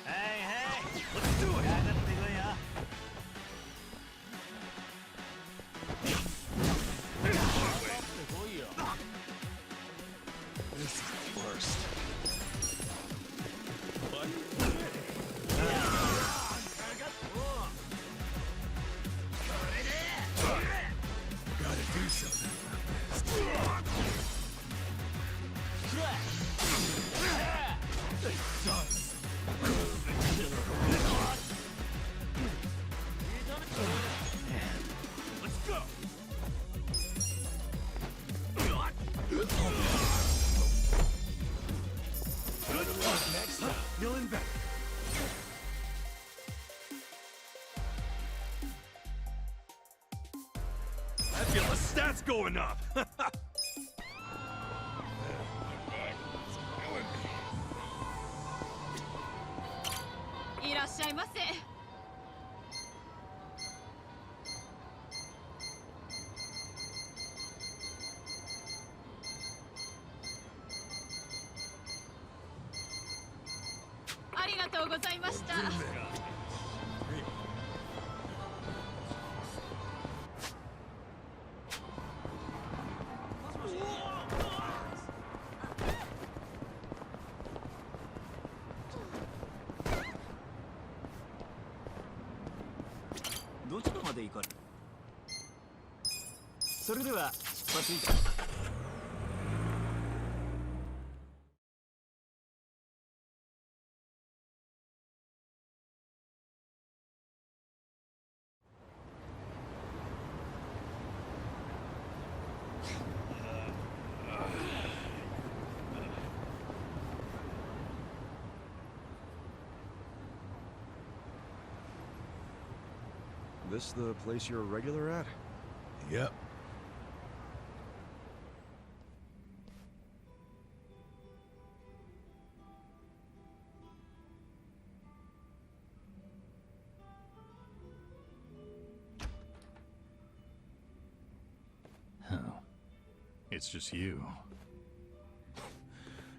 Hey, hey! Let's do it! This is the worst. Gotta do something about this. This sucks. Let's go! Good luck next time. Feeling better. I feel the stats going up! いらっしゃいませ。ありがとうございました。どちらまで行かれる？それでは出発いた。This the place you're a regular at? Yep. Oh. It's just you.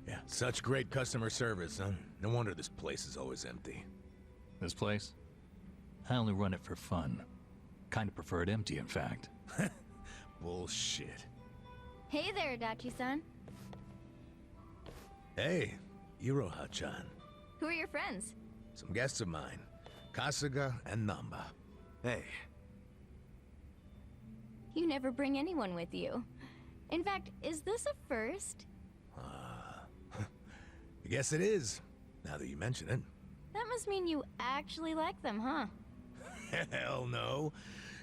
Yeah, such great customer service, huh? No wonder this place is always empty. This place? I only run it for fun. Kinda prefer it empty, in fact. Bullshit. Hey there, Dachi-san. Hey, Iroha-chan. Who are your friends? Some guests of mine. Kasuga and Namba. Hey. You never bring anyone with you. In fact, is this a first? I guess it is, now that you mention it. That must mean you actually like them, huh? Hell no.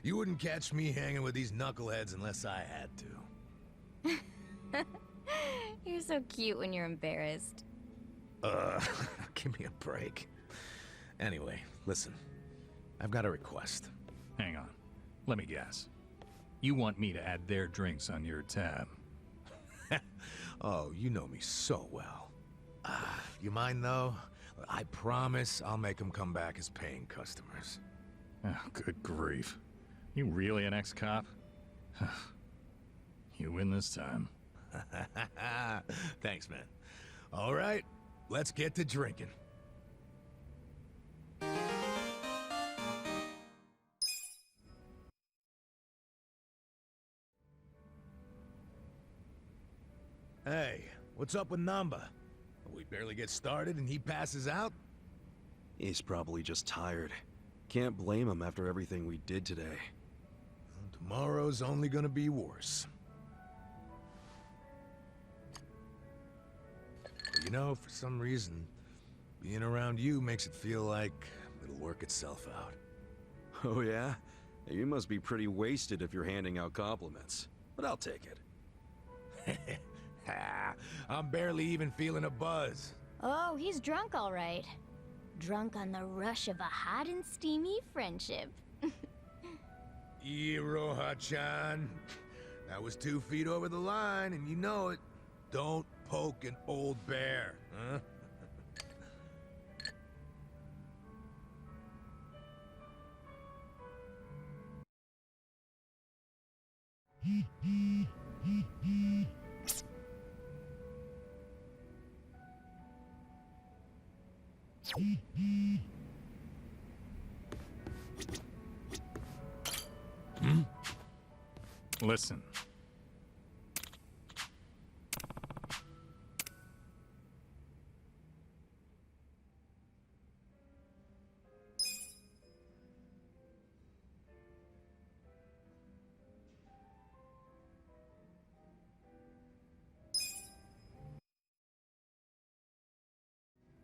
You wouldn't catch me hanging with these knuckleheads unless I had to. You're so cute when you're embarrassed. Give me a break. Anyway, listen. I've got a request. Hang on. Let me guess. You want me to add their drinks on your tab? Oh, you know me so well. You mind though? I promise I'll make them come back as paying customers. Oh, good grief. You really an ex-cop? You win this time. Thanks, man. All right, let's get to drinking. Hey, what's up with Namba? We barely get started and he passes out? He's probably just tired. Can't blame him after everything we did today. Tomorrow's only gonna be worse. you know, for some reason, being around you makes it feel like it'll work itself out. Oh yeah? You must be pretty wasted if you're handing out compliments. But I'll take it. I'm barely even feeling a buzz. Oh, he's drunk, all right. Drunk on the rush of a hot and steamy friendship. Iroha-chan. That was 2 feet over the line, and you know it. Don't poke an old bear, huh? Listen.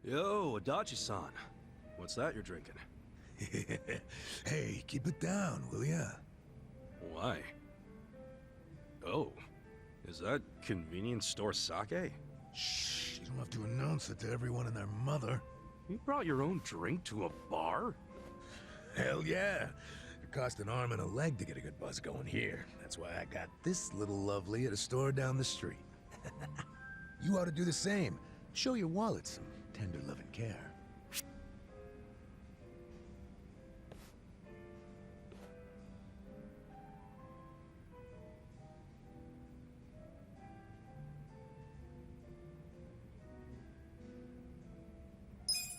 Yo, Adachi-san. What's that you're drinking? Hey, keep it down, will ya? Why? Oh, is that convenience store sake? Shh, you don't have to announce it to everyone and their mother. You brought your own drink to a bar? Hell yeah. It cost an arm and a leg to get a good buzz going here. That's why I got this little lovely at a store down the street. You ought to do the same. Show your wallet some tender love and care.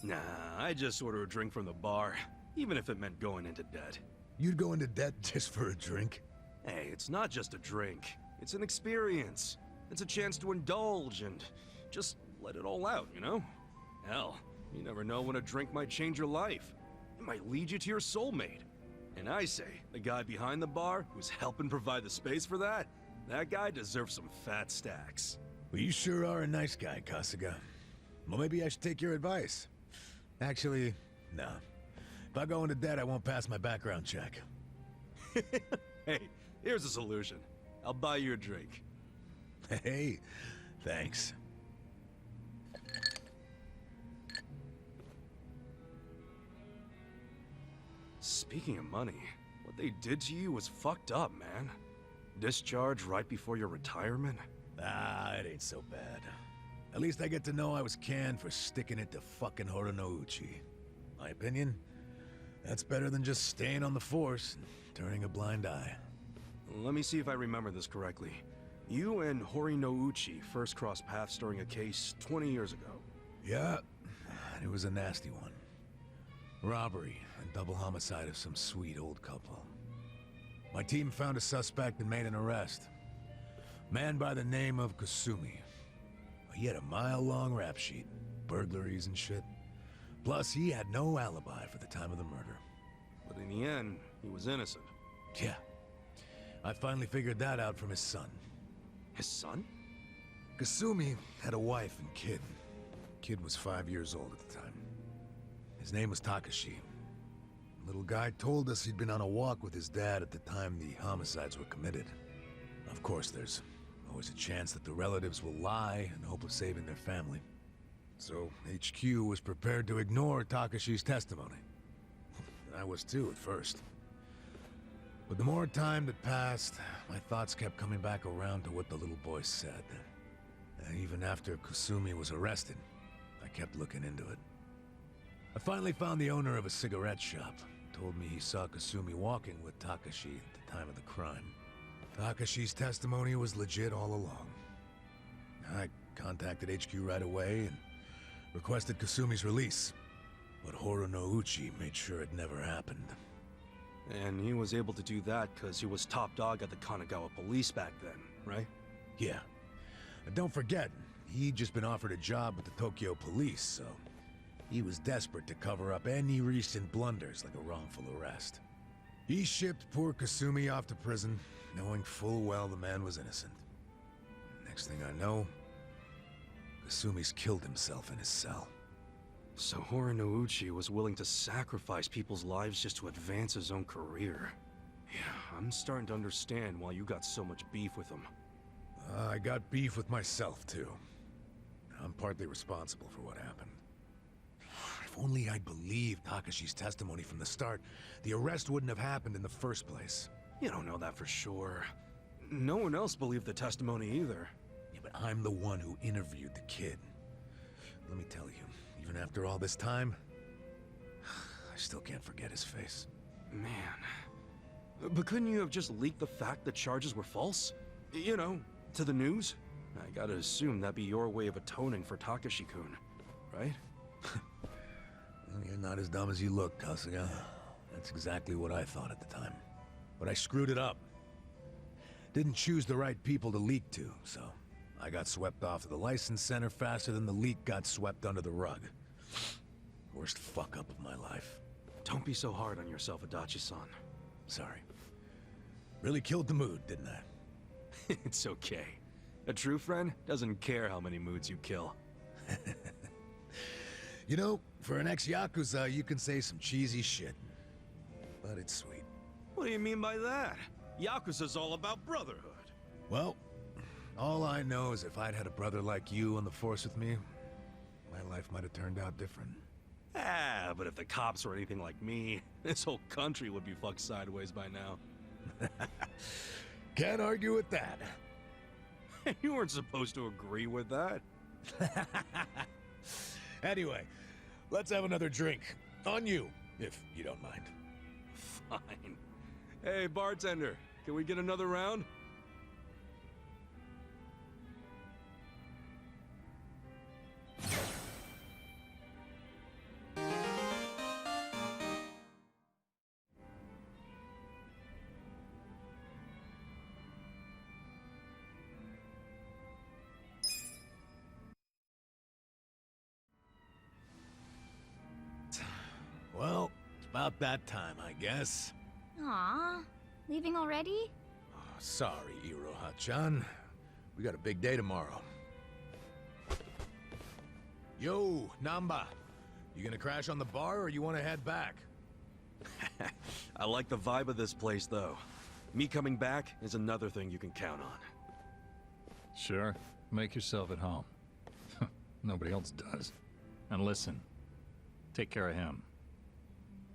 Nah, I just order a drink from the bar, even if it meant going into debt. You'd go into debt just for a drink? Hey, it's not just a drink. It's an experience. It's a chance to indulge and just let it all out, you know? Hell, you never know when a drink might change your life. It might lead you to your soulmate. And I say, the guy behind the bar who's helping provide the space for that, that guy deserves some fat stacks. Well, you sure are a nice guy, Kasuga. Well, maybe I should take your advice. Actually, no. If I go into debt, I won't pass my background check. Hey, here's a solution. I'll buy you a drink. Hey, thanks. Speaking of money, what they did to you was fucked up, man. Discharge right before your retirement? Ah, it ain't so bad. At least I get to know I was canned for sticking it to fucking Horonouchi. My opinion? That's better than just staying on the force and turning a blind eye. Let me see if I remember this correctly. You and Horinouchi first crossed paths during a case 20 years ago. Yeah, it was a nasty one. Robbery and double homicide of some sweet old couple. My team found a suspect and made an arrest. Man by the name of Kasumi. He had a mile-long rap sheet, burglaries and shit. Plus, he had no alibi for the time of the murder. But in the end, he was innocent. Yeah. I finally figured that out from his son. His son? Kasumi had a wife and kid. Kid was 5 years old at the time. His name was Takashi. Little guy told us he'd been on a walk with his dad at the time the homicides were committed. Of course, there's always a chance that the relatives will lie in hope of saving their family. So HQ was prepared to ignore Takashi's testimony. I was too at first. But the more time that passed, my thoughts kept coming back around to what the little boy said. And even after Kusumi was arrested, I kept looking into it. I finally found the owner of a cigarette shop. Told me he saw Kasumi walking with Takashi at the time of the crime. Takashi's testimony was legit all along. I contacted HQ right away and requested Kasumi's release. But Horonouchi made sure it never happened. And he was able to do that because he was top dog at the Kanagawa police back then, right? Yeah. And don't forget, he'd just been offered a job with the Tokyo police, so he was desperate to cover up any recent blunders like a wrongful arrest. He shipped poor Kasumi off to prison, knowing full well the man was innocent. Next thing I know, Asumi's killed himself in his cell. So Horinouchi was willing to sacrifice people's lives just to advance his own career. Yeah, I'm starting to understand why you got so much beef with him. I got beef with myself, too. I'm partly responsible for what happened. If only I'd believed Takashi's testimony from the start, the arrest wouldn't have happened in the first place. You don't know that for sure. No one else believed the testimony either. Yeah, but I'm the one who interviewed the kid. Let me tell you, even after all this time, I still can't forget his face. Man. But couldn't you have just leaked the fact that charges were false? You know, to the news? I gotta assume that'd be your way of atoning for Takashi-kun, right? You're not as dumb as you look, Kasuga. That's exactly what I thought at the time. But I screwed it up. Didn't choose the right people to leak to, so I got swept off to the license center faster than the leak got swept under the rug. Worst fuck up of my life. Don't be so hard on yourself, Adachi-san. Sorry. Really killed the mood, didn't I? It's okay. A true friend doesn't care how many moods you kill. You know, for an ex-Yakuza, you can say some cheesy shit. But it's sweet. What do you mean by that? Yakuza's all about brotherhood. Well, all I know is if I'd had a brother like you on the force with me, my life might have turned out different. Ah, but if the cops were anything like me, this whole country would be fucked sideways by now. Can't argue with that. You weren't supposed to agree with that. Anyway, let's have another drink. On you, if you don't mind. Fine. Hey, bartender, can we get another round? Well, it's about that time, I guess. Aw, leaving already? Oh, sorry, Iroha-chan. We got a big day tomorrow. Yo, Namba. You gonna crash on the bar, or you wanna head back? I like the vibe of this place, though. Me coming back is another thing you can count on. Sure. Make yourself at home. Nobody else does. And listen, take care of him.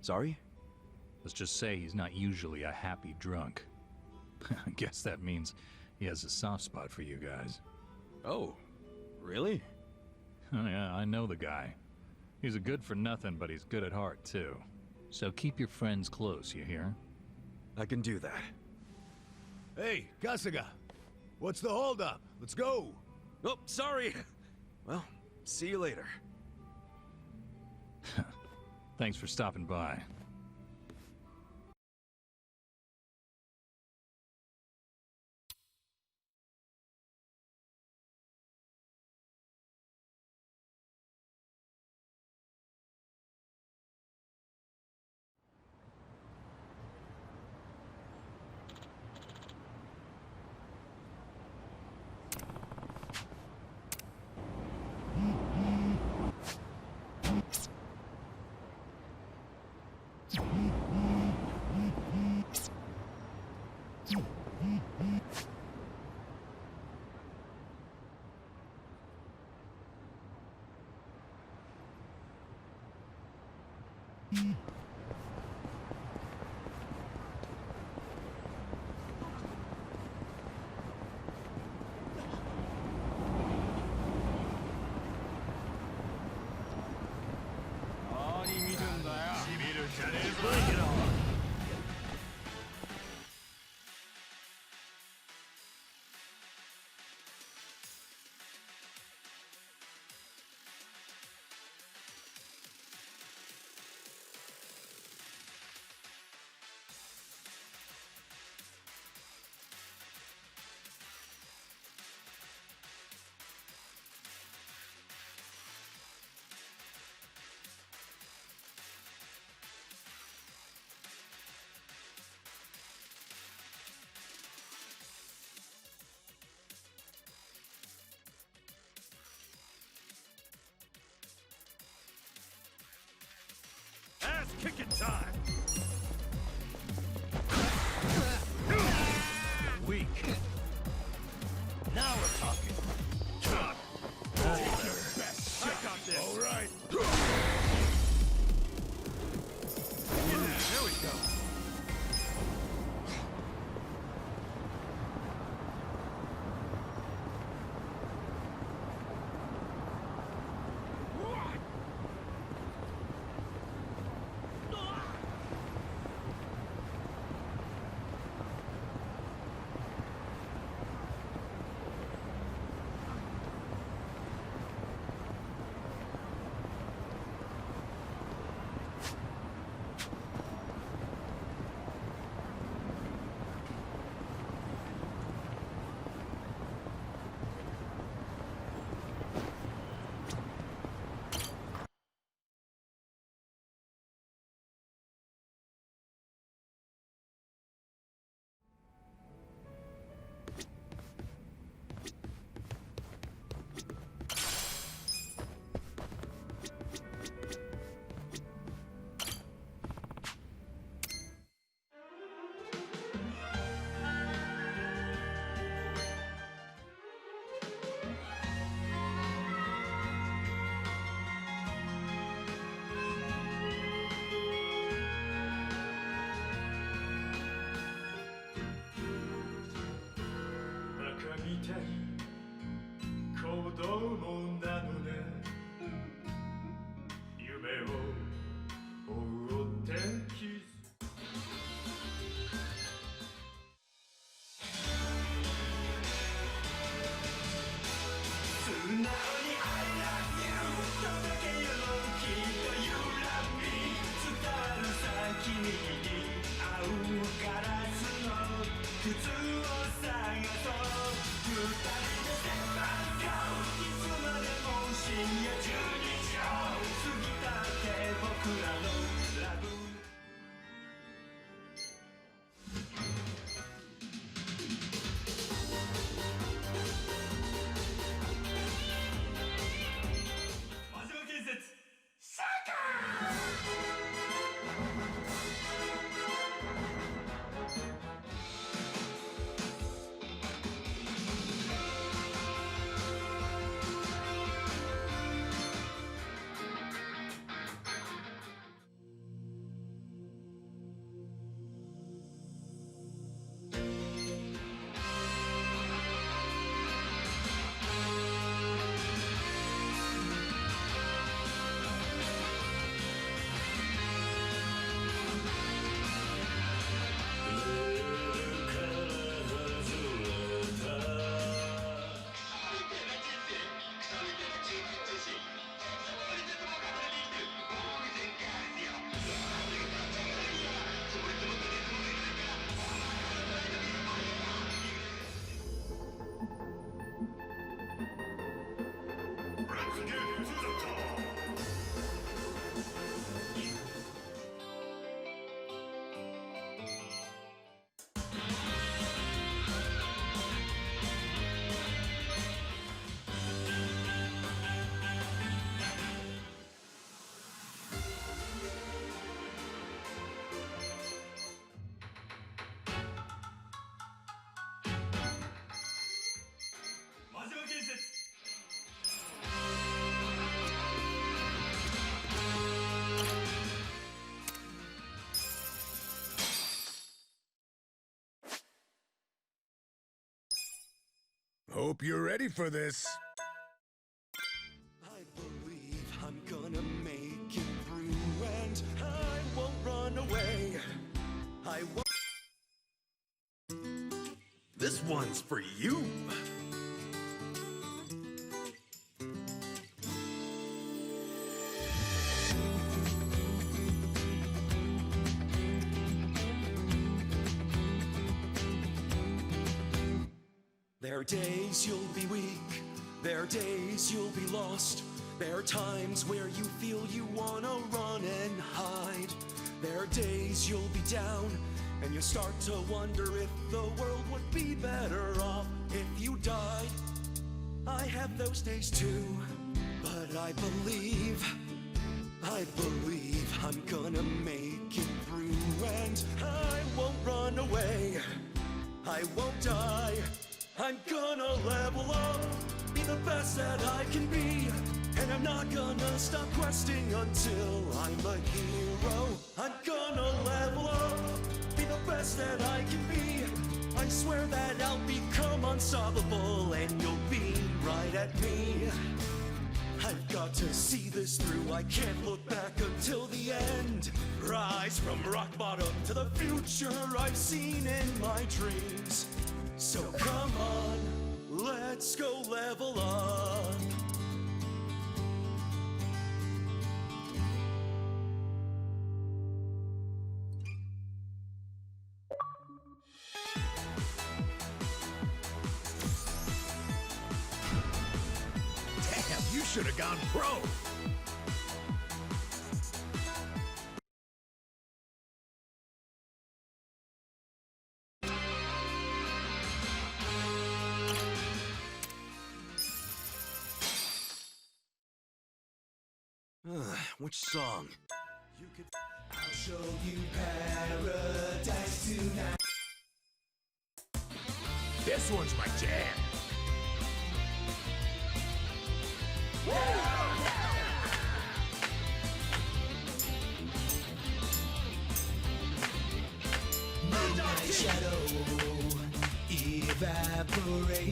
Sorry? Let's just say he's not usually a happy drunk. I guess that means he has a soft spot for you guys. Oh, really? Oh yeah, I know the guy. He's a good for nothing, but he's good at heart, too. So keep your friends close, you hear? I can do that. Hey, Kasuga. What's the holdup? Let's go. Oh, sorry. Well, see you later. Thanks for stopping by. kicking time. Weak. Now we're talking. Take your best shot. I got this. All right. There we go. Hope you're ready for this. I believe I'm gonna make it through, and I won't run away. I won't. This one's for you. There are days you'll be weak, there are days you'll be lost. There are times where you feel you wanna run and hide. There are days you'll be down, and you'll start to wonder if the world would be better off if you died. I have those days too, but I believe I believe I'm gonna make it through, and I won't run away. I won't die. I'm gonna level up, be the best that I can be, and I'm not gonna stop questing until I'm a hero. I'm gonna level up, be the best that I can be. I swear that I'll become unstoppable, and you'll be right at me. I've got to see this through, I can't look back until the end. Rise from rock bottom to the future I've seen in my dreams. So come on, let's go level up. Damn, you should have gone pro. Which song? I'll show you paradise tonight. This one's my jam. Midnight shadow evaporates,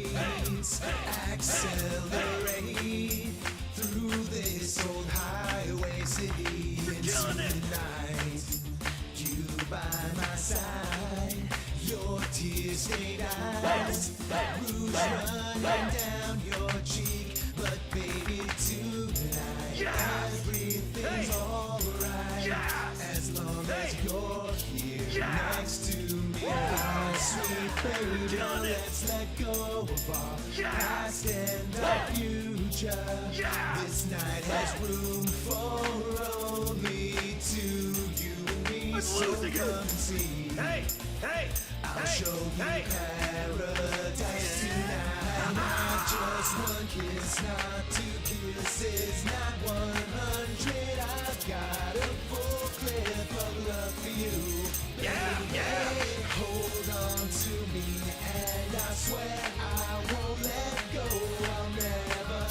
accelerate through this old highway city into the night. You by my side, your tear-stained eyes, rouge running down your cheek, but baby tonight everything's alright as long as you're here next to me. My sweet baby, let's let go of our past and our future. This night has room for only two, you and me. So come see. I'll show you paradise tonight. Not just one kiss, not two kisses, not 100. I've got a full clip of love for you. Hold on to me, and I swear I won't let go. I'll never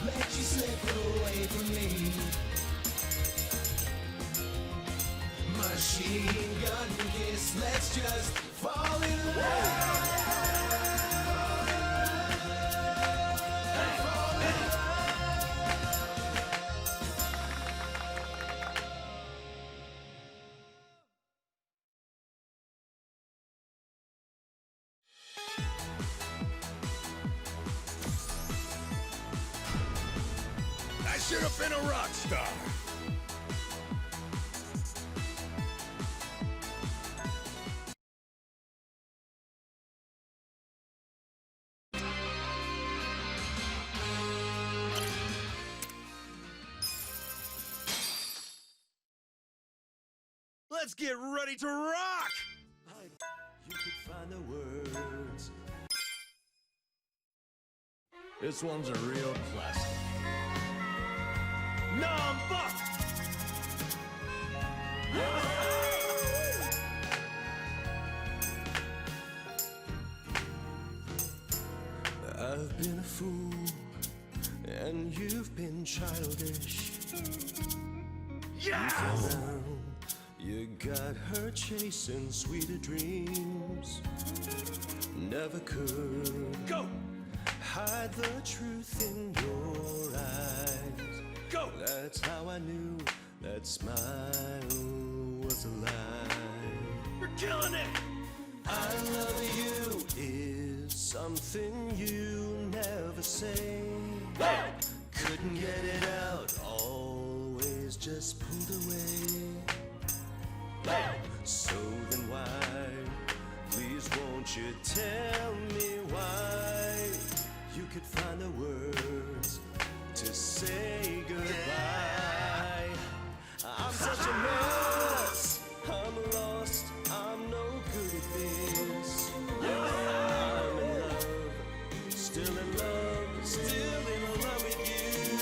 let you slip away from me. Machine gun kiss, let's just fall in love. I should have been a rock star. Let's get ready to rock! You could find the words. This one's a real classic. Number! I've been a fool, and you've been childish. Now you got her chasing sweeter dreams. Never could Go! hide the truth in your eyes. Go! That's how I knew that smile was a lie. You're killing it! I love you is something you never say. Couldn't get it out, always just pulled away. So then why, please won't you tell me why? You could find the words to say goodbye. I'm such a mess, I'm lost, I'm no good at this. I'm in love, still in love, still in love with you.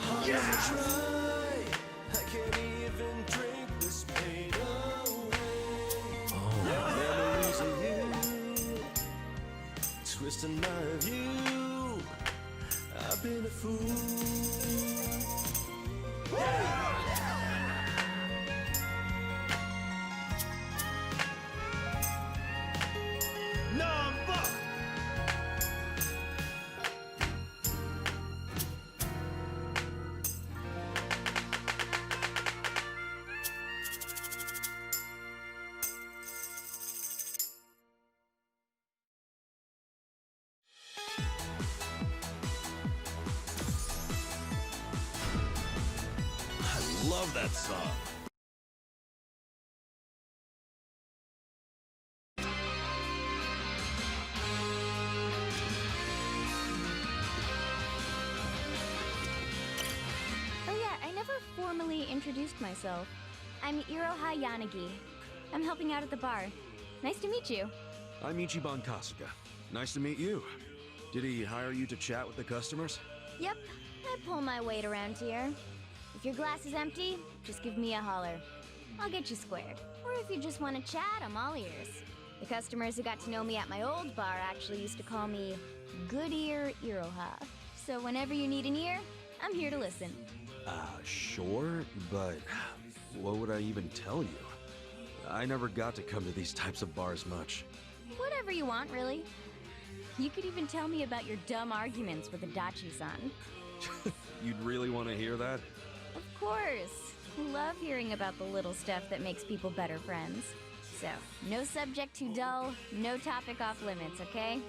Heart in the drum. twisting my view. I've been a fool. Number! I love that song. Oh yeah, I never formally introduced myself. I'm Iroha Yanagi. I'm helping out at the bar. Nice to meet you. I'm Ichiban Kasuga. Nice to meet you. Did he hire you to chat with the customers? Yep, I pull my weight around here. If your glass is empty, just give me a holler. I'll get you squared. Or if you just want to chat, I'm all ears. The customers who got to know me at my old bar actually used to call me Good Ear Iroha. So whenever you need an ear, I'm here to listen. Sure, but what would I even tell you? I never got to come to these types of bars much. Whatever you want, really. You could even tell me about your dumb arguments with Adachi-san. You'd really want to hear that? Of course. Love hearing about the little stuff that makes people better friends. So, no subject too dull, no topic off limits, okay?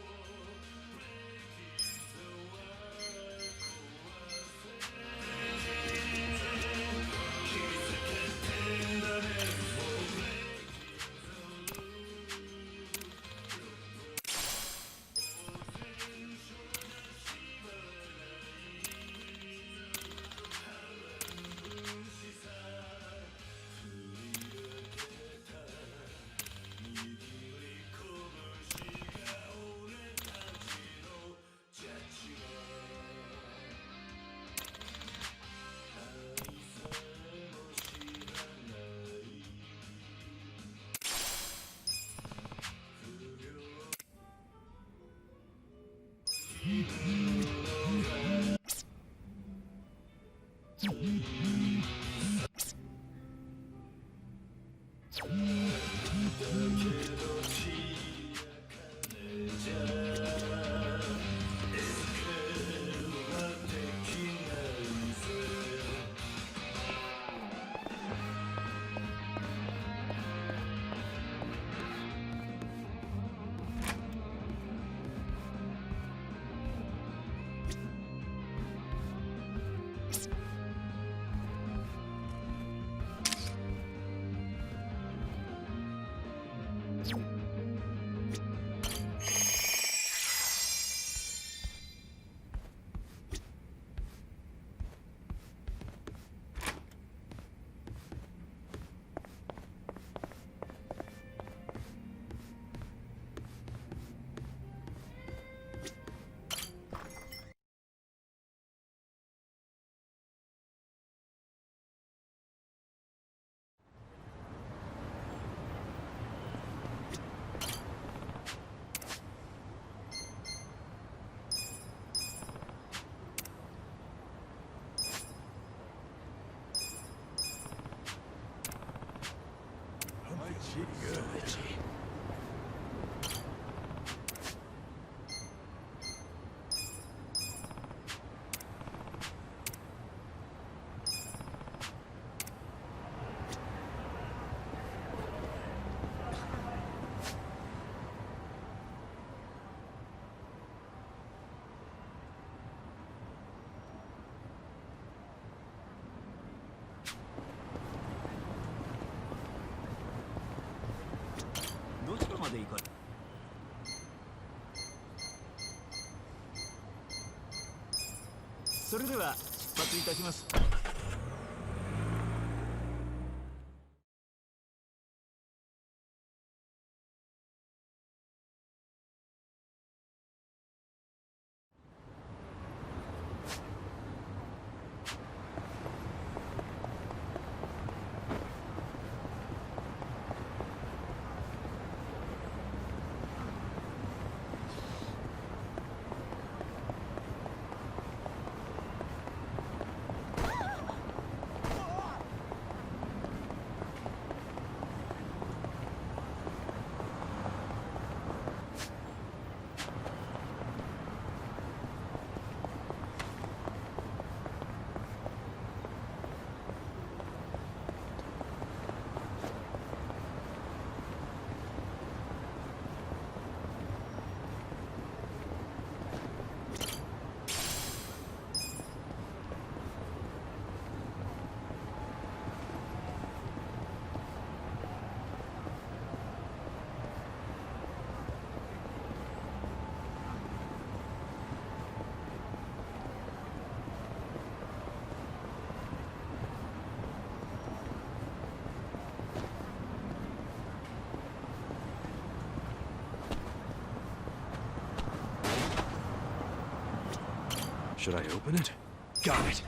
Should I open it? Got it.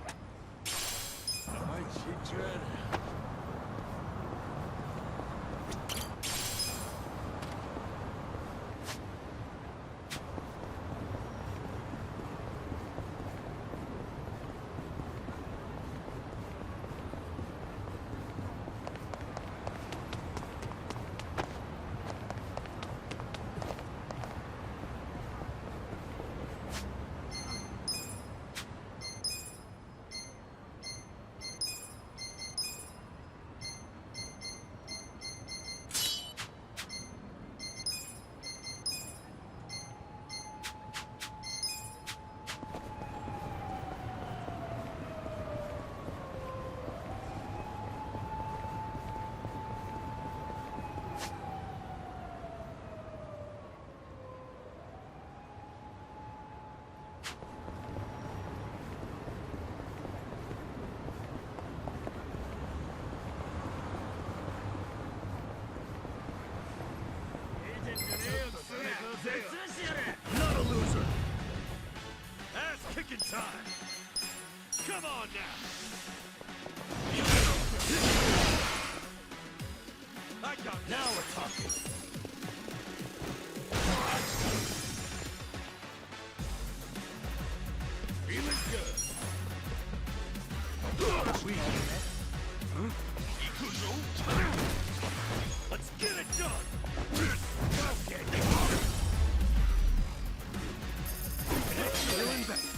Not a loser. Ass kicking time. Come on now. I got this. Now we're talking. Feeling good. Sweet. Huh? Let's get it done. Okay. Feeling better.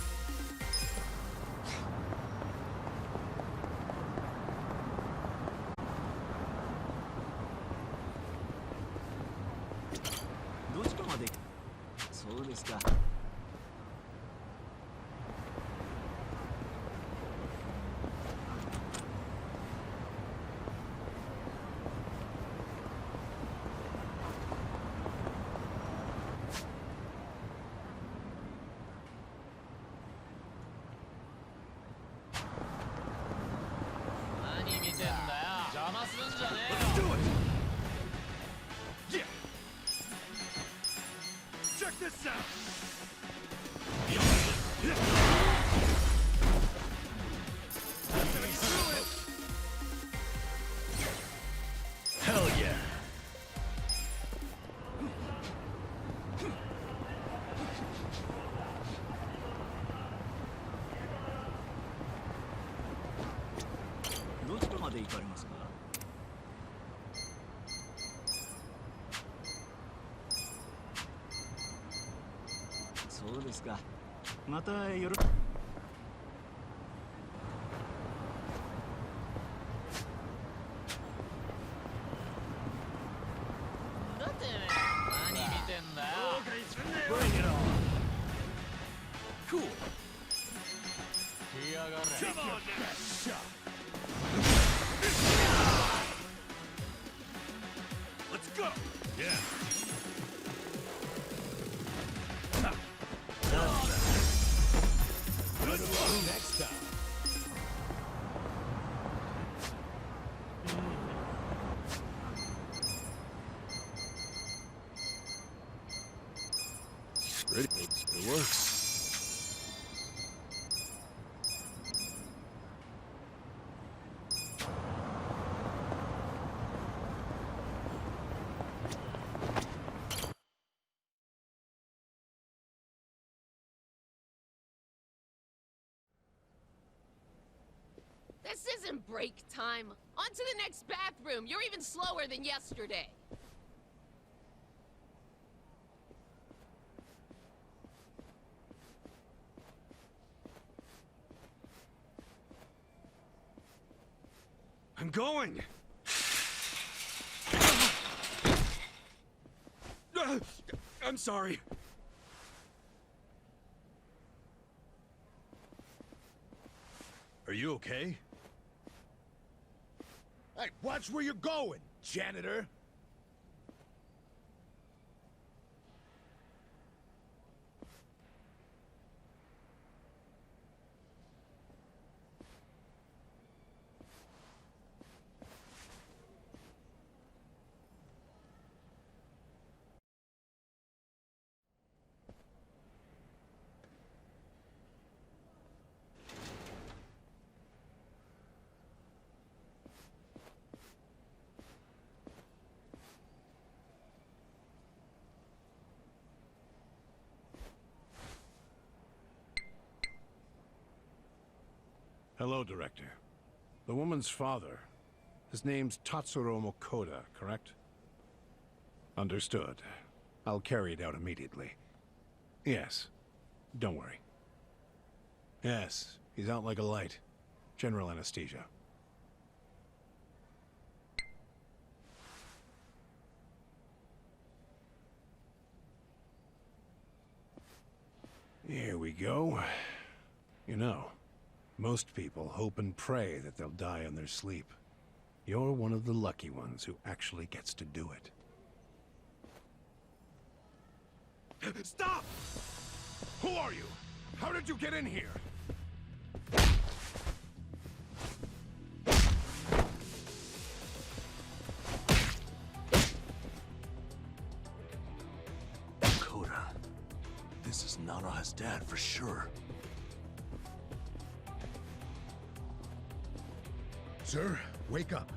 Let's do it. Yeah. Check this out. Hell yeah. Bring it on. Cool. Come on now. Shot. Let's go. Yeah. Let's go next time. Ready? It works. This isn't break time. On to the next bathroom. You're even slower than yesterday. I'm going. I'm sorry. Are you okay? Hey, watch where you're going, janitor! Hello, Director. The woman's father. His name's Tatsuro Mokoda, correct? Understood. I'll carry it out immediately. Yes. Don't worry. Yes, he's out like a light. General anesthesia. Here we go. You know, most people hope and pray that they'll die in their sleep. You're one of the lucky ones who actually gets to do it. Stop! Who are you? How did you get in here? Koda. This is Nara's dad for sure. Sir, wake up.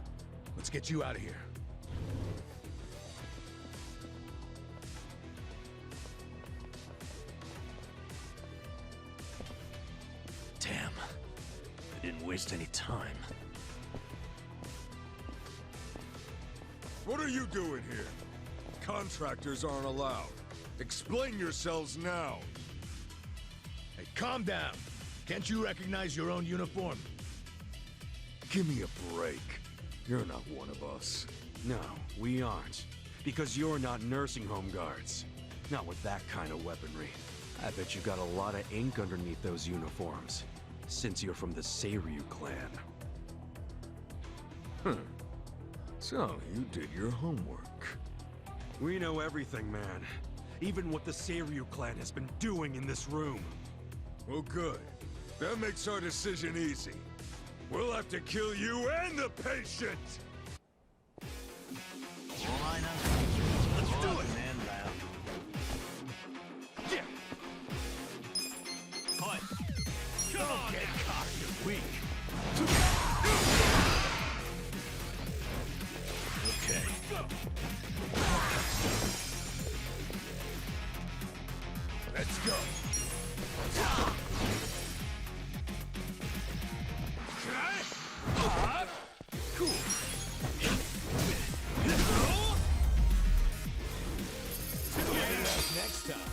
Let's get you out of here. Damn. I didn't waste any time. What are you doing here? Contractors aren't allowed. Explain yourselves now. Hey, calm down. Can't you recognize your own uniform? Give me a break. You're not one of us. No, we aren't. Because you're not nursing home guards. Not with that kind of weaponry. I bet you got a lot of ink underneath those uniforms. Since you're from the Seiryu clan. So, you did your homework. We know everything, man. Even what the Seiryu clan has been doing in this room. Well, good. That makes our decision easy. We'll have to kill you and the patient! Let's do it! Yeah. Come on, get caught, you're weak. Okay. Let's go. Cool. Next time.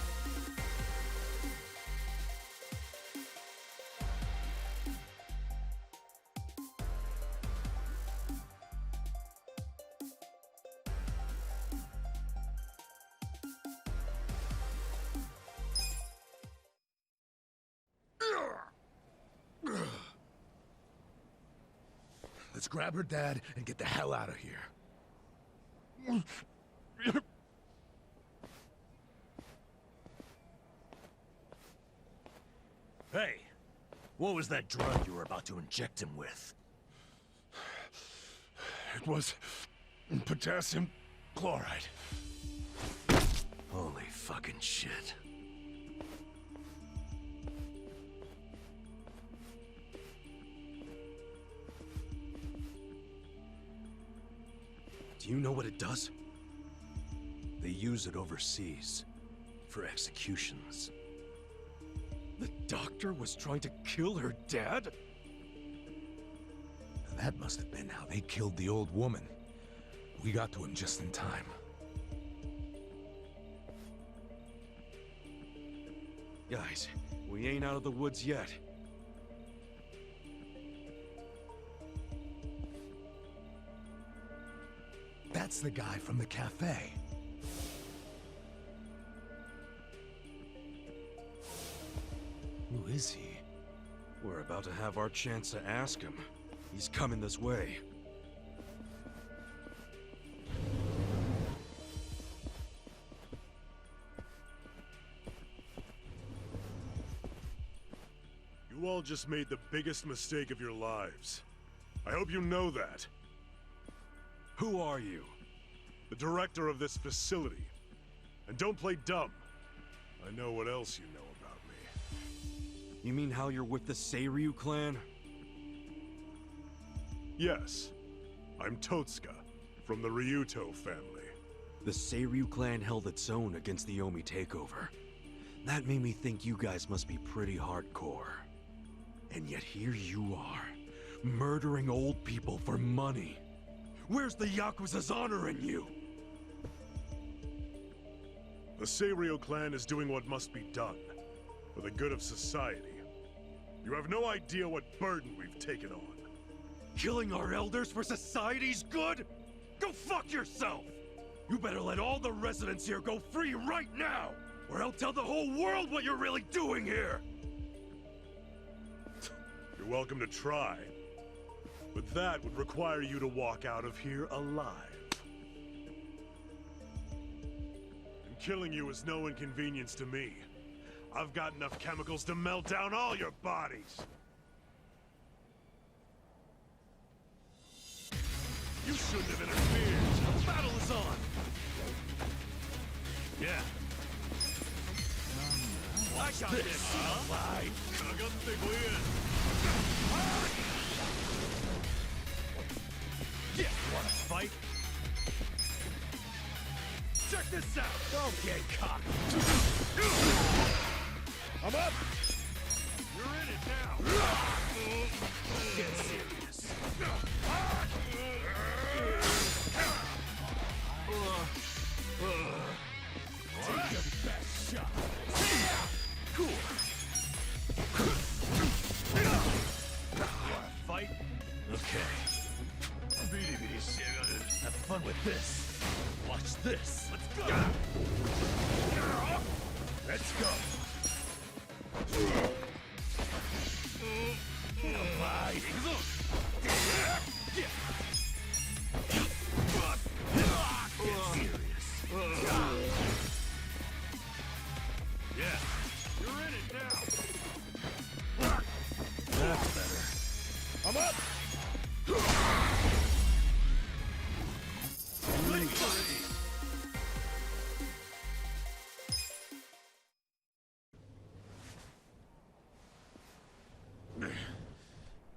Let's grab her dad and get the hell out of here. Hey, what was that drug you were about to inject him with? It was potassium chloride. Holy fucking shit. Do you know what it does? They use it overseas for executions. The doctor was trying to kill her dad? That must have been how they killed the old woman. We got to him just in time. Guys, we ain't out of the woods yet. That's the guy from the cafe. Who is he? We're about to have our chance to ask him. He's coming this way. You all just made the biggest mistake of your lives. I hope you know that. Who are you? The director of this facility. And don't play dumb. I know what else you know about me. You mean how you're with the Seiryu clan? Yes. I'm Totsuka, from the Ryuto family. The Seiryu clan held its own against the Omi takeover. That made me think you guys must be pretty hardcore. And yet here you are, murdering old people for money. Where's the Yakuza's honor in you? The Seiryu clan is doing what must be done, for the good of society. You have no idea what burden we've taken on. Killing our elders for society's good? Go fuck yourself! You better let all the residents here go free right now, or I'll tell the whole world what you're really doing here! You're welcome to try, but that would require you to walk out of here alive. And killing you is no inconvenience to me. I've got enough chemicals to melt down all your bodies! You shouldn't have interfered! The battle is on! Yeah. I got this! Alive! Yeah, wanna fight? Check this out! Don't get cocky! I'm up! You're in it now! Get serious. Take your best shot! Cool! Wanna fight? Okay. Have fun with this. Watch this. Let's go! Let's go! Yeah, you're in it now. That's better. I'm up.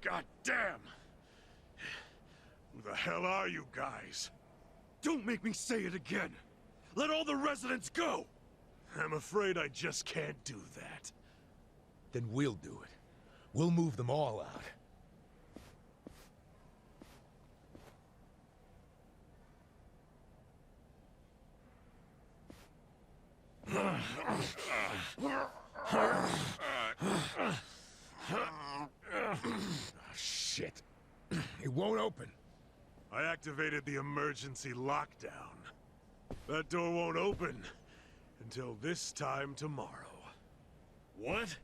God damn! Who the hell are you guys? Don't make me say it again! Let all the residents go! I'm afraid I just can't do that. Then we'll do it. We'll move them all out. Shit. It won't open. I activated the emergency lockdown. That door won't open until this time tomorrow. What?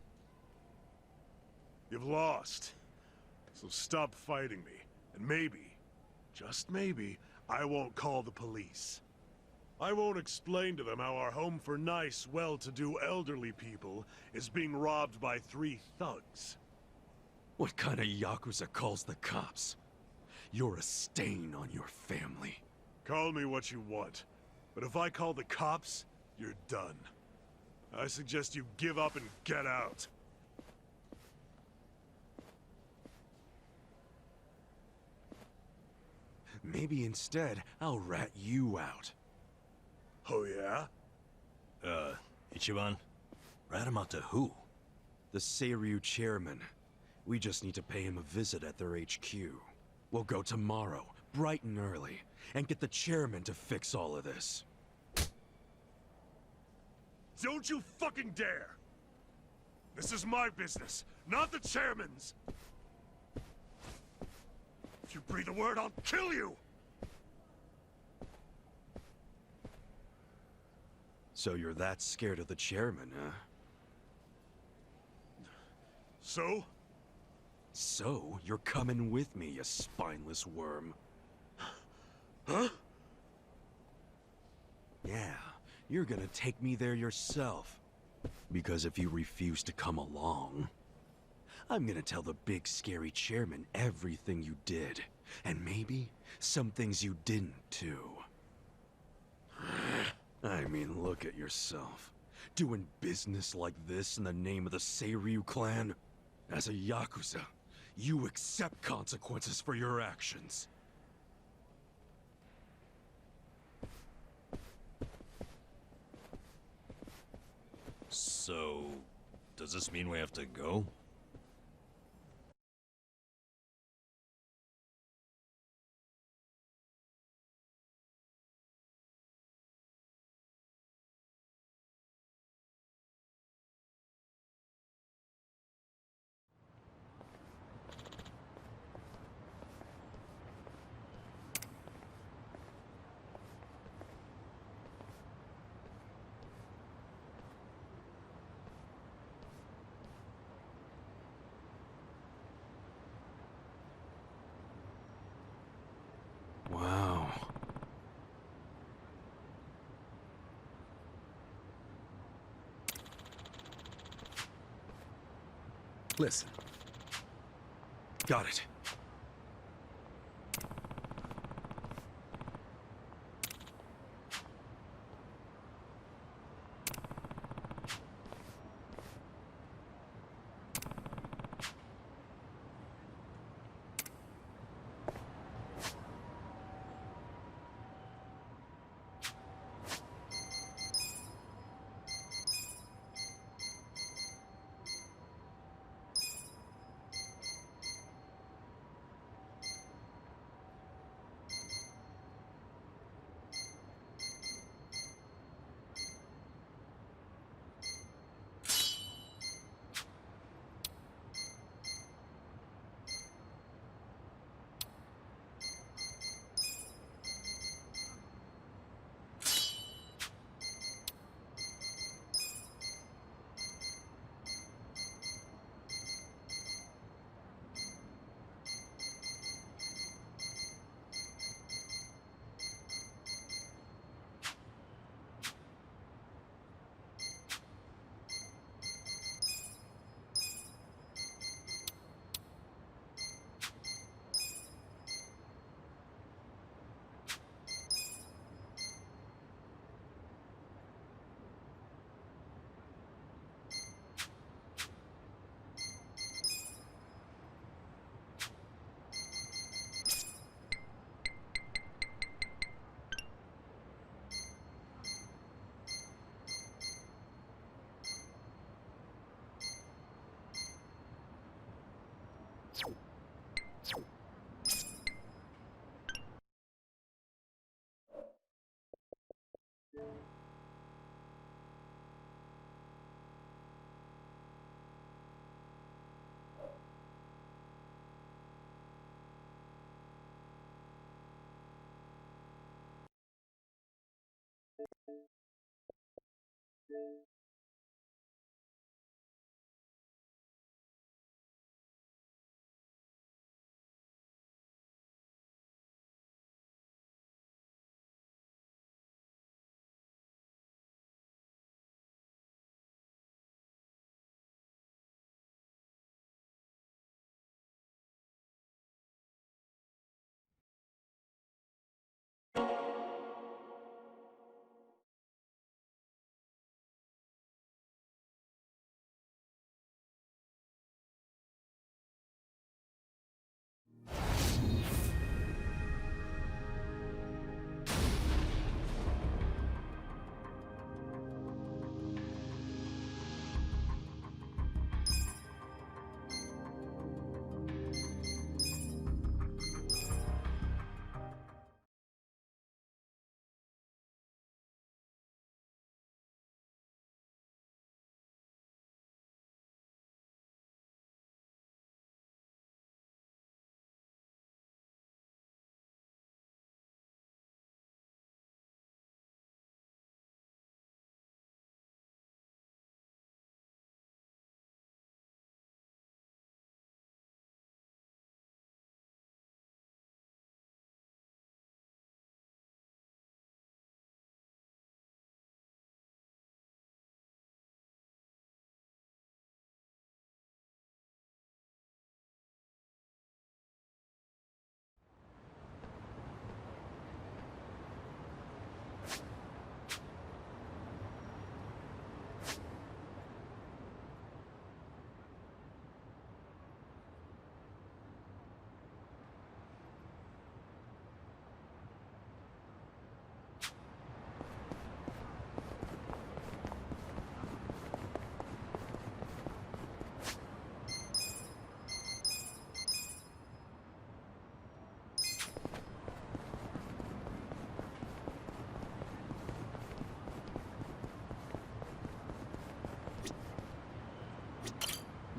You've lost. So stop fighting me, and maybe, just maybe, I won't call the police. I won't explain to them how our home for nice, well-to-do elderly people is being robbed by 3 thugs. What kind of Yakuza calls the cops? You're a stain on your family. Call me what you want, but if I call the cops, you're done. I suggest you give up and get out. Maybe instead, I'll rat you out. Oh yeah? Ichiban? Rat him out to who? The Seiryu chairman. We just need to pay him a visit at their HQ. We'll go tomorrow, bright and early, and get the chairman to fix all of this. Don't you fucking dare! This is my business, not the chairman's! If you breathe a word, I'll kill you! So you're that scared of the chairman, huh? So? So, you're coming with me, you spineless worm. Huh? Yeah, you're gonna take me there yourself. Because if you refuse to come along, I'm gonna tell the big scary chairman everything you did. And maybe some things you didn't, too. I mean, look at yourself. Doing business like this in the name of the Seiryu clan? As a Yakuza, you accept consequences for your actions. So, does this mean we have to go? Listen. Got it.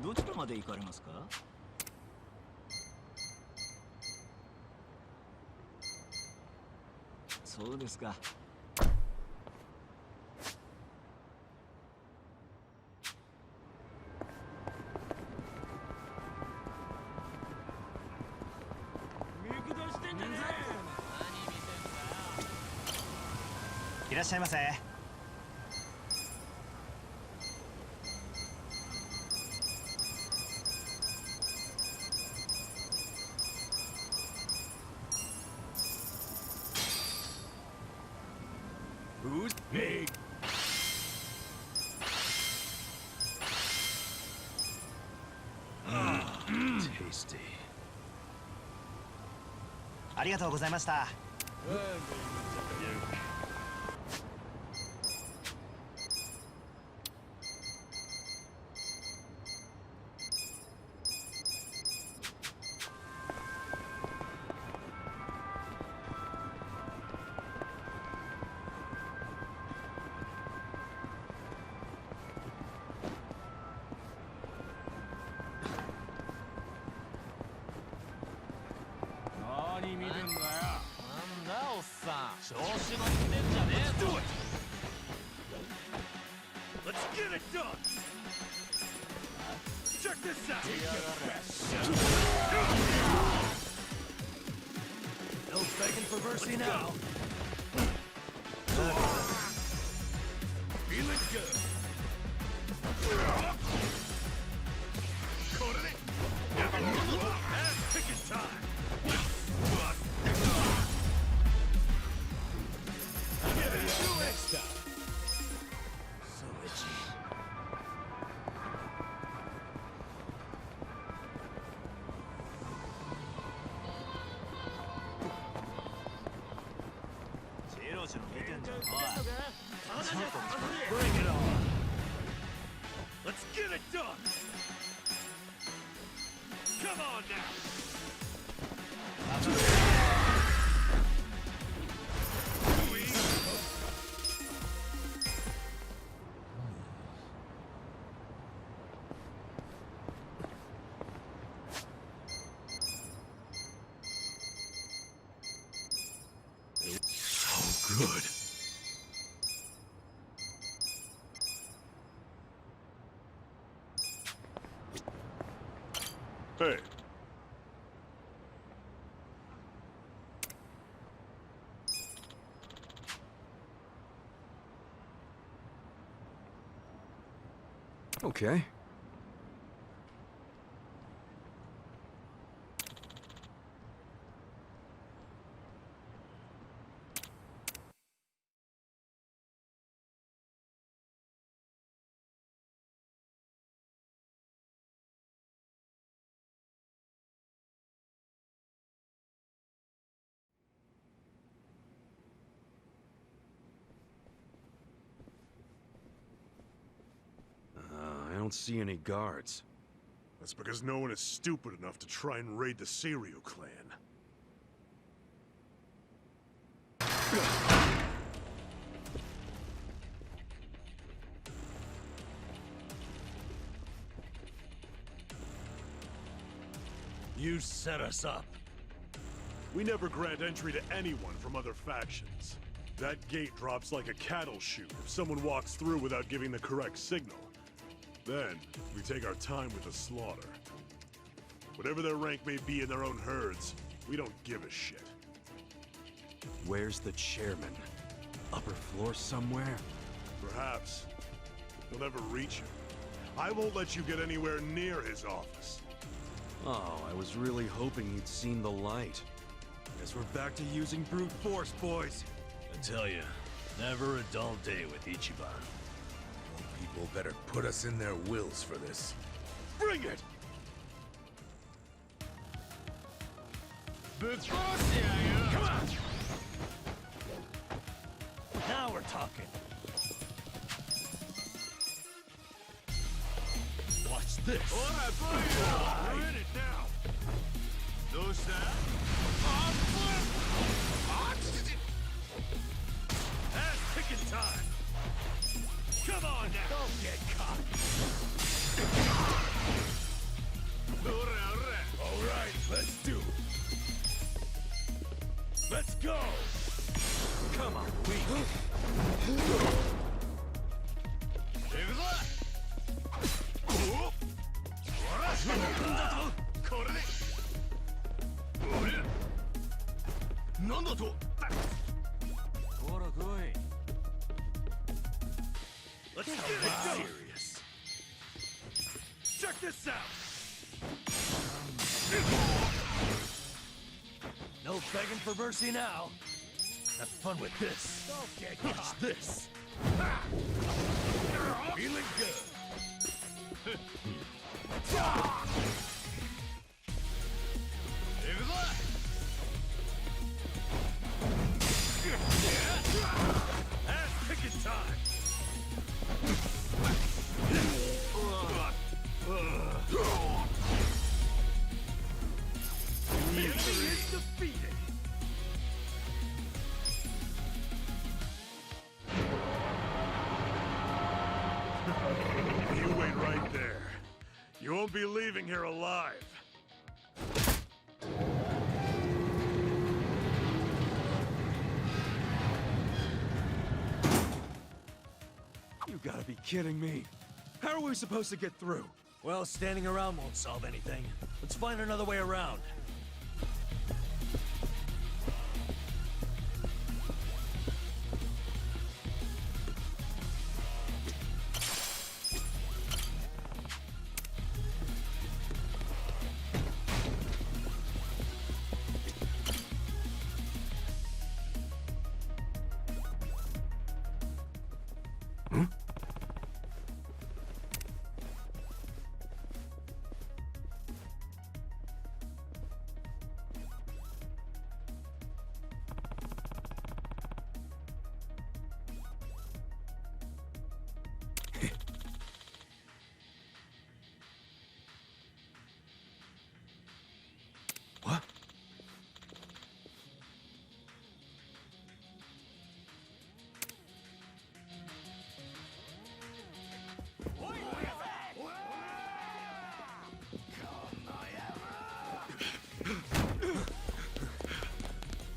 どちらまで行かれますか？そうですか。いらっしゃいませ。hasty. ありがとうございました。 Let's get it done! Check this out! No begging for mercy now. Feeling good! Ass kicking time! Get it next time! So itchy. Bring it on! Let's get it done! Come on now! So good. Hey. Okay. I don't see any guards. That's because no one is stupid enough to try and raid the Seiryu clan. You set us up. We never grant entry to anyone from other factions. That gate drops like a cattle chute if someone walks through without giving the correct signal. Then, we take our time with the slaughter. Whatever their rank may be in their own herds, we don't give a shit. Where's the chairman? Upper floor somewhere? Perhaps. You'll never reach him. I won't let you get anywhere near his office. Oh, I was really hoping you'd seen the light. Guess we're back to using brute force, boys. I tell you, never a dull day with Ichiban. People better put us in their wills for this. Bring it! Come on! Now we're talking. Watch this. We're in it now. Ass kicking time. Come on now. Don't get caught. All right, let's do it. Let's go. Come on, we. Let's get it done. Serious. Check this out. No begging for mercy now. Have fun with this. Don't get caught. Watch this. Feeling good. You wait right there. You won't be leaving here alive. You gotta be kidding me. How are we supposed to get through? Well, standing around won't solve anything. Let's find another way around. What?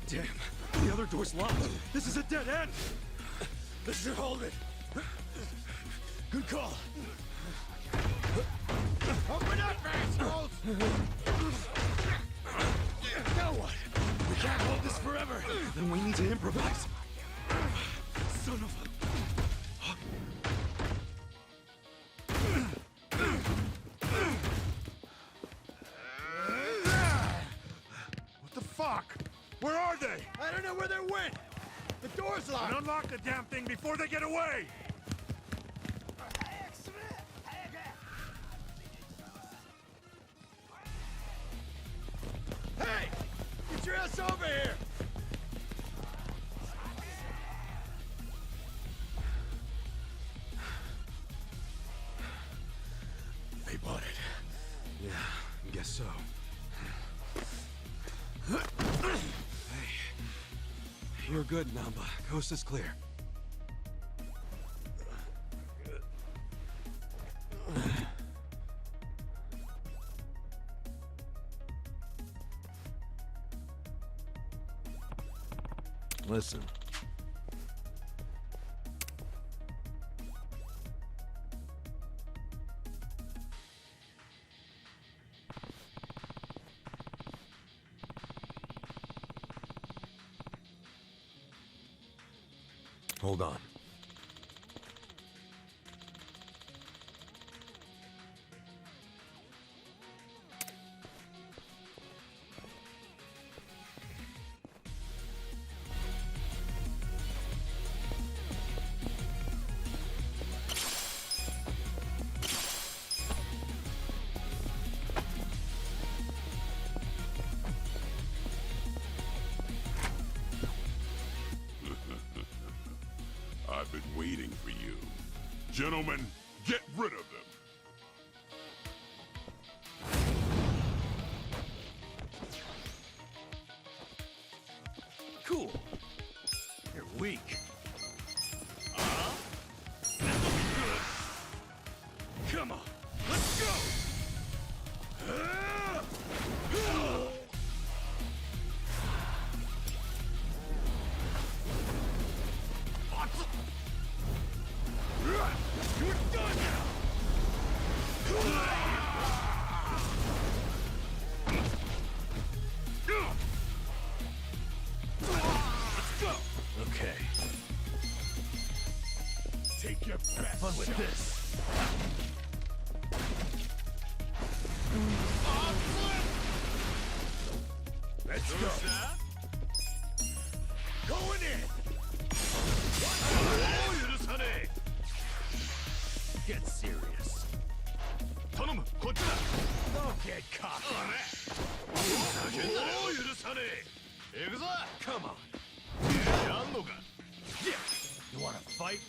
Damn, the other door's locked. This is a dead end. This should hold it. Good call. Open up, assholes! Now what? We can't hold this forever. Then we need to improvise. Son of a... What the fuck? Where are they? I don't know where they went. The door's locked. And unlock the damn thing before they get away! Hey! Get your ass over here! They bought it. Yeah, I guess so. Hey. You're good, Namba. Coast is clear. Listen. Hold on. I've been waiting for you. Gentlemen, get rid of them. Cool. You're weak. Come on, let's go! You're done now! Let's go! Okay. Take your best Have fun with shot. this. Let's go. Going in! Get serious. Don't get cocky. Come on. Yeah. You wanna fight?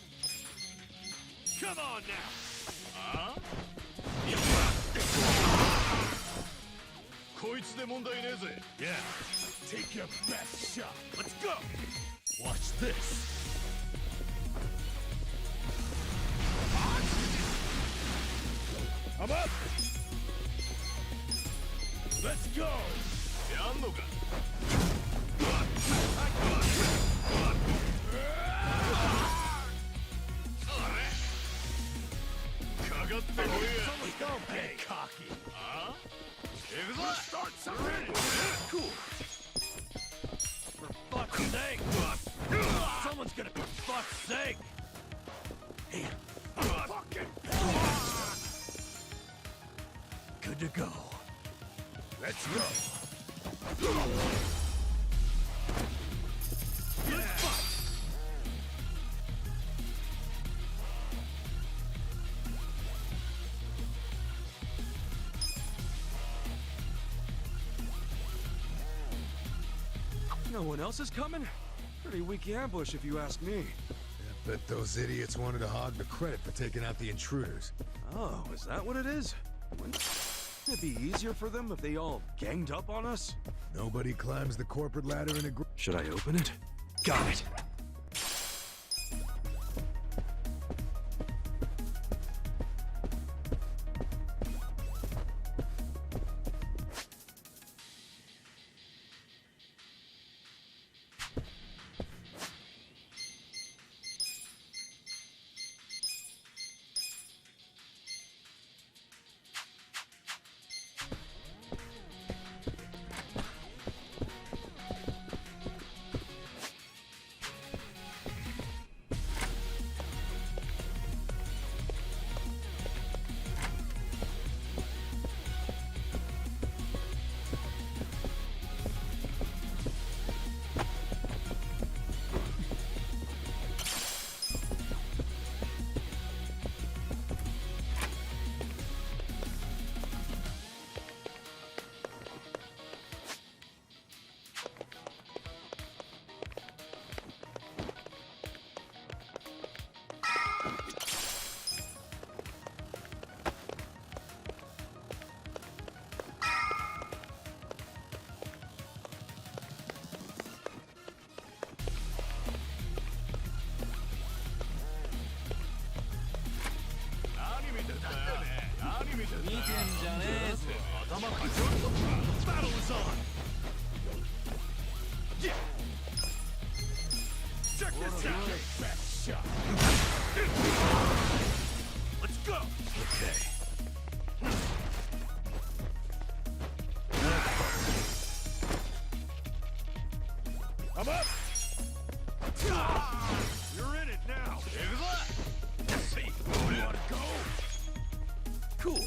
Come on now. Yeah. Take your best shot. Let's go. Watch this. I'm up! Let's go! やんのかかかってこいや Don't get cocky! Huh? Let's start something! Cool! For fuck's sake! Someone's gonna be fuck's sake! Hey! Fucking! Good to go. Let's go. Let's fight. No one else is coming? Pretty weak ambush if you ask me. I bet those idiots wanted to hog the credit for taking out the intruders. Oh, is that what it is? Wouldn't it be easier for them if they all ganged up on us? Nobody climbs the corporate ladder in a group. Should I open it? Got it. Battle is on! Yeah! Check this out! Best shot! Let's go! Okay. I'm up! You're in it now! Let's see, you wanna go? Cool.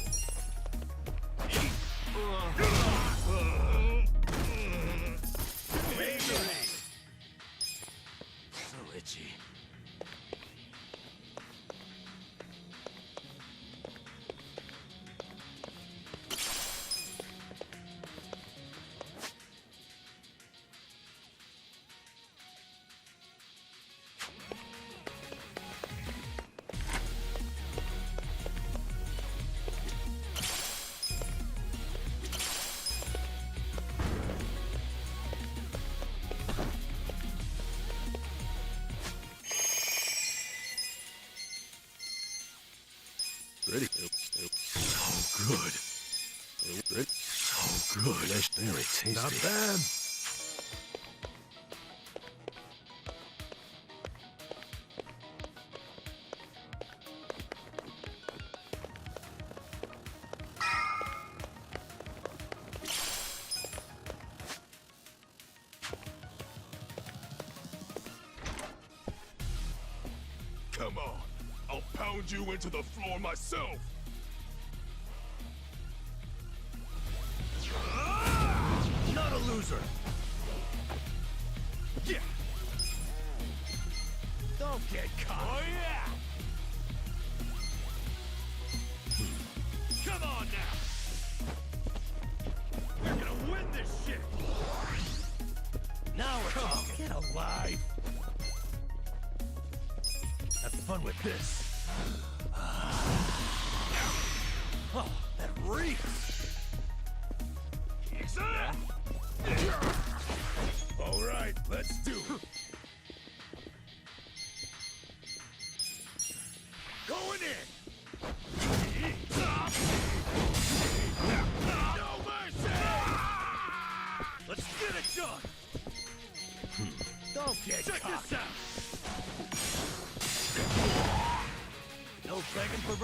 So itchy. Ready? So good. Ready? So good. That's very tasty. Not bad. Come on. I'll pound you into the floor myself. Not a loser. Yeah. Don't get caught. Oh yeah. Come on now. We're gonna win this shit. Now we're talking. Get alive. Have fun with this. Oh, that reeks. Yeah. All right, let's do it. Going in.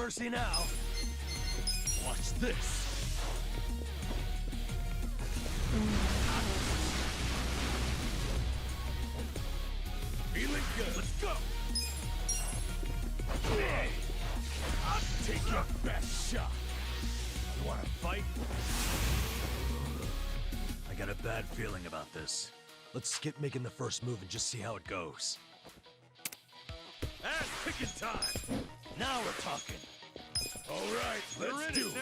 mercy now. Watch this. Feeling good. Let's go. I'll take your best shot. You wanna fight? I got a bad feeling about this. Let's skip making the first move and just see how it goes. Ass kicking time! Now we're talking. All right, let's do it now.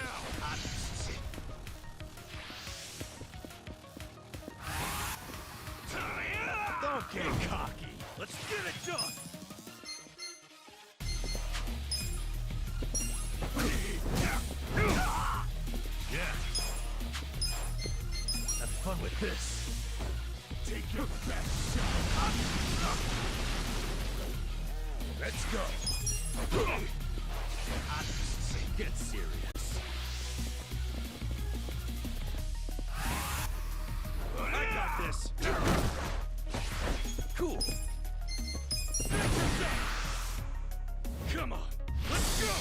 Don't get cocky. Let's get it done. Yeah. Have fun with this. Take your best shot. Let's go. Get serious. I got this. Cool. Come on. Let's go.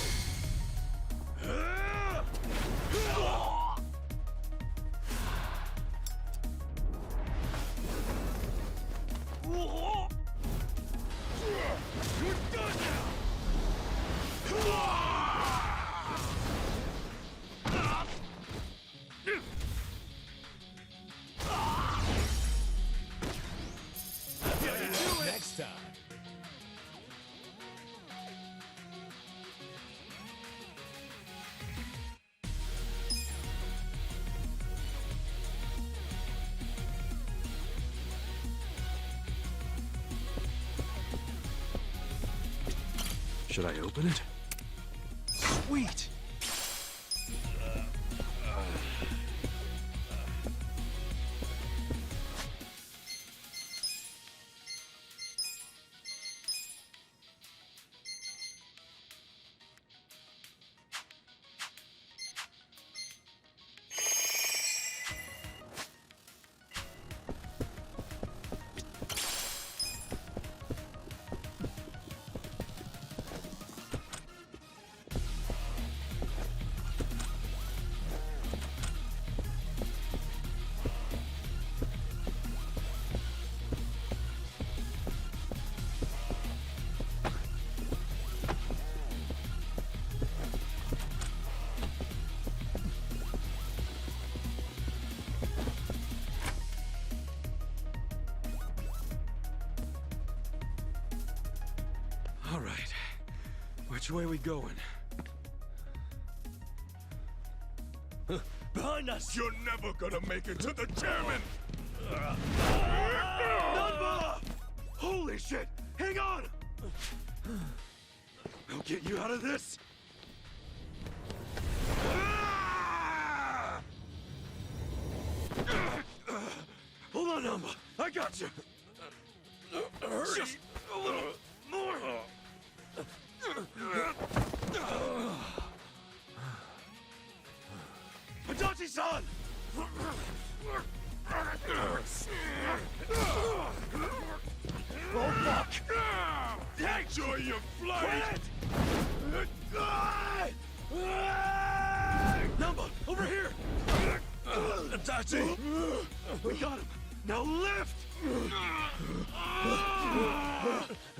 You're done now. Next time. Should I open it? Sweet! All right. Which way we going? Behind us! You're never gonna make it to the chairman! Number! Holy shit! Hang on! I'll get you out of this! Hold on, Number! I got you! Hurry! Just a little more! Adachi-san! Oh, fuck! Enjoy your flight! Number, over here! Adachi! We got him! Now lift!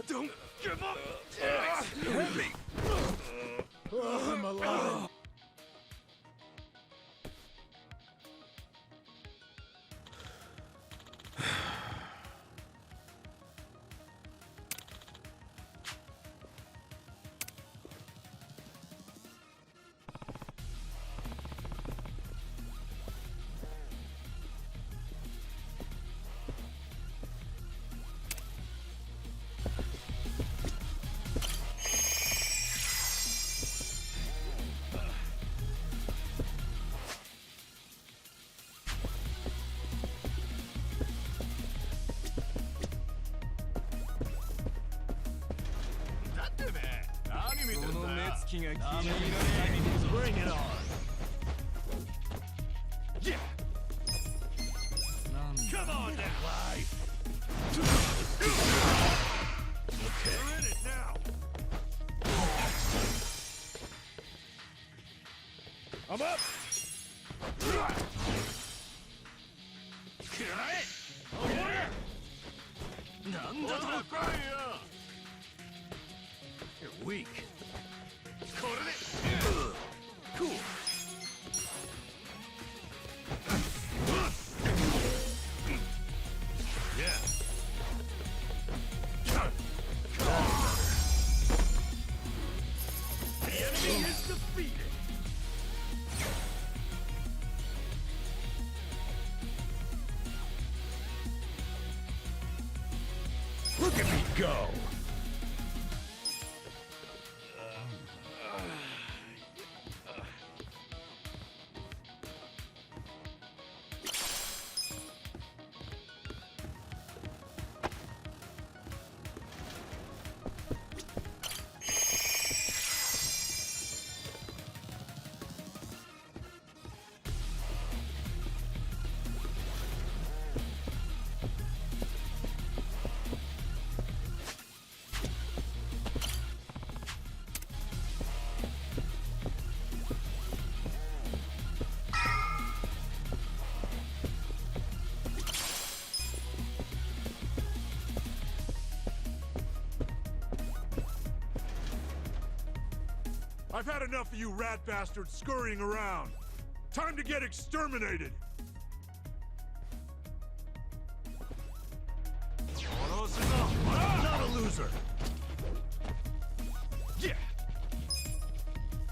Don't give up! Help me! I'm alive. Bring it on! Yeah! Come on now! Life! Okay. We're in it now! I'm up! Oh yeah! You're weak. Cool. Yeah. The enemy is defeated. Look at me go! I've had enough of you rat bastards scurrying around. Time to get exterminated! Not a loser! Yeah.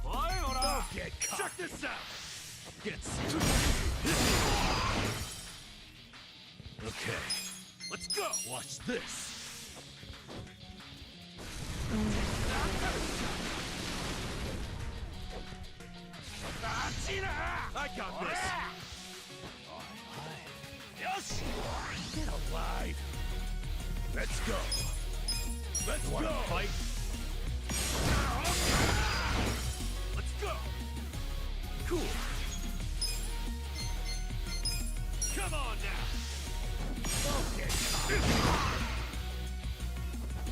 Don't get caught! Check this out. Get Okay, Let's go. watch this! I got this. Yes! Get alive! Let's go! Let's Wanna go! fight? Let's go. Cool! Come on now. Okay.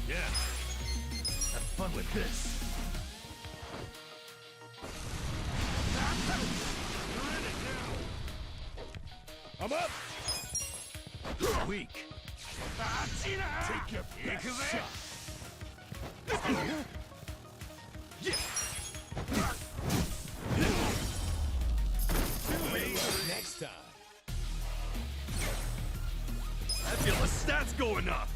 Yeah. Have fun with this. You're in it now. I'm up! You're weak. Take your best Yakuza. shot! Next time. I feel the stats going up.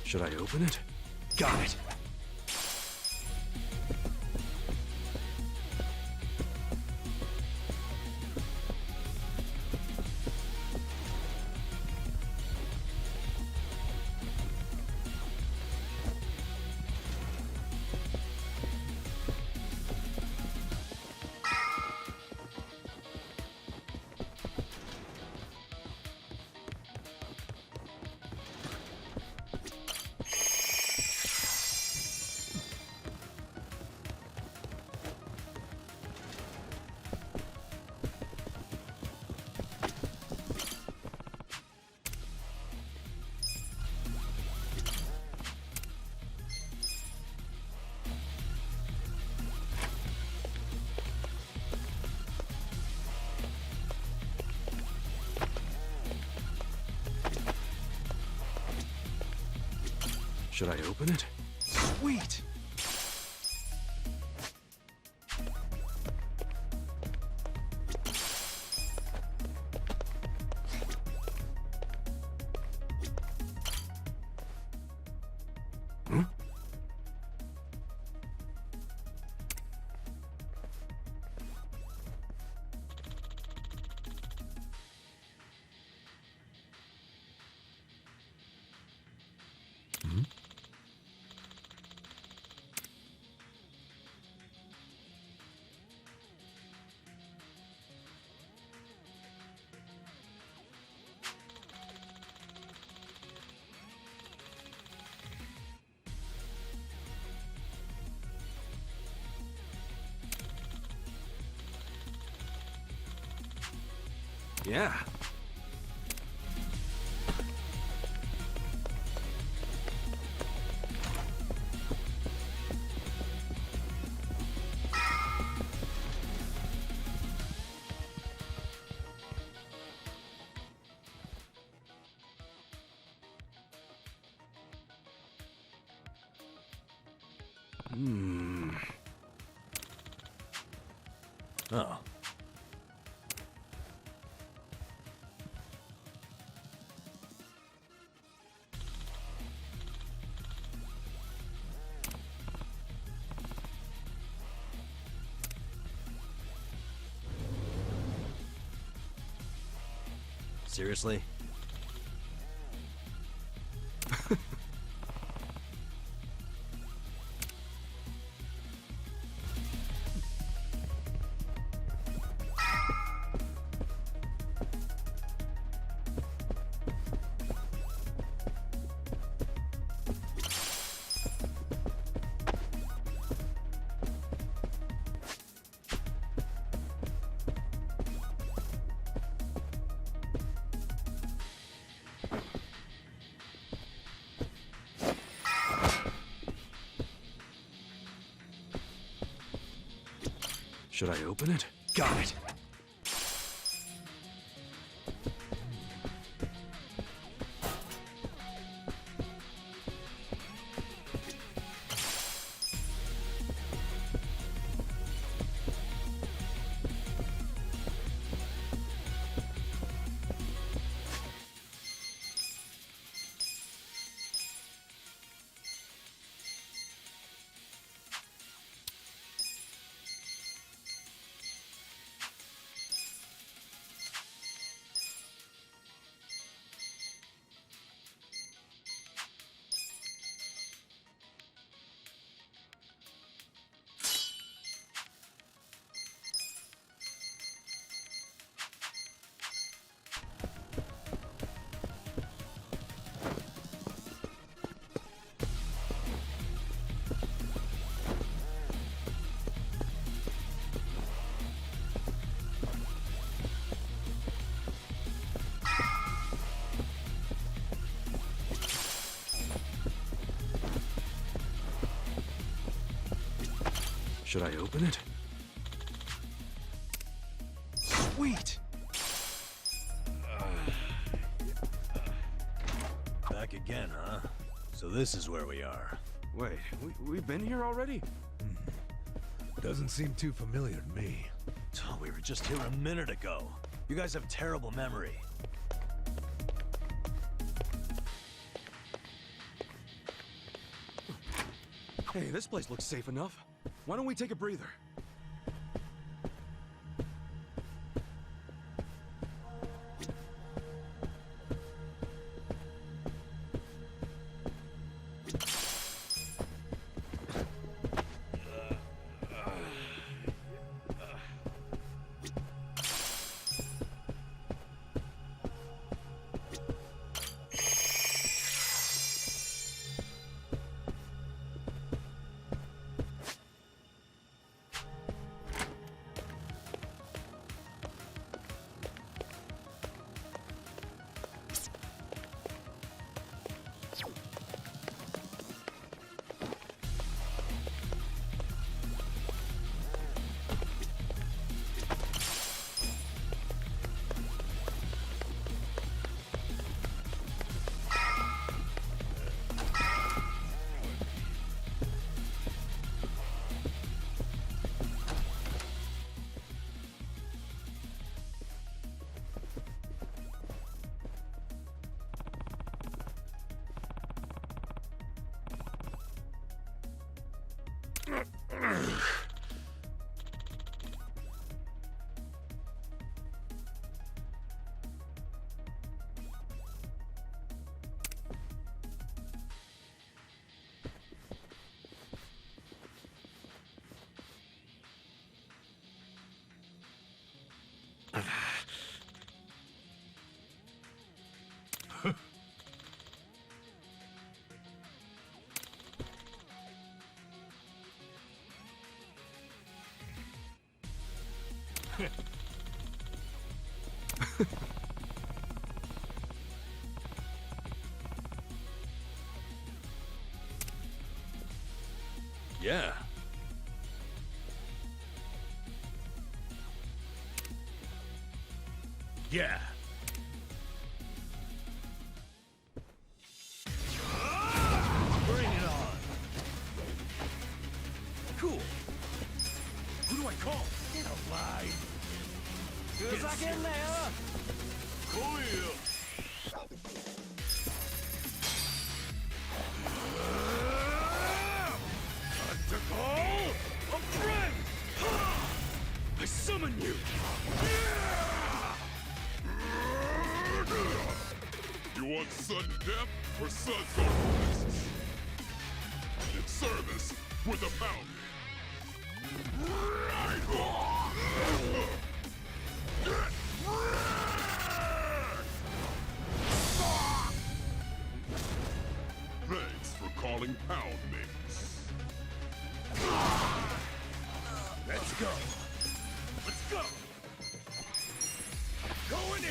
Should I open it? Got it. Should I open it? Sweet! Yeah. Oh. Seriously? Should I open it? Got it! Should I open it? Sweet! Back again, huh? So this is where we are. Wait, we've been here already? Doesn't seem too familiar to me. Oh, we were just here a minute ago. You guys have terrible memory. Hey, this place looks safe enough. Why don't we take a breather? Yeah. Yeah. Bring it on. Cool. Who do I call? Get a line. Time to call a friend! I summon you! You want sudden death or suds in service with a bounty. Thanks for calling Pound Mates. Let's go. Let's go. Going in.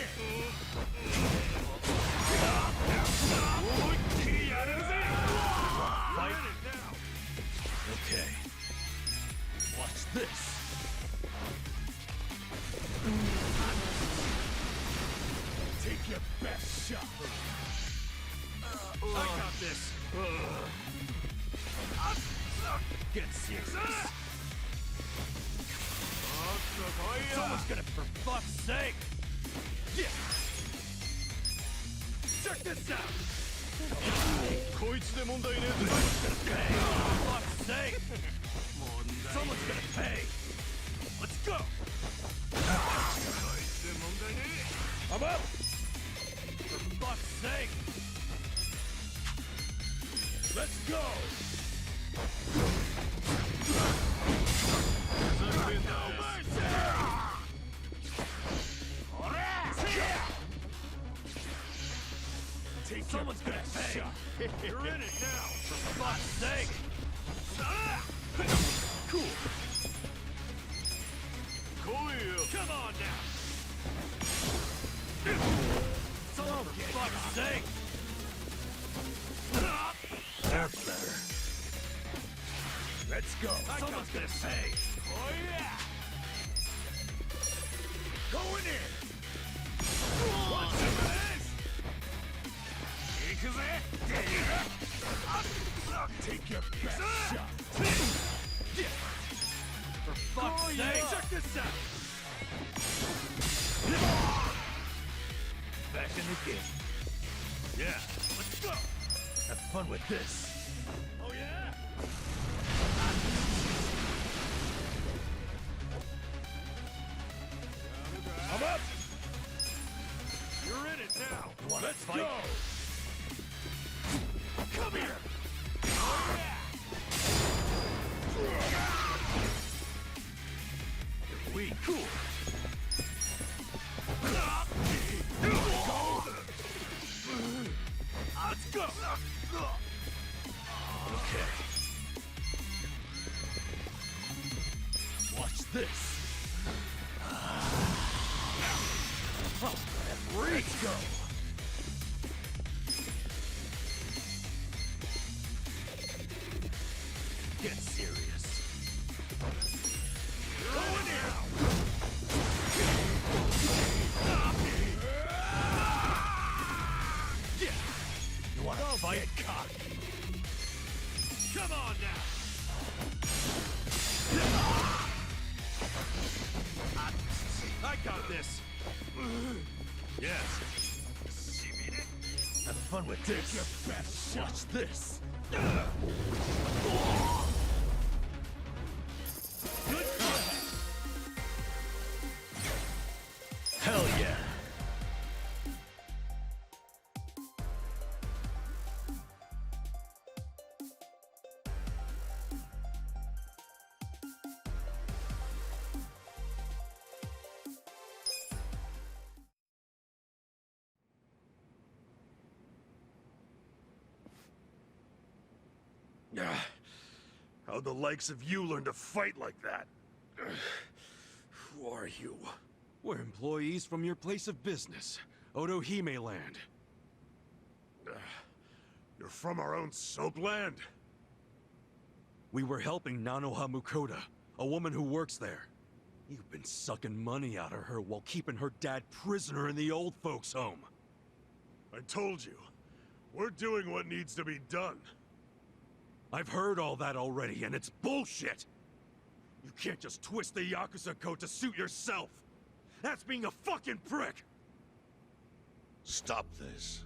Fight it now. Okay. Watch this. Take your best shot. I got this. Get serious. Someone's gonna, for fuck's sake! Yeah! Check this out! Someone's gonna pay! For fuck's sake! Someone's gonna pay! Let's go! I'm up! For fuck's sake! Let's go! No mercy! Someone's gonna pay! You're in it now! For fuck's sake! Cool! Cool! Come on now! Someone for fuck's sake! That's better. Let's go! Someone's gonna pay! Oh yeah! Going in! What's this? Take your best shot! For fuck's sake! Check this out! Back in the game. Yeah, let's go! Have fun with this. Oh yeah? I'm up! You're in it now! Let's fight? Go! Come here! Oh yeah! You're weak. Cool! Let's go! Okay. Watch this! Let's go! Get serious. Going now! Yeah! You wanna fight? Get cocky! Come on now! I got this! Yes. Have fun with this. Your best shot. Watch this. Good play. Hell yeah. How'd the likes of you learn to fight like that? Who are you? We're employees from your place of business, Otohime Land. You're from our own soap land? We were helping Nanoha Mukoda, a woman who works there. You've been sucking money out of her while keeping her dad prisoner in the old folks' home. I told you, we're doing what needs to be done. I've heard all that already, and it's bullshit! You can't just twist the Yakuza code to suit yourself! That's being a fucking prick! Stop this.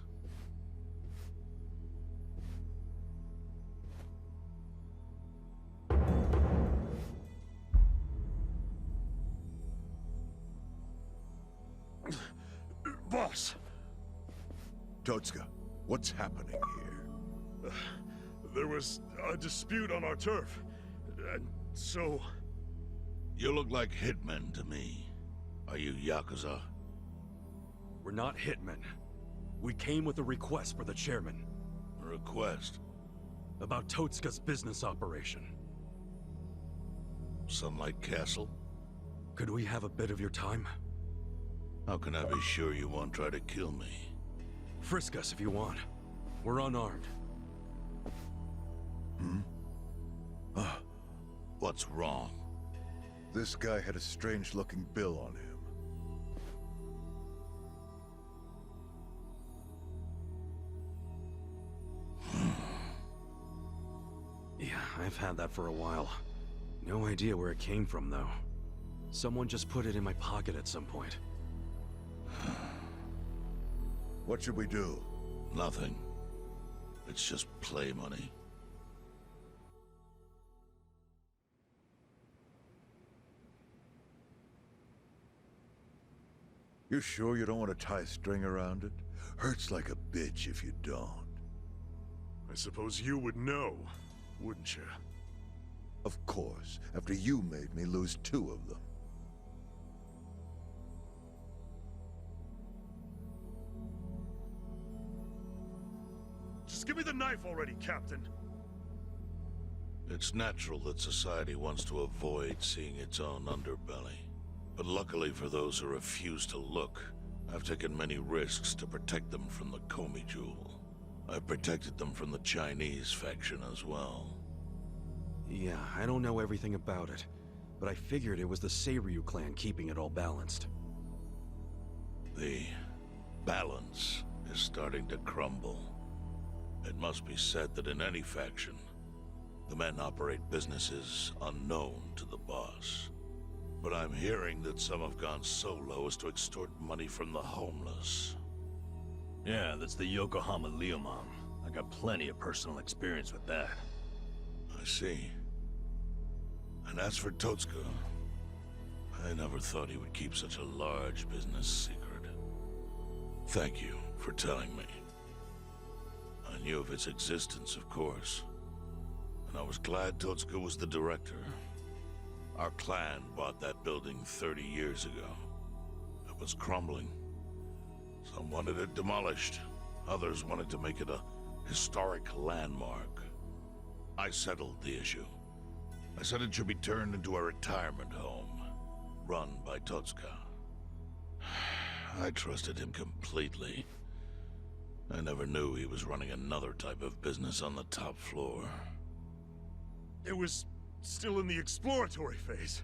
Boss! Totsuka, what's happening here? There was a dispute on our turf, and so... You look like hitmen to me. Are you Yakuza? We're not hitmen. We came with a request for the chairman. A request? About Totsuka's business operation. Sunlight Castle? Could we have a bit of your time? How can I be sure you won't try to kill me? Frisk us if you want. We're unarmed. What's wrong? This guy had a strange-looking bill on him. Yeah, I've had that for a while. No idea where it came from, though. Someone just put it in my pocket at some point. What should we do? Nothing. It's just play money. You sure you don't want to tie a string around it? Hurts like a bitch if you don't. I suppose you would know, wouldn't you? Of course, after you made me lose 2 of them. Just give me the knife already, Captain! It's natural that society wants to avoid seeing its own underbelly. But luckily for those who refuse to look, I've taken many risks to protect them from the Komi Jewel. I've protected them from the Chinese faction as well. Yeah, I don't know everything about it, but I figured it was the Seiryu clan keeping it all balanced. The balance is starting to crumble. It must be said that in any faction, the men operate businesses unknown to the boss. But I'm hearing that some have gone so low as to extort money from the homeless. Yeah, that's the Yokohama Leomom. I got plenty of personal experience with that. I see. And as for Totsuka, I never thought he would keep such a large business secret. Thank you for telling me. I knew of its existence, of course. And I was glad Totsuka was the director. Our clan bought that building 30 years ago. It was crumbling. Some wanted it demolished. Others wanted to make it a historic landmark. I settled the issue. I said it should be turned into a retirement home, run by Totsuka. I trusted him completely. I never knew he was running another type of business on the top floor. It was still in the exploratory phase.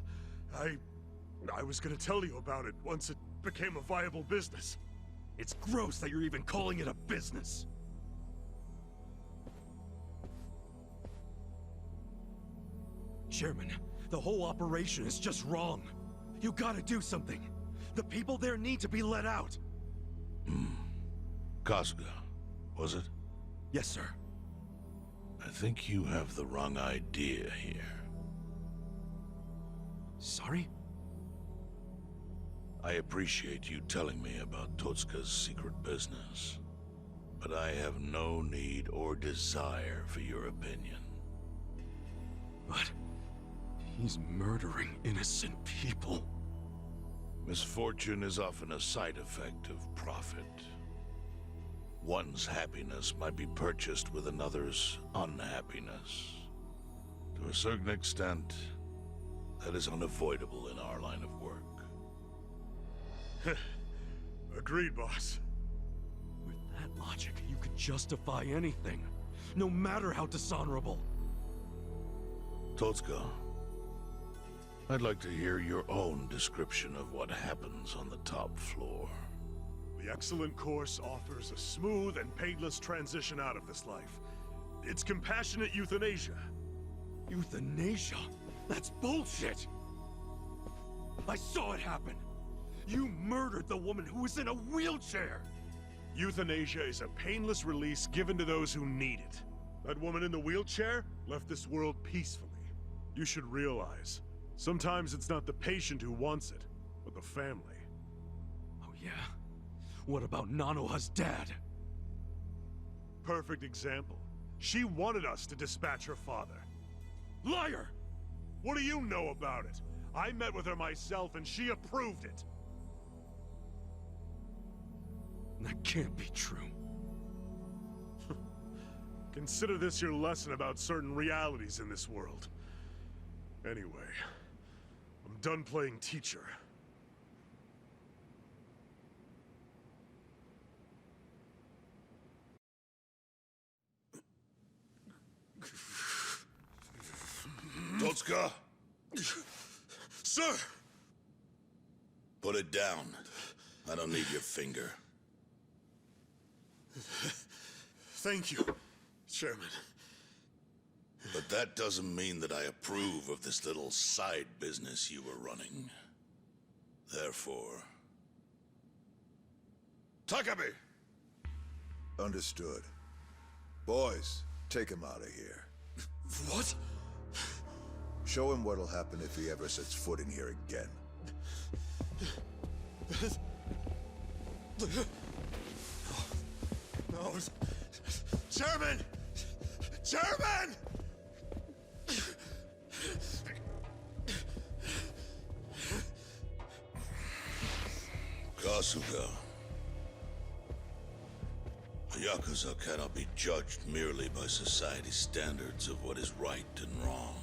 I was gonna tell you about it once it became a viable business. It's gross that you're even calling it a business. Chairman, the whole operation is just wrong. You gotta do something. The people there need to be let out. Kasuga, was it? Yes, sir. I think you have the wrong idea here. Sorry? I appreciate you telling me about Totsuka's secret business, but I have no need or desire for your opinion. But he's murdering innocent people. Misfortune is often a side effect of profit. One's happiness might be purchased with another's unhappiness. To a certain extent, that is unavoidable in our line of work. Agreed, boss. With that logic, you could justify anything, no matter how dishonorable. Totsuka, I'd like to hear your own description of what happens on the top floor. The excellent course offers a smooth and painless transition out of this life. It's compassionate euthanasia. Euthanasia? That's bullshit! I saw it happen! You murdered the woman who was in a wheelchair! Euthanasia is a painless release given to those who need it. That woman in the wheelchair left this world peacefully. You should realize, sometimes it's not the patient who wants it, but the family. Oh yeah? What about Nanoha's dad? Perfect example. She wanted us to dispatch her father. Liar! What do you know about it? I met with her myself and she approved it. That can't be true. Consider this your lesson about certain realities in this world. Anyway, I'm done playing teacher. Totsuka! Sir! Put it down. I don't need your finger. Thank you, Chairman. But that doesn't mean that I approve of this little side business you were running. Therefore... Takabe! Understood. Boys, take him out of here. What? Show him what'll happen if he ever sets foot in here again. No. Chairman! Chairman! Kasuga. A Yakuza cannot be judged merely by society's standards of what is right and wrong.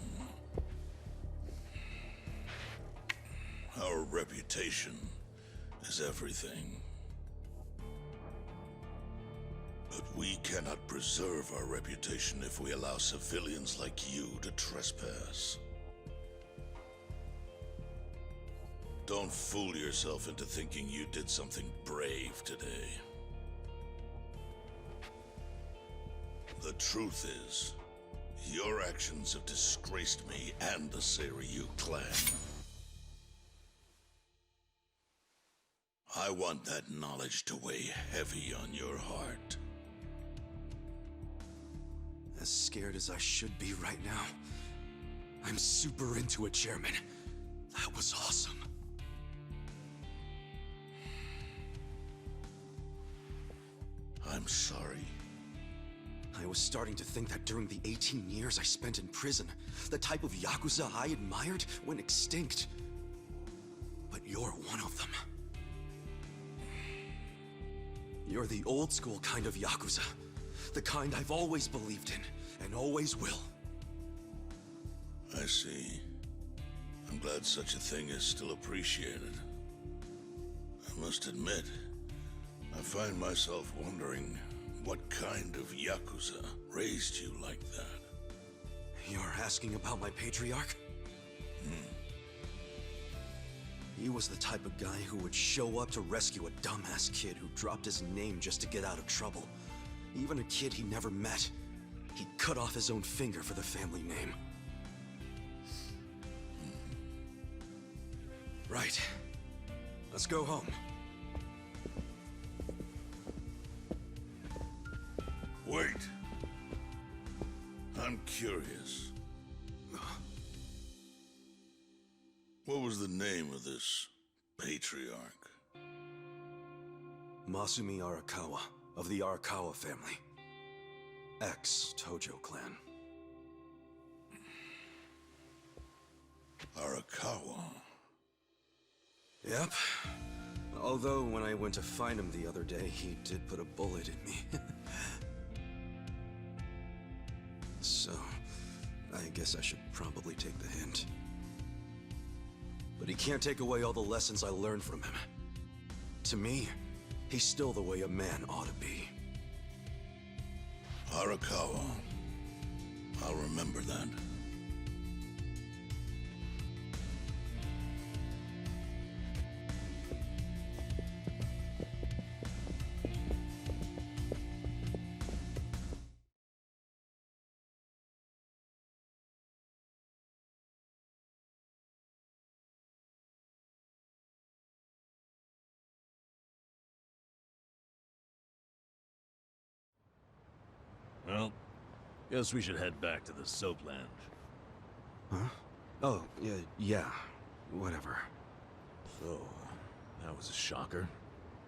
Our reputation is everything. But we cannot preserve our reputation if we allow civilians like you to trespass. Don't fool yourself into thinking you did something brave today. The truth is, your actions have disgraced me and the Seiryu clan. I want that knowledge to weigh heavy on your heart. As scared as I should be right now, I'm super into it, Chairman. That was awesome. I'm sorry. I was starting to think that during the 18 years I spent in prison, the type of Yakuza I admired went extinct. But you're one of them. You're the old school kind of Yakuza. The kind I've always believed in, and always will. I see. I'm glad such a thing is still appreciated. I must admit, I find myself wondering what kind of Yakuza raised you like that. You're asking about my patriarch? He was the type of guy who would show up to rescue a dumbass kid who dropped his name just to get out of trouble. Even a kid he never met. He'd cut off his own finger for the family name. Right. Let's go home. Wait. I'm curious. What was the name of this patriarch? Masumi Arakawa, of the Arakawa family. Ex-Tojo clan. Arakawa? Yep. Although, when I went to find him the other day, he did put a bullet in me. So, I guess I should probably take the hint. But he can't take away all the lessons I learned from him. To me, he's still the way a man ought to be. Arakawa. I'll remember that. Well, guess we should head back to the soap lounge. Huh? Oh, yeah, whatever. So, that was a shocker.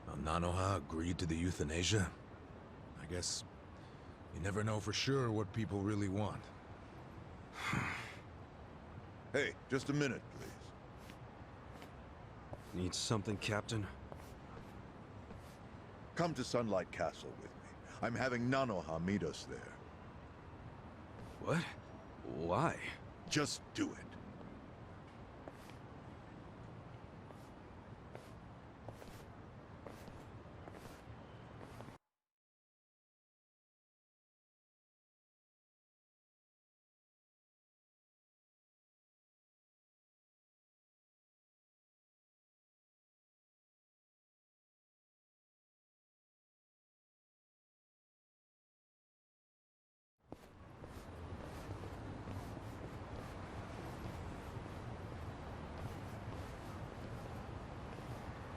How Nanoha agreed to the euthanasia. I guess you never know for sure what people really want. Hey, just a minute, please. Need something, Captain? Come to Sunlight Castle with me. I'm having Nanoha meet us there. What? Why? Just do it.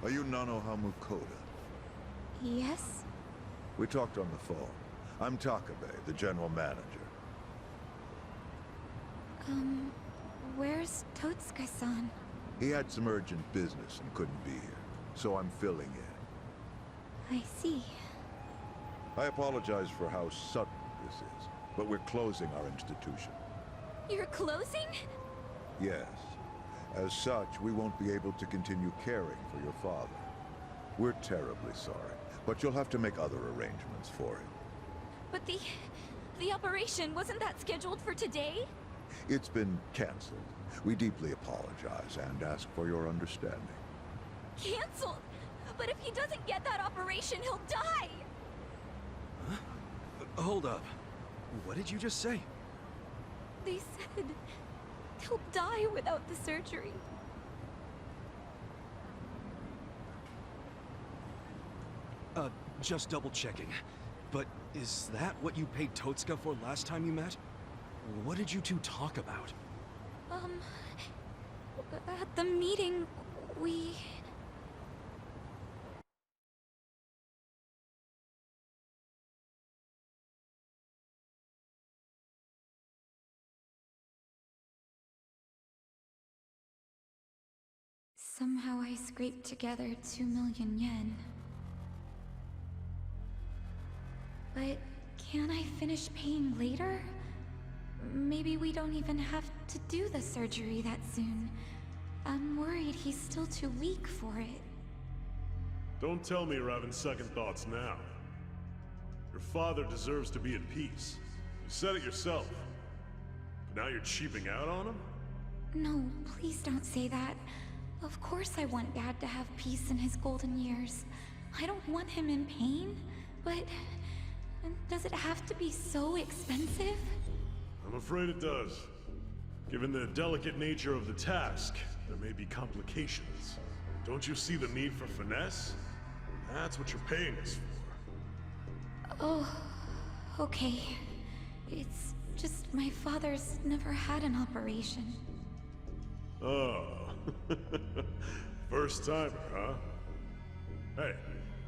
Are you Nanoha Mukoda? Yes? We talked on the phone. I'm Takabe, the general manager. Where's Totsuka-san? He had some urgent business and couldn't be here, so I'm filling in. I see. I apologize for how sudden this is, but we're closing our institution. You're closing? Yes. As such, we won't be able to continue caring for your father. We're terribly sorry, but you'll have to make other arrangements for him. But the operation, wasn't that scheduled for today? It's been canceled. We deeply apologize and ask for your understanding. Canceled? But if he doesn't get that operation, he'll die! Huh? Hold up. What did you just say? They said he'll die without the surgery. Just double checking. But is that what you paid Totsuka for last time you met? What did you two talk about? At the meeting, we... Somehow I scraped together 2 million yen. But can't I finish paying later? Maybe we don't even have to do the surgery that soon. I'm worried he's still too weak for it. Don't tell me you're having second thoughts now. Your father deserves to be at peace. You said it yourself. But now you're cheaping out on him? No, please don't say that. Of course I want Dad to have peace in his golden years. I don't want him in pain, but... does it have to be so expensive? I'm afraid it does. Given the delicate nature of the task, there may be complications. Don't you see the need for finesse? That's what you're paying us for. Oh, okay. It's just my father's never had an operation. Oh. First timer, huh? Hey,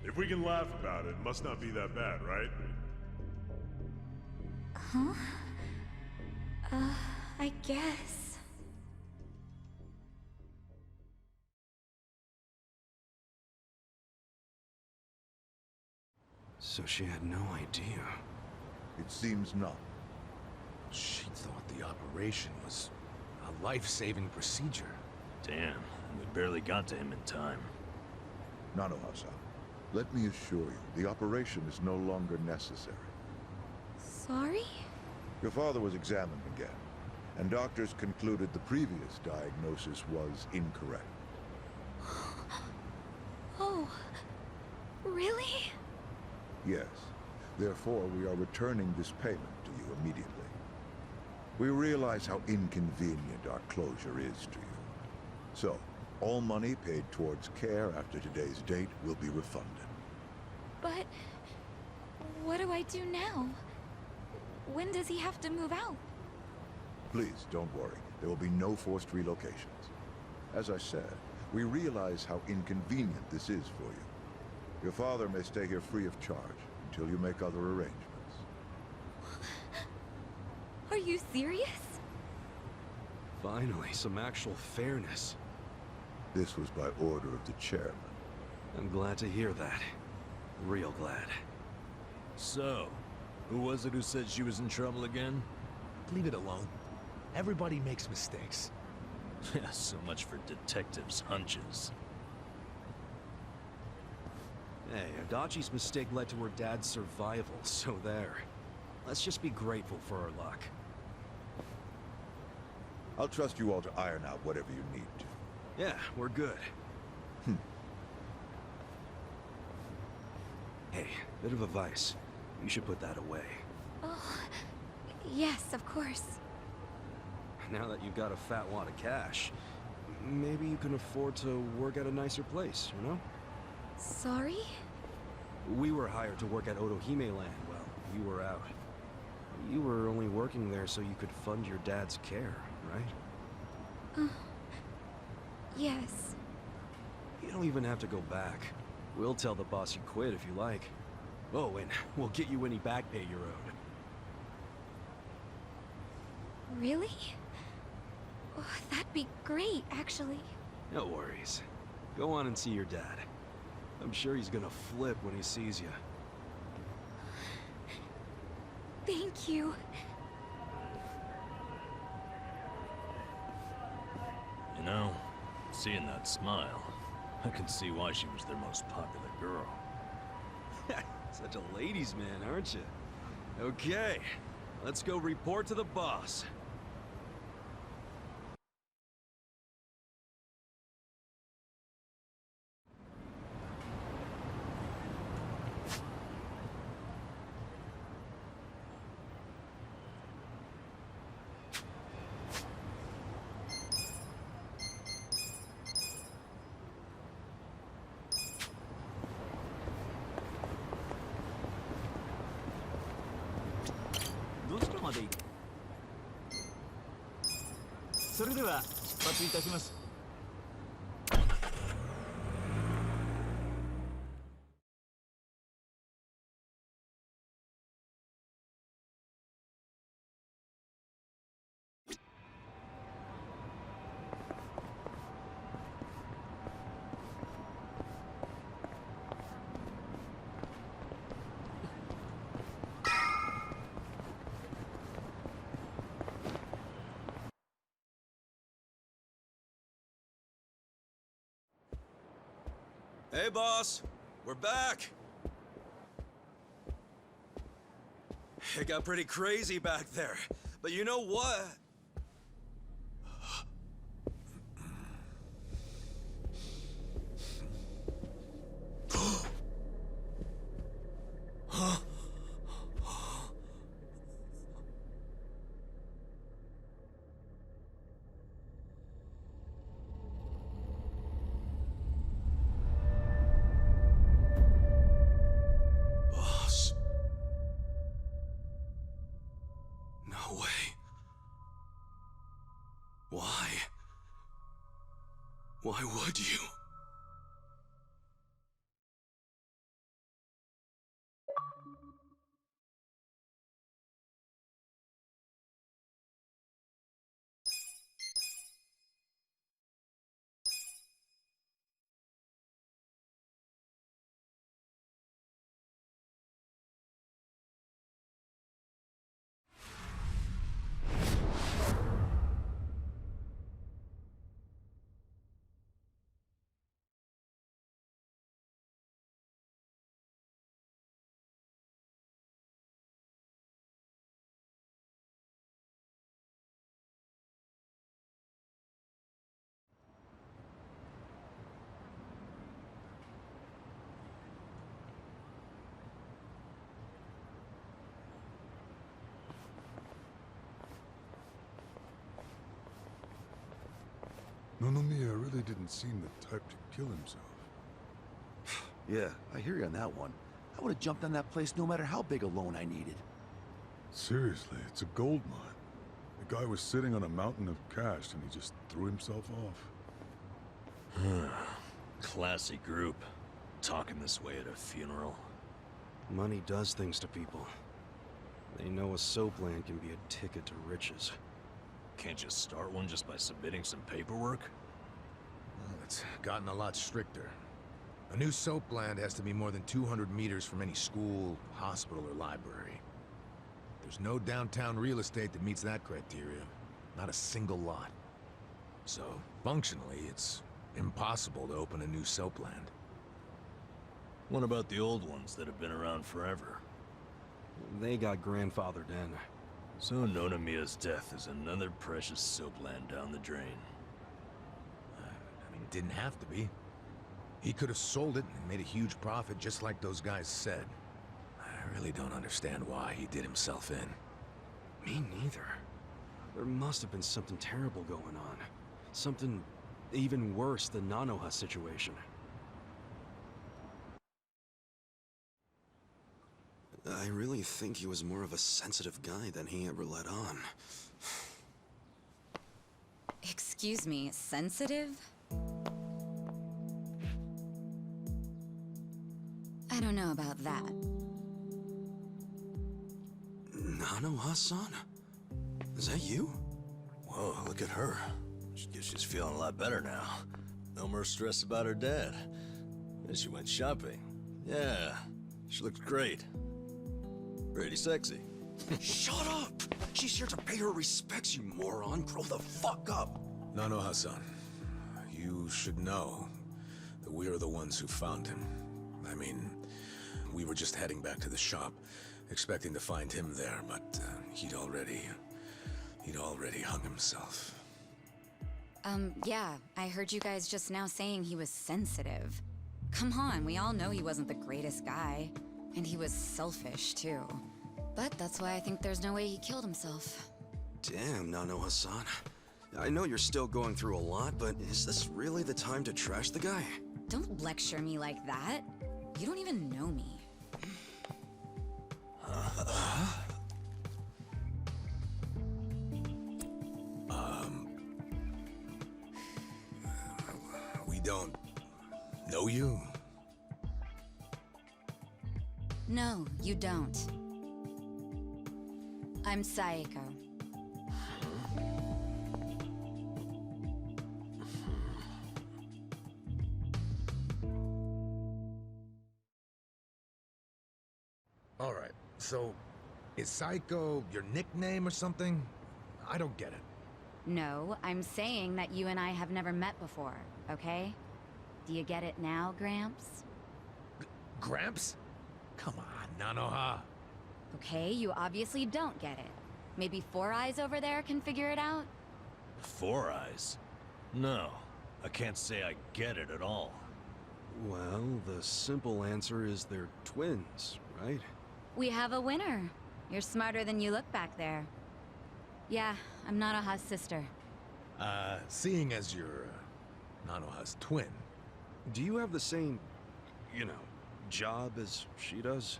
if we can laugh about it, it must not be that bad, right? Huh? I guess. So she had no idea. It seems not. She thought the operation was a life-saving procedure. Damn, we barely got to him in time. Nanoha-san, let me assure you, the operation is no longer necessary. Sorry? Your father was examined again, and doctors concluded the previous diagnosis was incorrect. Oh, Yes. Therefore, we are returning this payment to you immediately. We realize how inconvenient our closure is to you. So, all money paid towards care after today's date will be refunded. But... what do I do now? When does he have to move out? Please, don't worry. There will be no forced relocations. As I said, we realize how inconvenient this is for you. Your father may stay here free of charge until you make other arrangements. Are you serious? Finally, some actual fairness. This was by order of the chairman. I'm glad to hear that. Real glad. So, who was it who said she was in trouble again? Leave it alone. Everybody makes mistakes. Yeah, so much for detectives' hunches. Hey, Adachi's mistake led to her dad's survival, so there. Let's just be grateful for our luck. I'll trust you all to iron out whatever you need to. Yeah, we're good. Hey, bit of advice. You should put that away. Oh, yes, of course. Now that you've got a fat wad of cash, maybe you can afford to work at a nicer place, you know? Sorry? We were hired to work at Otohime Land while you were out. You were only working there so you could fund your dad's care, right? Yes. You don't even have to go back. We'll tell the boss you quit if you like. Oh, and we'll get you any back pay you're owed. Really? Oh, that'd be great, actually. No worries. Go on and see your dad. I'm sure he's gonna flip when he sees you. Thank you. You know, seeing that smile, I can see why she was their most popular girl. Such a ladies' man, aren't you? Okay, let's go report to the boss. Hey, boss. We're back. It got pretty crazy back there. But you know what? Huh? Boss. No way. Why? Why would you? Nonomiya really didn't seem the type to kill himself. Yeah, I hear you on that one. I would have jumped on that place no matter how big a loan I needed. Seriously, it's a gold mine. The guy was sitting on a mountain of cash and he just threw himself off. Classy group. Talking this way at a funeral. Money does things to people. They know a soap land can be a ticket to riches. Can't you start one just by submitting some paperwork? Well, it's gotten a lot stricter. A new soap land has to be more than 200 meters from any school, hospital, or library. There's no downtown real estate that meets that criteria. Not a single lot. So, functionally, it's impossible to open a new soap land. What about the old ones that have been around forever? They got grandfathered in. So Nonomiya's death is another precious soap land down the drain. I mean, it didn't have to be. He could have sold it and made a huge profit just like those guys said. I really don't understand why he did himself in. Me neither. There must have been something terrible going on. Something even worse than Nanoha's situation. I really think he was more of a sensitive guy than he ever let on. Excuse me, sensitive? I don't know about that. Nanoha-san? Is that you? Whoa, look at her. She's feeling a lot better now. No more stress about her dad. And she went shopping. Yeah, she looks great. Pretty sexy. Shut up! She's here to pay her respects, you moron. Grow the fuck up! Nanoha-san, you should know that we are the ones who found him. I mean, we were just heading back to the shop, expecting to find him there, but he'd already hung himself. Yeah, I heard you guys just now saying he was sensitive. Come on, we all know he wasn't the greatest guy. And he was selfish, too. But that's why I think there's no way he killed himself. Damn, Nanoha-san. I know you're still going through a lot, but is this really the time to trash the guy? Don't lecture me like that. You don't even know me. We don't know you? No, you don't. I'm Saeko. All right, so is Saeko your nickname or something? I don't get it. No, I'm saying that you and I have never met before, okay? Do you get it now, Gramps? Gramps? Come on, Nanoha. Okay, you obviously don't get it. Maybe Four Eyes over there can figure it out? Four Eyes? No, I can't say I get it at all. Well, the simple answer is they're twins, right? We have a winner. You're smarter than you look back there. Yeah, I'm Nanoha's sister. Seeing as you're Nanoha's twin, do you have the same, job as she does?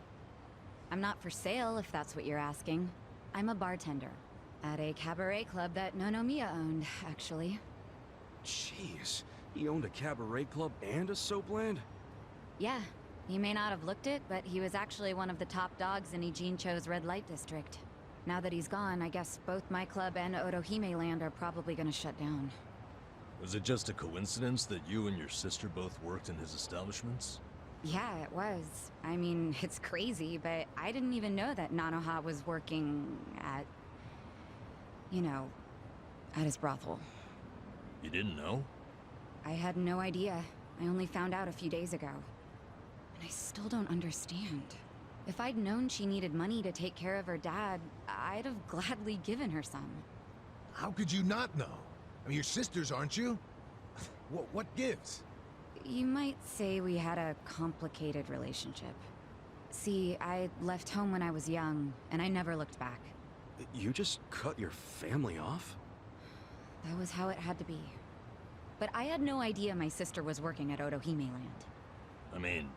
I'm not for sale, if that's what you're asking. I'm a bartender. At a cabaret club that Nonomiya owned, actually. Jeez, he owned a cabaret club and a soap land? Yeah, you may not have looked it, but he was actually one of the top dogs in Ijincho's red light district. Now that he's gone, I guess both my club and Otohime land are probably gonna shut down. Was it just a coincidence that you and your sister both worked in his establishments? Yeah, it was. I mean, it's crazy, but I didn't even know that Nanoha was working at... at his brothel. You didn't know? I had no idea. I only found out a few days ago. And I still don't understand. If I'd known she needed money to take care of her dad, I'd have gladly given her some. how could you not know? I mean, you're sisters, aren't you? What gives? You might say we had a complicated relationship. See, I left home when I was young, and I never looked back. You just cut your family off? That was how it had to be. but I had no idea my sister was working at Otohime Land. I mean,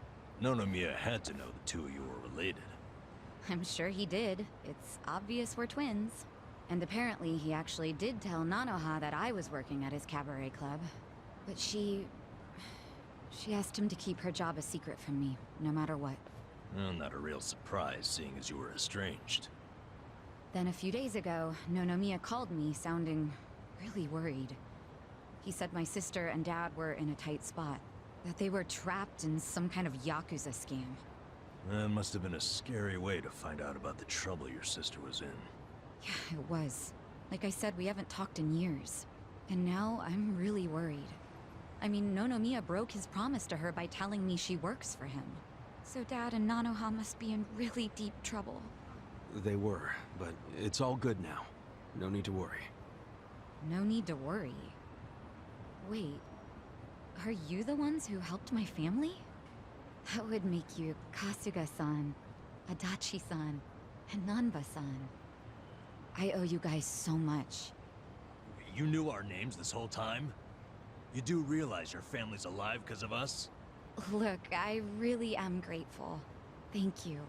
Nonomiya had to know the two of you were related. I'm sure he did. It's obvious we're twins. And apparently he actually did tell Nanoha that I was working at his cabaret club. But she asked him to keep her job a secret from me, no matter what. Well, not a real surprise, seeing as you were estranged. Then a few days ago, Nonomiya called me, sounding really worried. He said my sister and dad were in a tight spot, that they were trapped in some kind of Yakuza scam. That must have been a scary way to find out about the trouble your sister was in. Yeah, it was. Like I said, we haven't talked in years. And now I'm really worried. I mean, Nonomiya broke his promise to her by telling me she works for him. So Dad and Nanoha must be in really deep trouble. They were, but it's all good now. No need to worry. No need to worry. Wait, are you the ones who helped my family? That would make you Kasuga-san, Adachi-san, and Nanba-san. I owe you guys so much. You knew our names this whole time? You do realize your family's alive because of us? Look, I really am grateful. Thank you.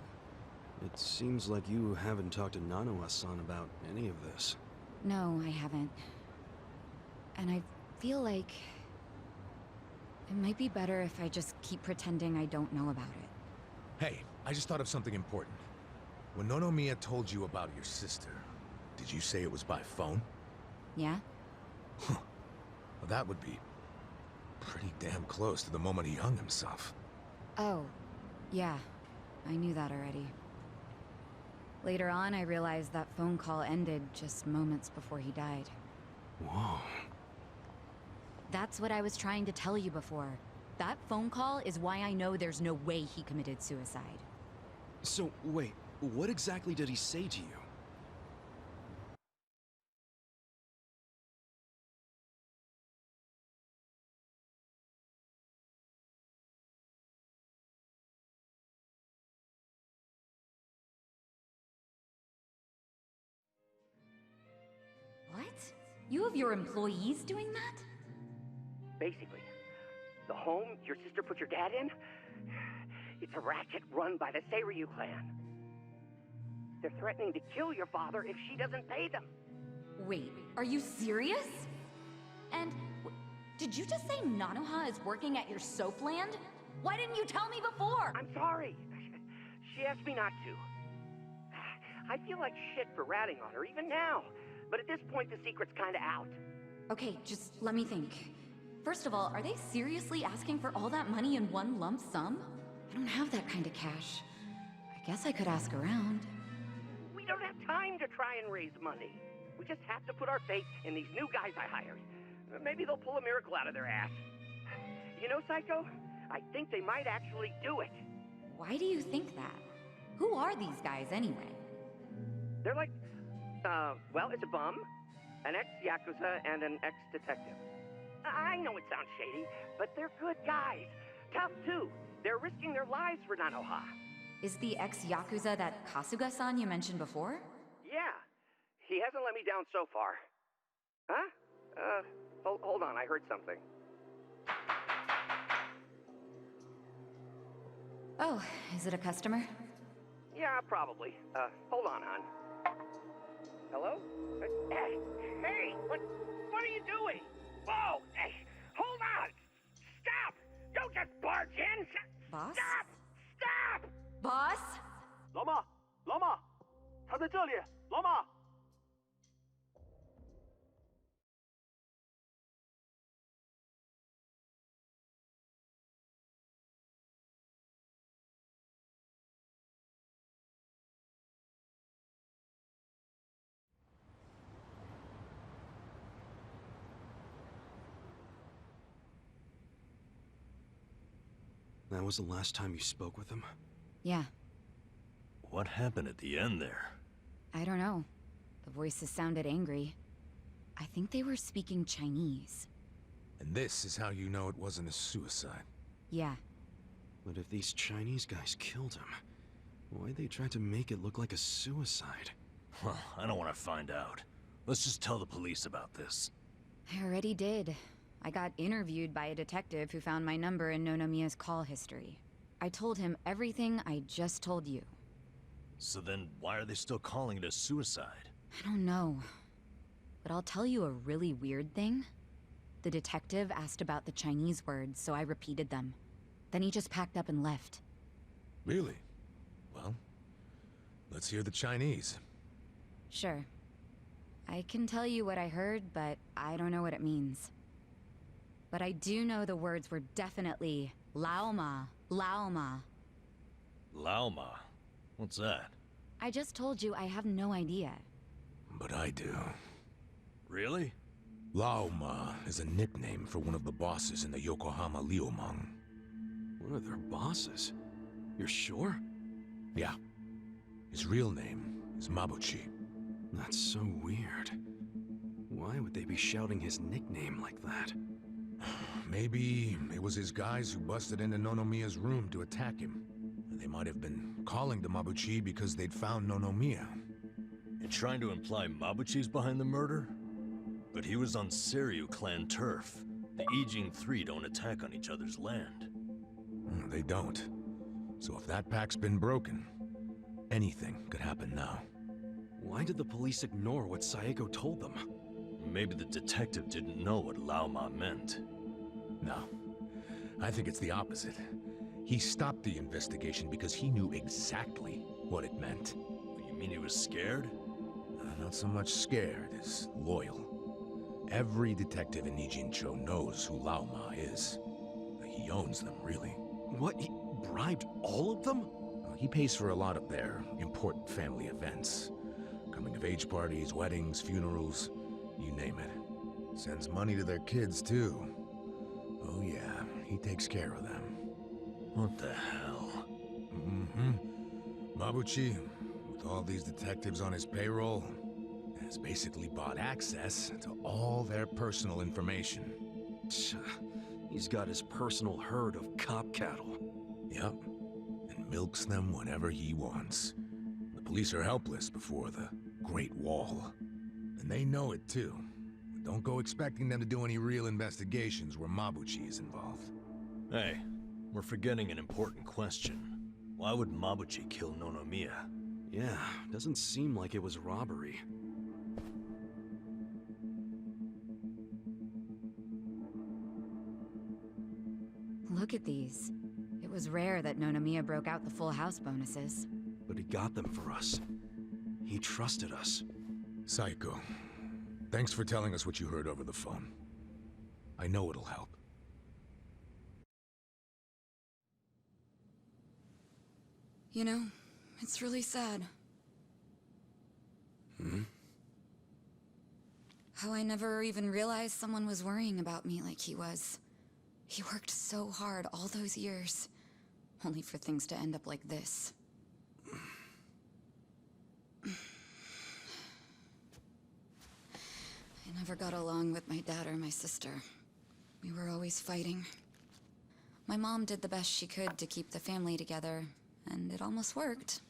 It seems like you haven't talked to Nanoha-san about any of this. No, I haven't. And I feel like it might be better if I just keep pretending I don't know about it. Hey, I just thought of something important. When Nonomiya told you about your sister, did you say it was by phone? Yeah? Huh. Well, that would be pretty damn close to the moment he hung himself. Oh, yeah. I knew that already. Later on, I realized that phone call ended just moments before he died. Whoa. That's what I was trying to tell you before. That phone call is why I know there's no way he committed suicide. So, wait, what exactly did he say to you? What? You have your employees doing that? Basically, the home your sister put your dad in, it's a racket run by the Seiryu clan. They're threatening to kill your father if she doesn't pay them. Wait, are you serious? And did you just say Nanoha is working at your soap land? Why didn't you tell me before? I'm sorry. She asked me not to. I feel like shit for ratting on her, even now. But at this point, the secret's kinda out. Okay, just let me think. First of all, are they seriously asking for all that money in one lump sum? I don't have that kind of cash. I guess I could ask around. We don't have time to try and raise money. We just have to put our faith in these new guys I hired. Maybe they'll pull a miracle out of their ass. You know, Psycho? I think they might actually do it. Why do you think that? Who are these guys anyway? They're like, well, it's a bum, an ex-Yakuza, and an ex-detective. I know it sounds shady, but they're good guys. Tough, too. They're risking their lives for Nanoha. Is the ex-Yakuza that Kasuga-san you mentioned before? Yeah. He hasn't let me down so far. Huh? Hold on, I heard something. Oh, is it a customer? Yeah, probably. Hold on, hon. Hello? Hey, what are you doing? Whoa! Hey, hold on! Stop! Don't just barge in! Boss? Stop! Stop! Boss? 老妈，老妈，他在这里，老妈。That was the last time you spoke with him? Yeah. What happened at the end there? I don't know. The voices sounded angry. I think they were speaking Chinese. And this is how you know it wasn't a suicide. Yeah. But if these Chinese guys killed him, why'd they try to make it look like a suicide? Well, I don't want to find out. Let's just tell the police about this. I already did. I got interviewed by a detective who found my number in Nonomiya's call history. I told him everything I just told you. So then, why are they still calling it a suicide? I don't know. But I'll tell you a really weird thing. The detective asked about the Chinese words, so I repeated them. Then he just packed up and left. Really? Well, let's hear the Chinese. Sure. I can tell you what I heard, but I don't know what it means. But I do know the words were definitely Lao Ma, Lao Ma. Lao Ma? What's that? I just told you I have no idea. But I do. Really? Lao Ma is a nickname for one of the bosses in the Yokohama Liumang. One of their bosses? You're sure? Yeah. His real name is Mabuchi. That's so weird. Why would they be shouting his nickname like that? Maybe it was his guys who busted into Nonomiya's room to attack him. They might have been calling to Mabuchi because they'd found Nonomiya. You're trying to imply Mabuchi's behind the murder? But he was on Seiryu clan turf. The Ijing Three don't attack on each other's land. They don't. So if that pack's been broken, anything could happen now. Why did the police ignore what Saeko told them? Maybe the detective didn't know what Lao Ma meant. No. I think it's the opposite. He stopped the investigation because he knew exactly what it meant. You mean he was scared? Not so much scared as loyal. Every detective in Nijincho knows who Lao Ma is. He owns them, really. What? He bribed all of them? He pays for a lot of their important family events. Coming-of-age parties, weddings, funerals, you name it. Sends money to their kids, too. Oh yeah, he takes care of them. What the hell? Mm-hmm. Mabuchi, with all these detectives on his payroll, has basically bought access to all their personal information. He's got his personal herd of cop cattle. Yep. And milks them whenever he wants. The police are helpless before the Great Wall. And they know it too. Don't go expecting them to do any real investigations where Mabuchi is involved. Hey, we're forgetting an important question. Why would Mabuchi kill Nonomiya? Yeah, doesn't seem like it was robbery. Look at these. It was rare that Nonomiya broke out the full house bonuses. But he got them for us. He trusted us. Saeko, thanks for telling us what you heard over the phone. I know it'll help. You know, it's really sad. How I never even realized someone was worrying about me like he was. He worked so hard all those years, only for things to end up like this. I never got along with my dad or my sister. We were always fighting. My mom did the best she could to keep the family together, and it almost worked.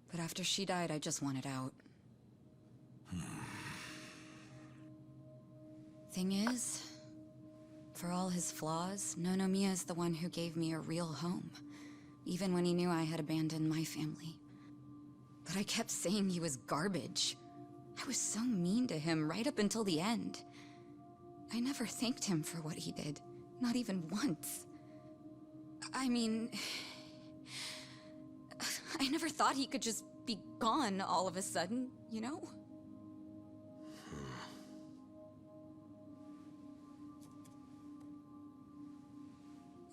But after she died, I just wanted out. Thing is, for all his flaws, Nonomiya is the one who gave me a real home, even when he knew I had abandoned my family. But I kept saying he was garbage. I was so mean to him right up until the end. I never thanked him for what he did, not even once. I mean, I never thought he could just be gone all of a sudden, you know?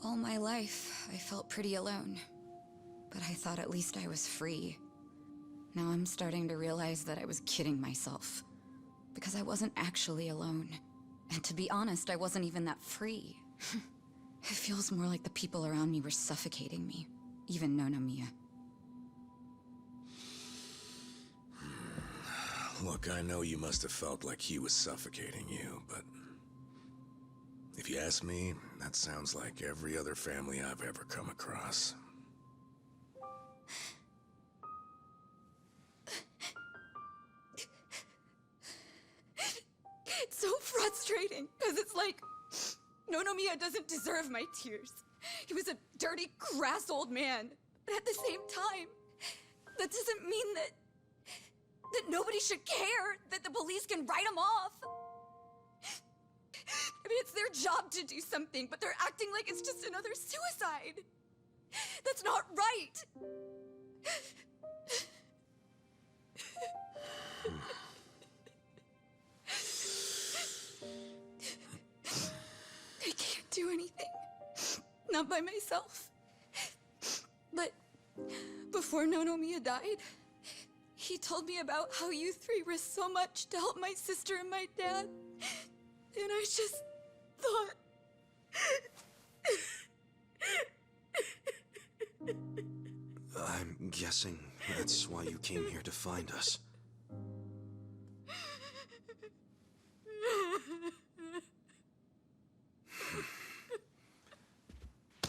All my life, I felt pretty alone. But I thought at least I was free. Now I'm starting to realize that I was kidding myself. Because I wasn't actually alone. And to be honest, I wasn't even that free. It feels more like the people around me were suffocating me. Even Nonomiya. Look, I know you must have felt like he was suffocating you, but... if you ask me, that sounds like every other family I've ever come across. It's so frustrating, because it's like, Nonomiya doesn't deserve my tears. He was a dirty, crass old man. But at the same time, that doesn't mean that nobody should care, that the police can write him off. I mean, it's their job to do something, but they're acting like it's just another suicide. That's not right. I can't do anything. Not by myself. But before Nonomiya died, he told me about how you three risked so much to help my sister and my dad. And I just thought... I'm guessing that's why you came here to find us.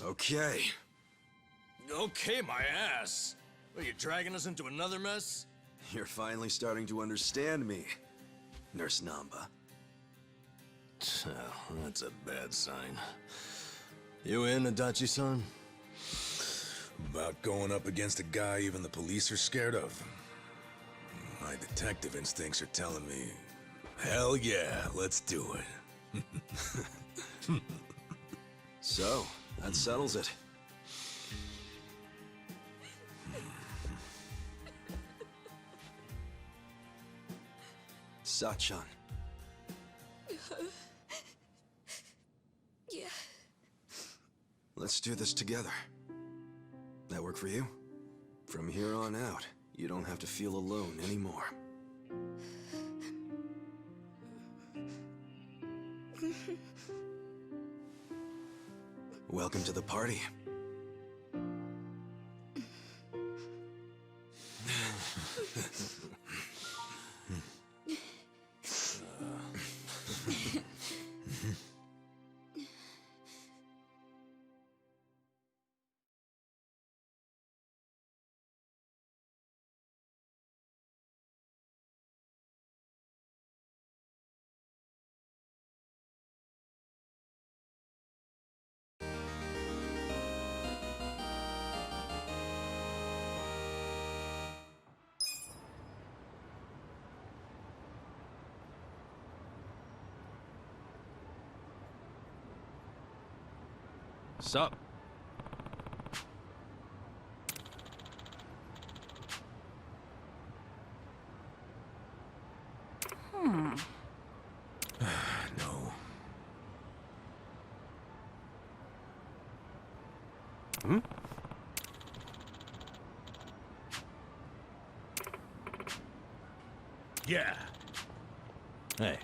Okay. Okay, my ass. Are you dragging us into another mess? You're finally starting to understand me, Nurse Namba. Oh, that's a bad sign. You in, Adachi-san? About going up against a guy even the police are scared of. My detective instincts are telling me, hell yeah, let's do it. So, that settles it. Sachan. Yeah. Let's do this together. That work for you? From here on out, you don't have to feel alone anymore. Welcome to the party. Sup? No. Hmm? Yeah. Hey.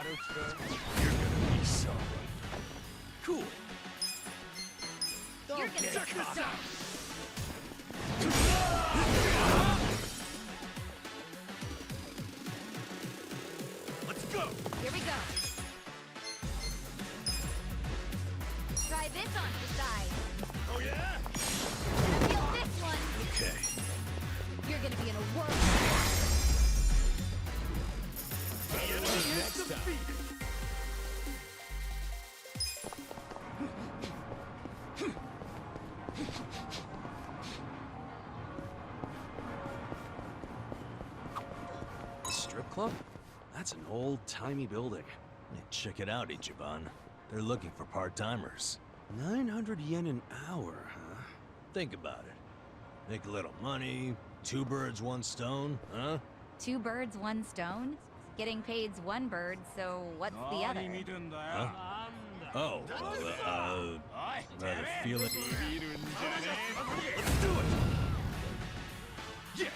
You're gonna be sorry. Cool. You're gonna check this out. Let's go. Here we go. Try this on the side. Oh yeah? Now feel this one. Okay. You're gonna be in a whirl. The enemy is defeated. A strip club? That's an old-timey building. Hey, check it out, Ichiban. They're looking for part-timers. 900 yen an hour, huh? Think about it. Make a little money, two birds, one stone, huh? Two birds, one stone? Getting paid's one bird, so what's the other? Huh? Oh, well, rather feeling... Let's do it! Yeah!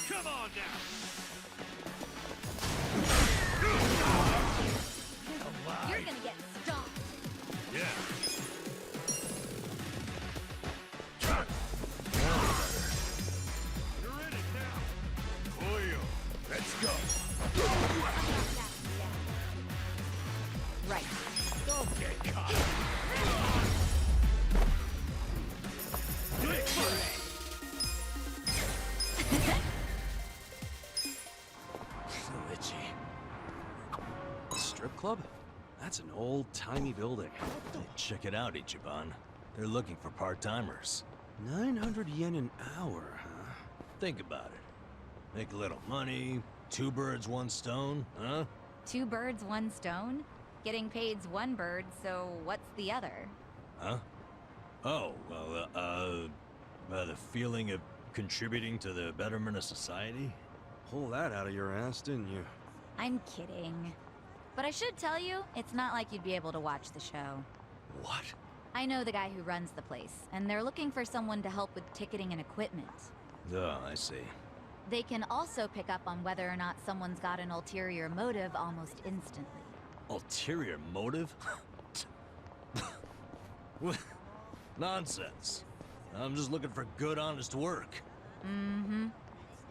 Come on now! You're gonna get stomped. Yeah. You're in it now. Oyo, let's go. Right. Don't get caught. Do it first. So itchy. A strip club? That's an old-timey building. Hey, check it out, Ichiban. They're looking for part-timers. 900 yen an hour, huh? Think about it. Make a little money, two birds, one stone, huh? Two birds, one stone? Getting paid's one bird, so what's the other? Huh? Oh, well, the feeling of contributing to the betterment of society? Pull that out of your ass, didn't you? I'm kidding. But I should tell you, it's not like you'd be able to watch the show. What? I know the guy who runs the place, and they're looking for someone to help with ticketing and equipment. Oh, I see. They can also pick up on whether or not someone's got an ulterior motive almost instantly. Ulterior motive? Nonsense. I'm just looking for good, honest work. Mm-hmm.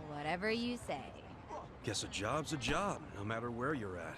Whatever you say. Guess a job's a job, no matter where you're at.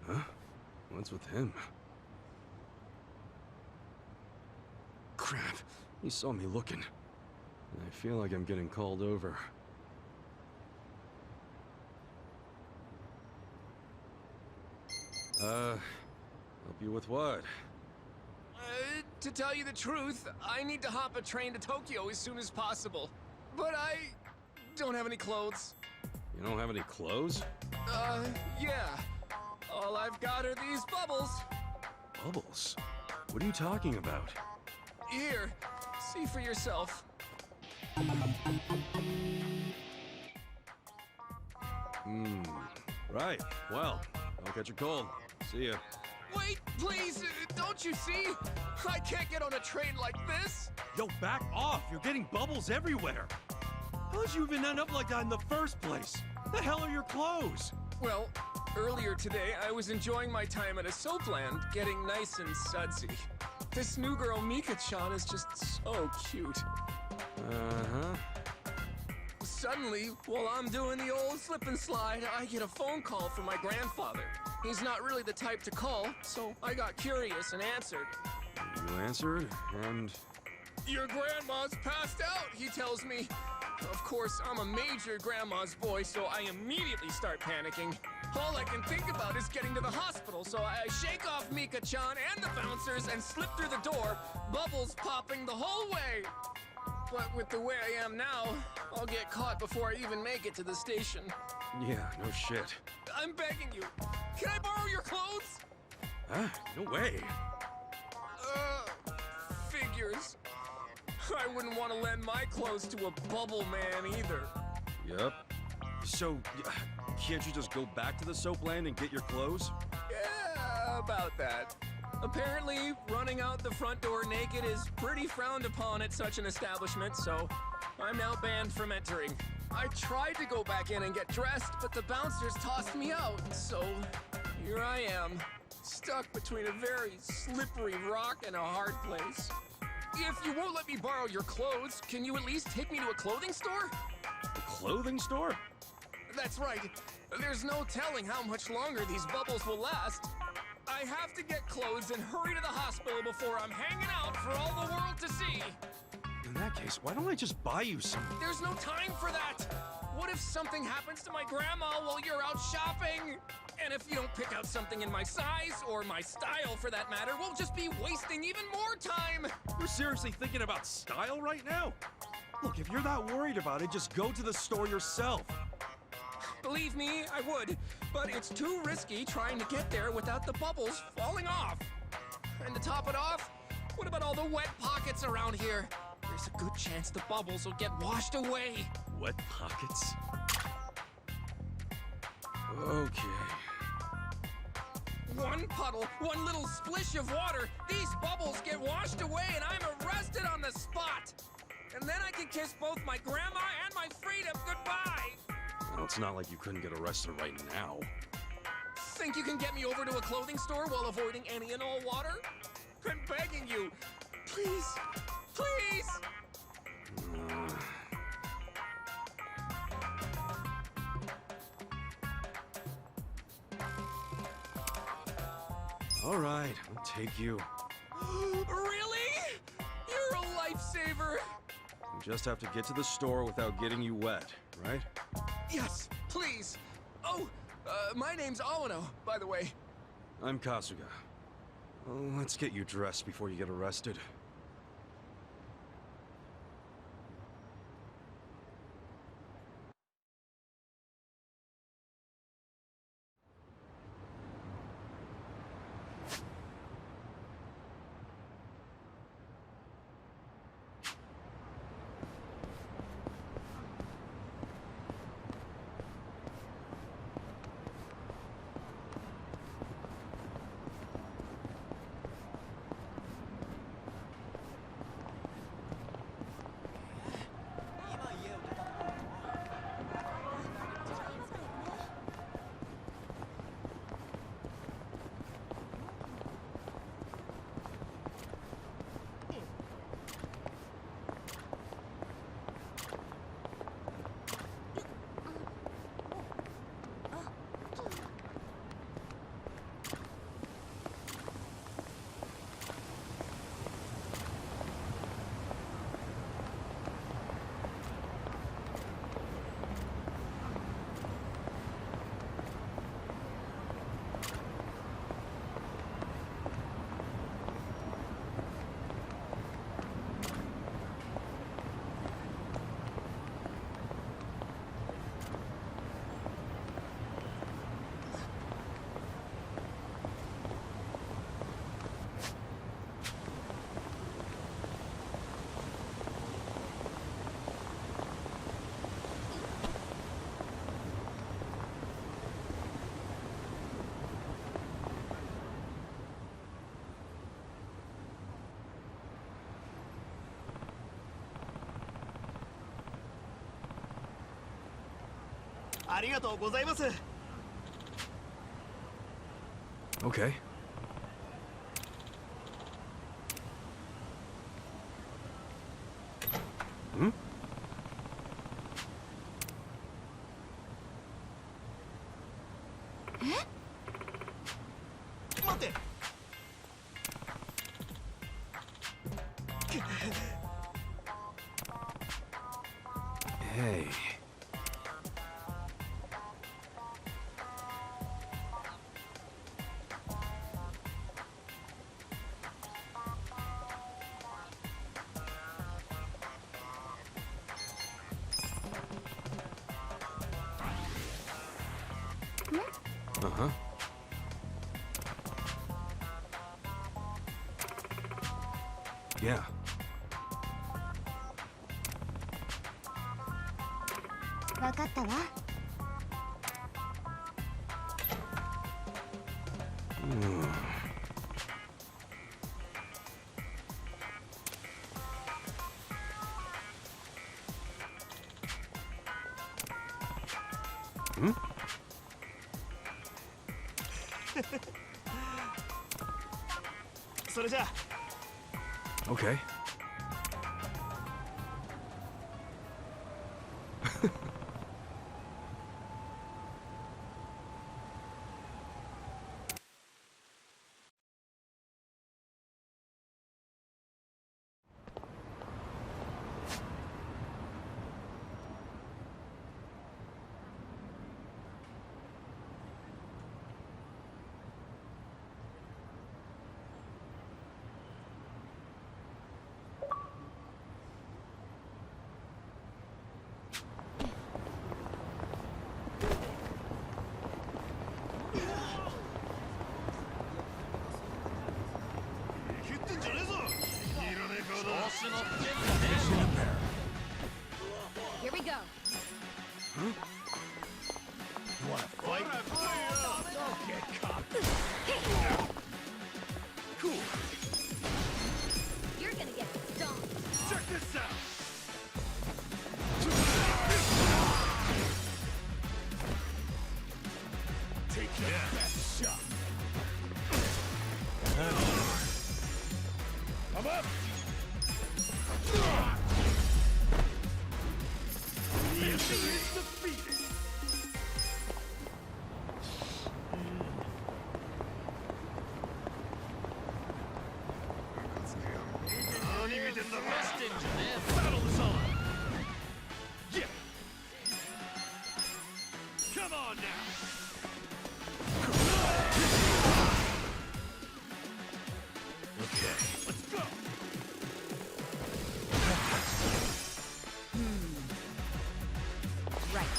Huh? What's with him? Crap. He saw me looking. I feel like I'm getting called over. Help you with what? To tell you the truth, I need to hop a train to Tokyo as soon as possible. But I don't have any clothes. You don't have any clothes? Yeah. All I've got are these bubbles. Bubbles? What are you talking about? Here, see for yourself. Right. Well, don't catch a cold. See ya. Wait, please, don't you see? I can't get on a train like this. Yo, back off! You're getting bubbles everywhere! How did you even end up like that in the first place? The hell are your clothes? Well, earlier today, I was enjoying my time at a soapland, getting nice and sudsy. This new girl, Mika-chan, is just so cute. Uh-huh. Suddenly, while I'm doing the old slip and slide, I get a phone call from my grandfather. He's not really the type to call, so I got curious and answered. You answered, and... Your grandma's passed out, he tells me. Of course, I'm a major grandma's boy, so I immediately start panicking. All I can think about is getting to the hospital, so I shake off Mika-chan and the bouncers and slip through the door, bubbles popping the whole way. But with the way I am now, I'll get caught before I even make it to the station. Yeah, no shit. I'm begging you. Can I borrow your clothes? Huh? No way. Figures. I wouldn't want to lend my clothes to a bubble man either. Yep. So, can't you just go back to the soapland and get your clothes? Yeah, about that. Apparently, running out the front door naked is pretty frowned upon at such an establishment, so I'm now banned from entering. I tried to go back in and get dressed, but the bouncers tossed me out, so here I am, stuck between a very slippery rock and a hard place. If you won't let me borrow your clothes, can you at least take me to a clothing store? A clothing store? That's right. There's no telling how much longer these bubbles will last. I have to get clothes and hurry to the hospital before I'm hanging out for all the world to see. In that case, why don't I just buy you some? There's no time for that. What if something happens to my grandma while you're out shopping? And if you don't pick out something in my size, or my style for that matter, we'll just be wasting even more time. You're seriously thinking about style right now? Look, if you're that worried about it, just go to the store yourself. Believe me, I would, but it's too risky trying to get there without the bubbles falling off. And to top it off, what about all the wet pockets around here? There's a good chance the bubbles will get washed away. Wet pockets? Okay. One puddle, one little splish of water, these bubbles get washed away and I'm arrested on the spot. And then I can kiss both my grandma and my freedom goodbye. Well, it's not like you couldn't get arrested right now. Think you can get me over to a clothing store while avoiding any and all water? I'm begging you. Please. Please! All right, I'll take you. Really? You're a lifesaver. You just have to get to the store without getting you wet, right? Yes, please. Oh, my name's Awano, by the way. I'm Kasuga. Oh, let's get you dressed before you get arrested. ありがとうございます。 Okay. Hmm? Hey. Uh-huh. Yeah. Hmm? Okay. Here we go. You wanna fight? Don't get cocky. Cool. You're gonna get stomped. Check this out. Take your best shot. I'm up. The enemy is defeated. Not even the best engine. Battle is on. Yeah. Come on now. Okay. Let's go. Right.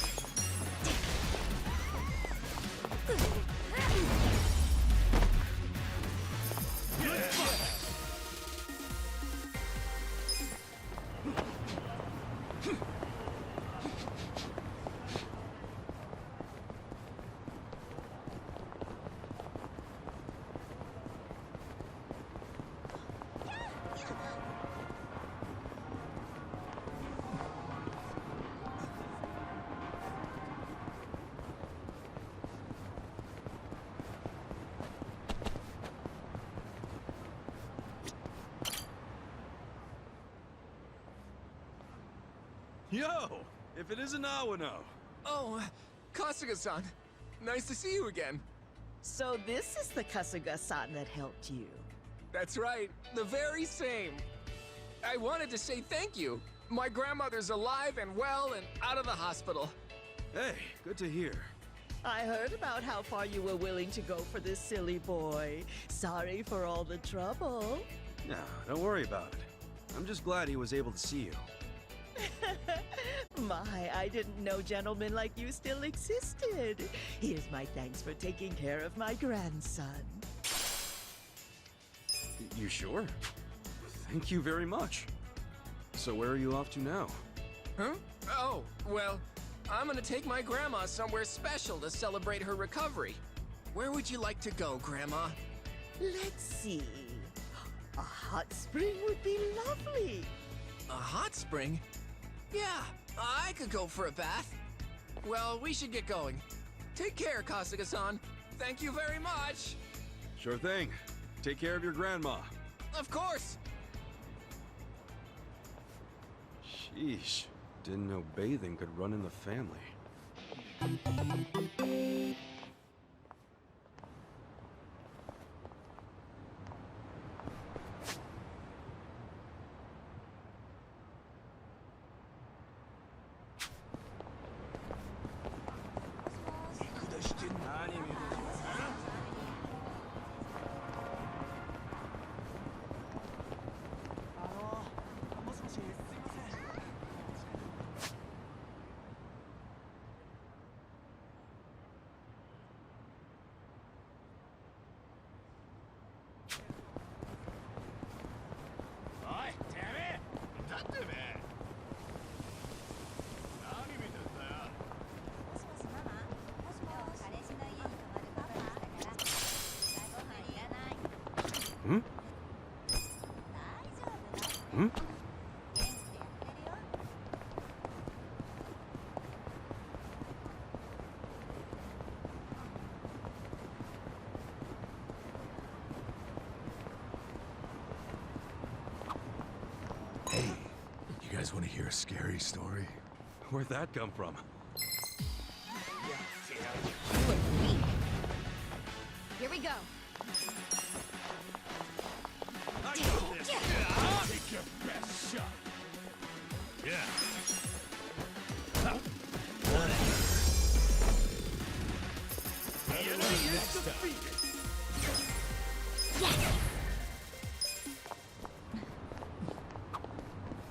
Yo! If it isn't Awano. Oh, Kasuga-san. Nice to see you again. So this is the Kasuga-san that helped you. That's right, the very same. I wanted to say thank you. My grandmother's alive and well and out of the hospital. Hey, good to hear. I heard about how far you were willing to go for this silly boy. Sorry for all the trouble. No, don't worry about it. I'm just glad he was able to see you. My, I didn't know gentlemen like you still existed. Here's my thanks for taking care of my grandson. You sure? Thank you very much. So where are you off to now? Huh? Oh, well, I'm gonna take my grandma somewhere special to celebrate her recovery. Where would you like to go, Grandma? Let's see. A hot spring would be lovely. A hot spring? Yeah, I could go for a bath. Well, we should get going. Take care, Kasuga-san. Thank you very much. Sure thing. Take care of your grandma. Of course. Sheesh. Didn't know bathing could run in the family. Hmm? Hmm? Hey, you guys want to hear a scary story? Where'd that come from? Here we go. Take your best shot. Yeah. The enemy is defeated.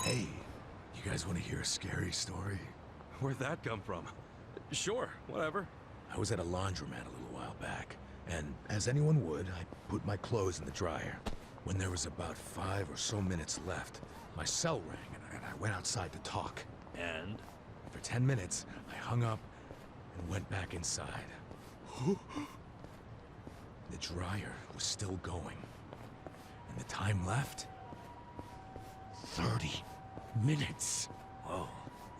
Hey, you guys want to hear a scary story? Where'd that come from? Sure, whatever. I was at a laundromat a little while back, and as anyone would, I put my clothes in the dryer. When there was about 5 or so minutes left, my cell rang, and I went outside to talk. And? For 10 minutes, I hung up and went back inside. The dryer was still going. And the time left? 30 minutes. Whoa,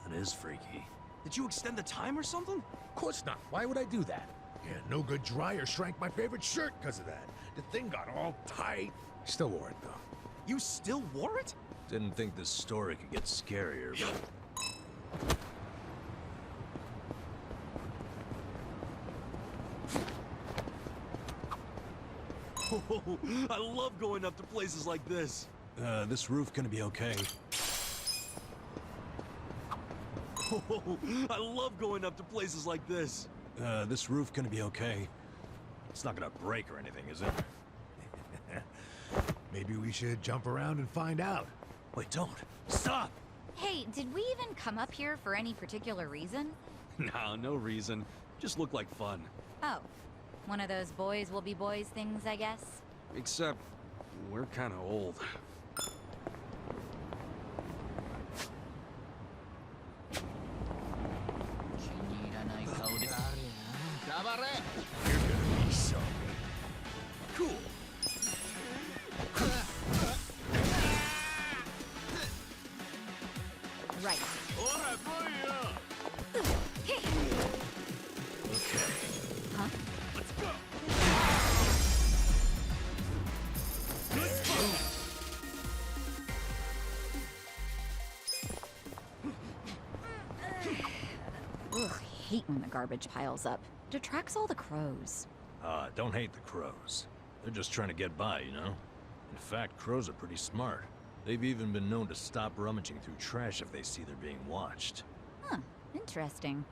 that is freaky. Did you extend the time or something? Of course not. Why would I do that? Yeah, no good dryer shrank my favorite shirt because of that. The thing got all tight. Still wore it, though. You still wore it? Didn't think this story could get scarier, but... Oh, I love going up to places like this. This roof gonna be okay? Oh, I love going up to places like this. This roof gonna be okay? It's not gonna break or anything, is it? Maybe we should jump around and find out. Wait, don't. Stop! Hey, did we even come up here for any particular reason? No, no reason. Just looked like fun. Oh, one of those boys will be boys things, I guess? Except, we're kinda old. You're gonna be sorry. Cool. Right. Okay. Huh? Let's go! Ugh, hate when the garbage piles up. Detracts all the crows. Don't hate the crows. They're just trying to get by, you know? In fact, crows are pretty smart. They've even been known to stop rummaging through trash if they see they're being watched. Huh, interesting.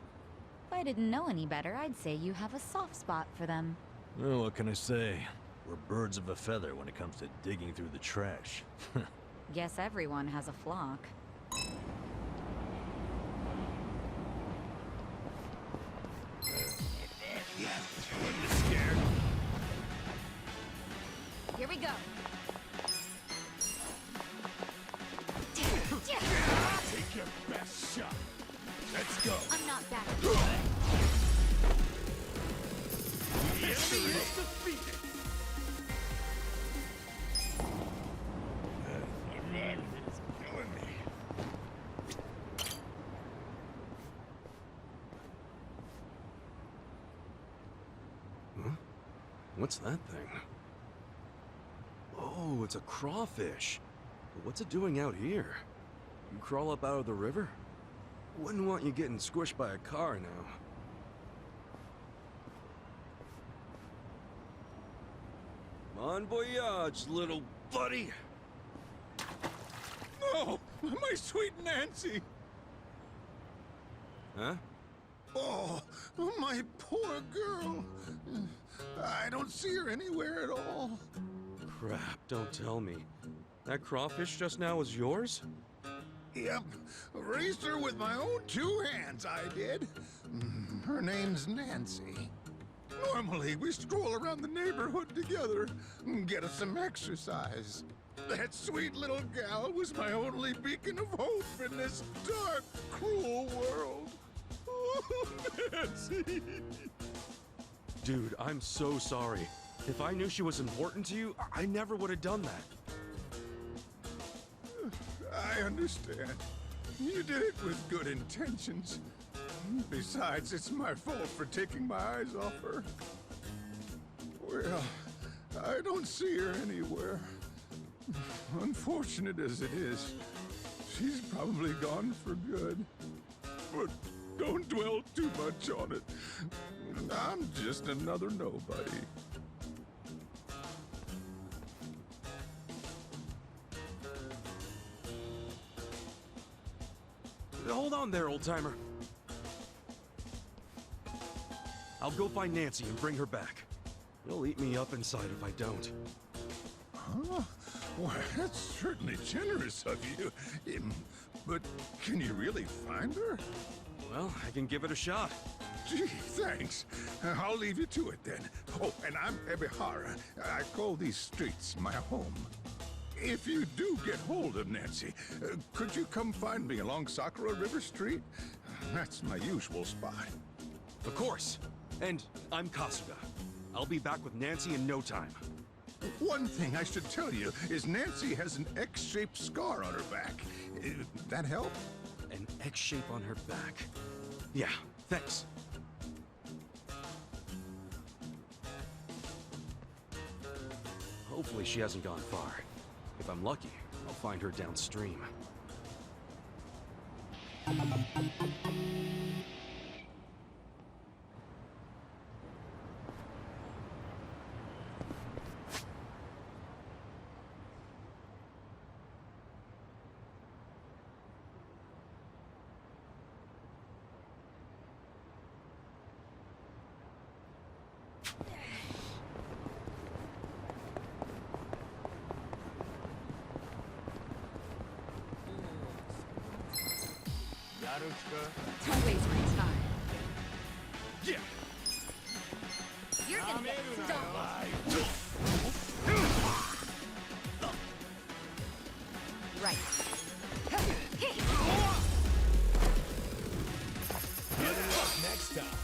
If I didn't know any better, I'd say you have a soft spot for them. Well, what can I say? We're birds of a feather when it comes to digging through the trash. Guess everyone has a flock. You scared? Here we go. Take your best shot. Let's go. I'm not back. The enemy is defeated. It's killing me. What's that thing? Oh, it's a crawfish. What's it doing out here? You crawl up out of the river? Wouldn't want you getting squished by a car now. Bon voyage, little buddy. Oh, my sweet Nancy! Huh? Oh, my poor girl. I don't see her anywhere at all. Crap, don't tell me. That crawfish just now was yours? Yep, raised her with my own 2 hands, I did. Her name's Nancy. Normally, we stroll around the neighborhood together and get us some exercise. That sweet little gal was my only beacon of hope in this dark, cruel world. Oh, Nancy! Dude, I'm so sorry. If I knew she was important to you, I never would have done that. I understand. You did it with good intentions. Besides, it's my fault for taking my eyes off her. Well, I don't see her anywhere. Unfortunate as it is, she's probably gone for good. But don't dwell too much on it. I'm just another nobody. Hold on there, old-timer. I'll go find Nancy and bring her back. You'll eat me up inside if I don't. Huh? Well, that's certainly generous of you. But can you really find her? Well, I can give it a shot. Gee, thanks. I'll leave you to it then. Oh, and I'm Ebihara. I call these streets my home. If you do get hold of Nancy, could you come find me along Sakura River Street? That's my usual spot. Of course. And I'm Kasuga. I'll be back with Nancy in no time. One thing I should tell you is Nancy has an X-shaped scar on her back. That help? An X shape on her back. Yeah, thanks. Hopefully she hasn't gone far. If I'm lucky, I'll find her downstream. Don't waste my time. Yeah. You're gonna get stoned. Right. Next time.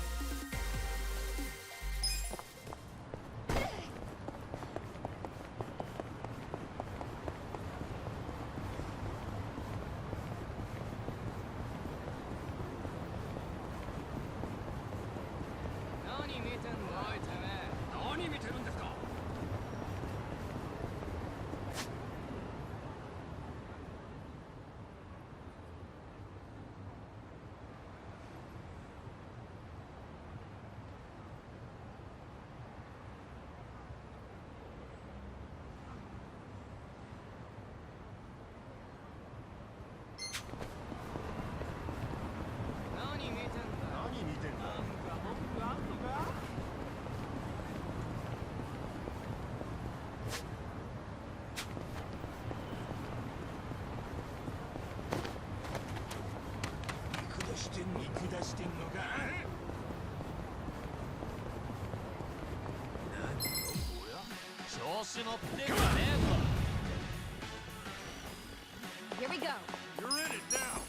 Here we go. You're in it now.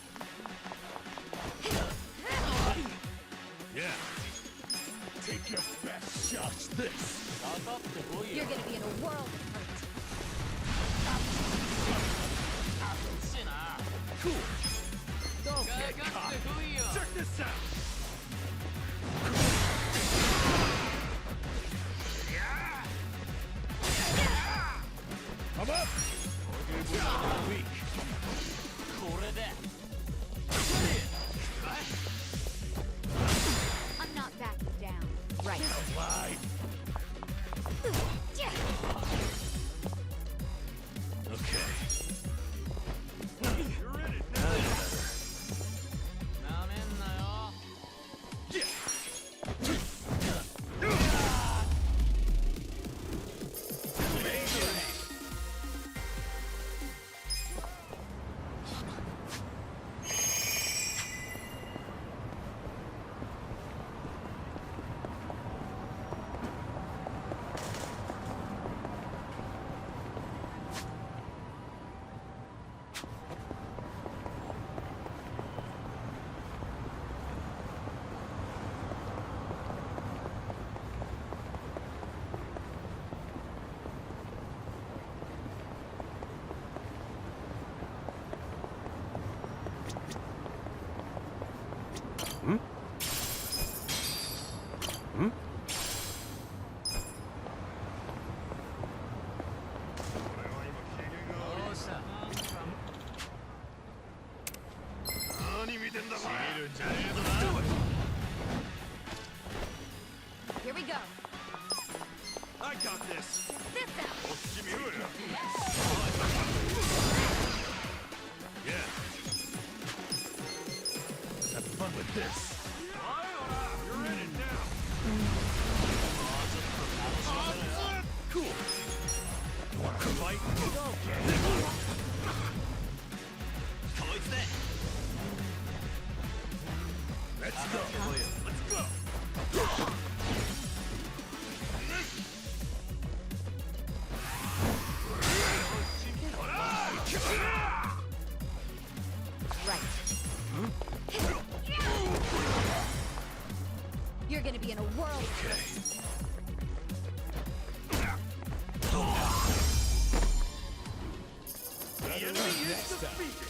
Yeah. Take your best shots. This. You're gonna be in a world of hurt. Cool. Don't get cocky. Check this out. Yeah. Right. Fly. Okay. You're in it now. Hmm? Hmm? Here we go. I got this. This out. Yeah. Have fun with this. You're in it now. Cool. You want to fight? Let's go. Let's go. Right. You're gonna be in a world. The enemy is defeated.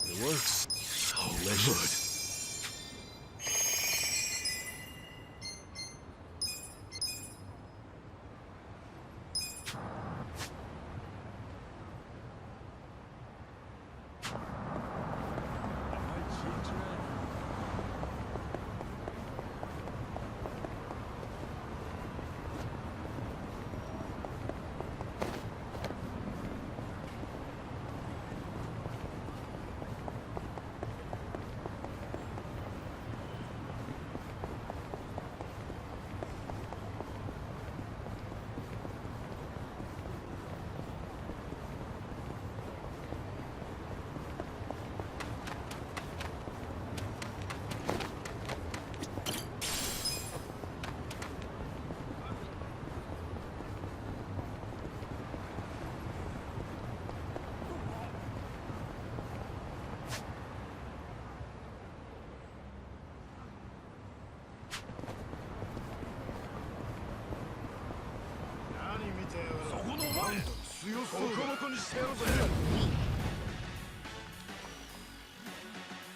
It works. Delicious.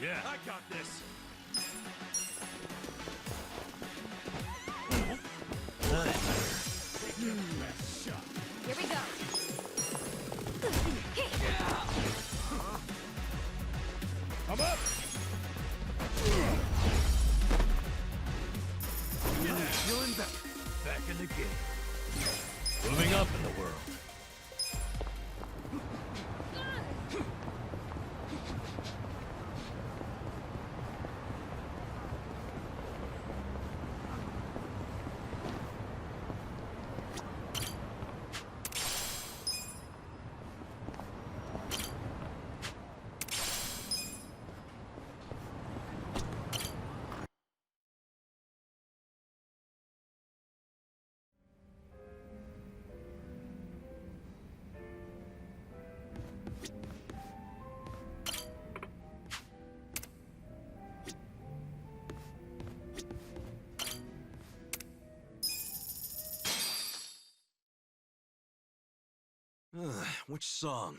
Yeah, I got this. Take your best shot. Here we go. I'm up. Feeling better. Back in the game. Moving up in the world. Which song?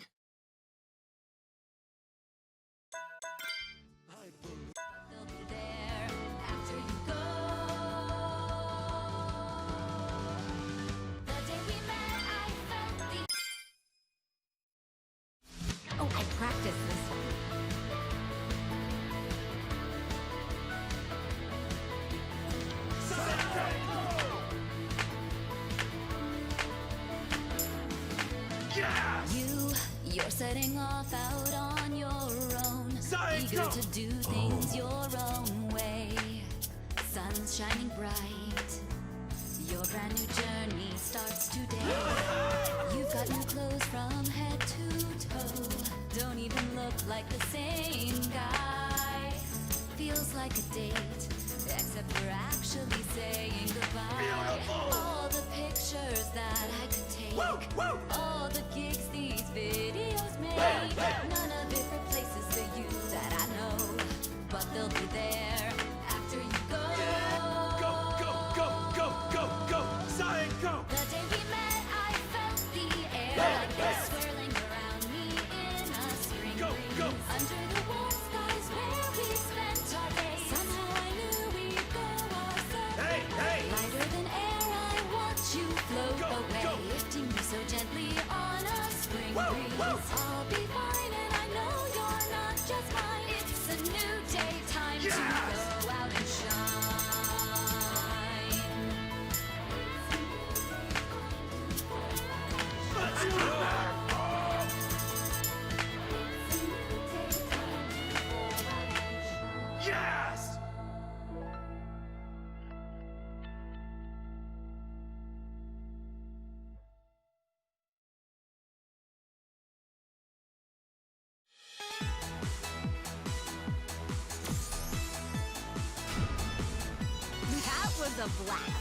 Oh, I practiced this one. You're setting off out on your own, eager to do things your own way. Sun's shining bright. Your brand new journey starts today. You've got new clothes from head to toe. Don't even look like the same guy. Feels like a date, except for actually saying goodbye. Beautiful! All the pictures that I could take. All the gigs these videos make. None of it replaces the you that I know. But they'll be there after you go. Science, go! The day we met, I felt the air like this swirling around me in a spring breeze. Under the warm skies where we spent our days. Somehow I knew we'd go our separate ways. Lighter than air, I watch you float away, lifting me so gently on a spring breeze. I'll be fine, and I know you're not just mine. It's a new day, time to go out and shine. Yes! That was a blast.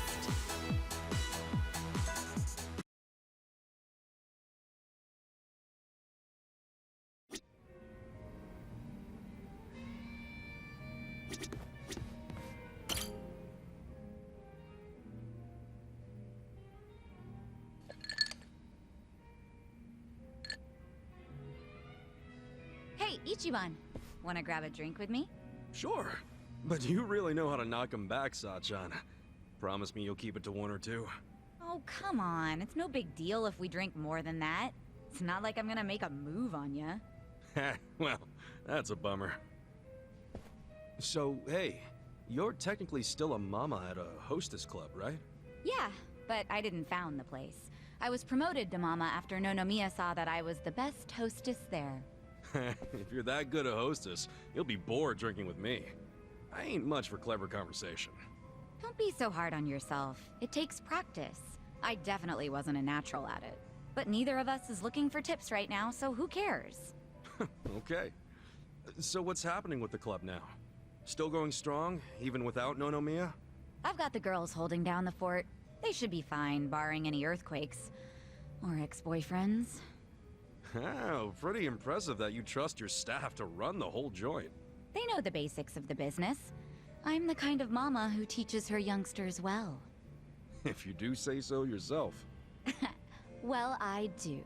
Hey, Ichiban, wanna grab a drink with me? Sure. But you really know how to knock 'em back, Sachan. Promise me you'll keep it to one or two. Oh, come on. It's no big deal if we drink more than that. It's not like I'm gonna make a move on ya. Well, that's a bummer. So, hey, you're technically still a mama at a hostess club, right? Yeah, but I didn't found the place. I was promoted to mama after Nonomiya saw that I was the best hostess there. If you're that good a hostess, you'll be bored drinking with me. I ain't much for clever conversation. Don't be so hard on yourself. It takes practice. I definitely wasn't a natural at it. But neither of us is looking for tips right now, so who cares? Okay. So what's happening with the club now? Still going strong, even without Nonomiya? I've got the girls holding down the fort. They should be fine, barring any earthquakes. Or ex-boyfriends. Oh, pretty impressive that you trust your staff to run the whole joint. They know the basics of the business. I'm the kind of mama who teaches her youngsters well. If you do say so yourself. Well, I do.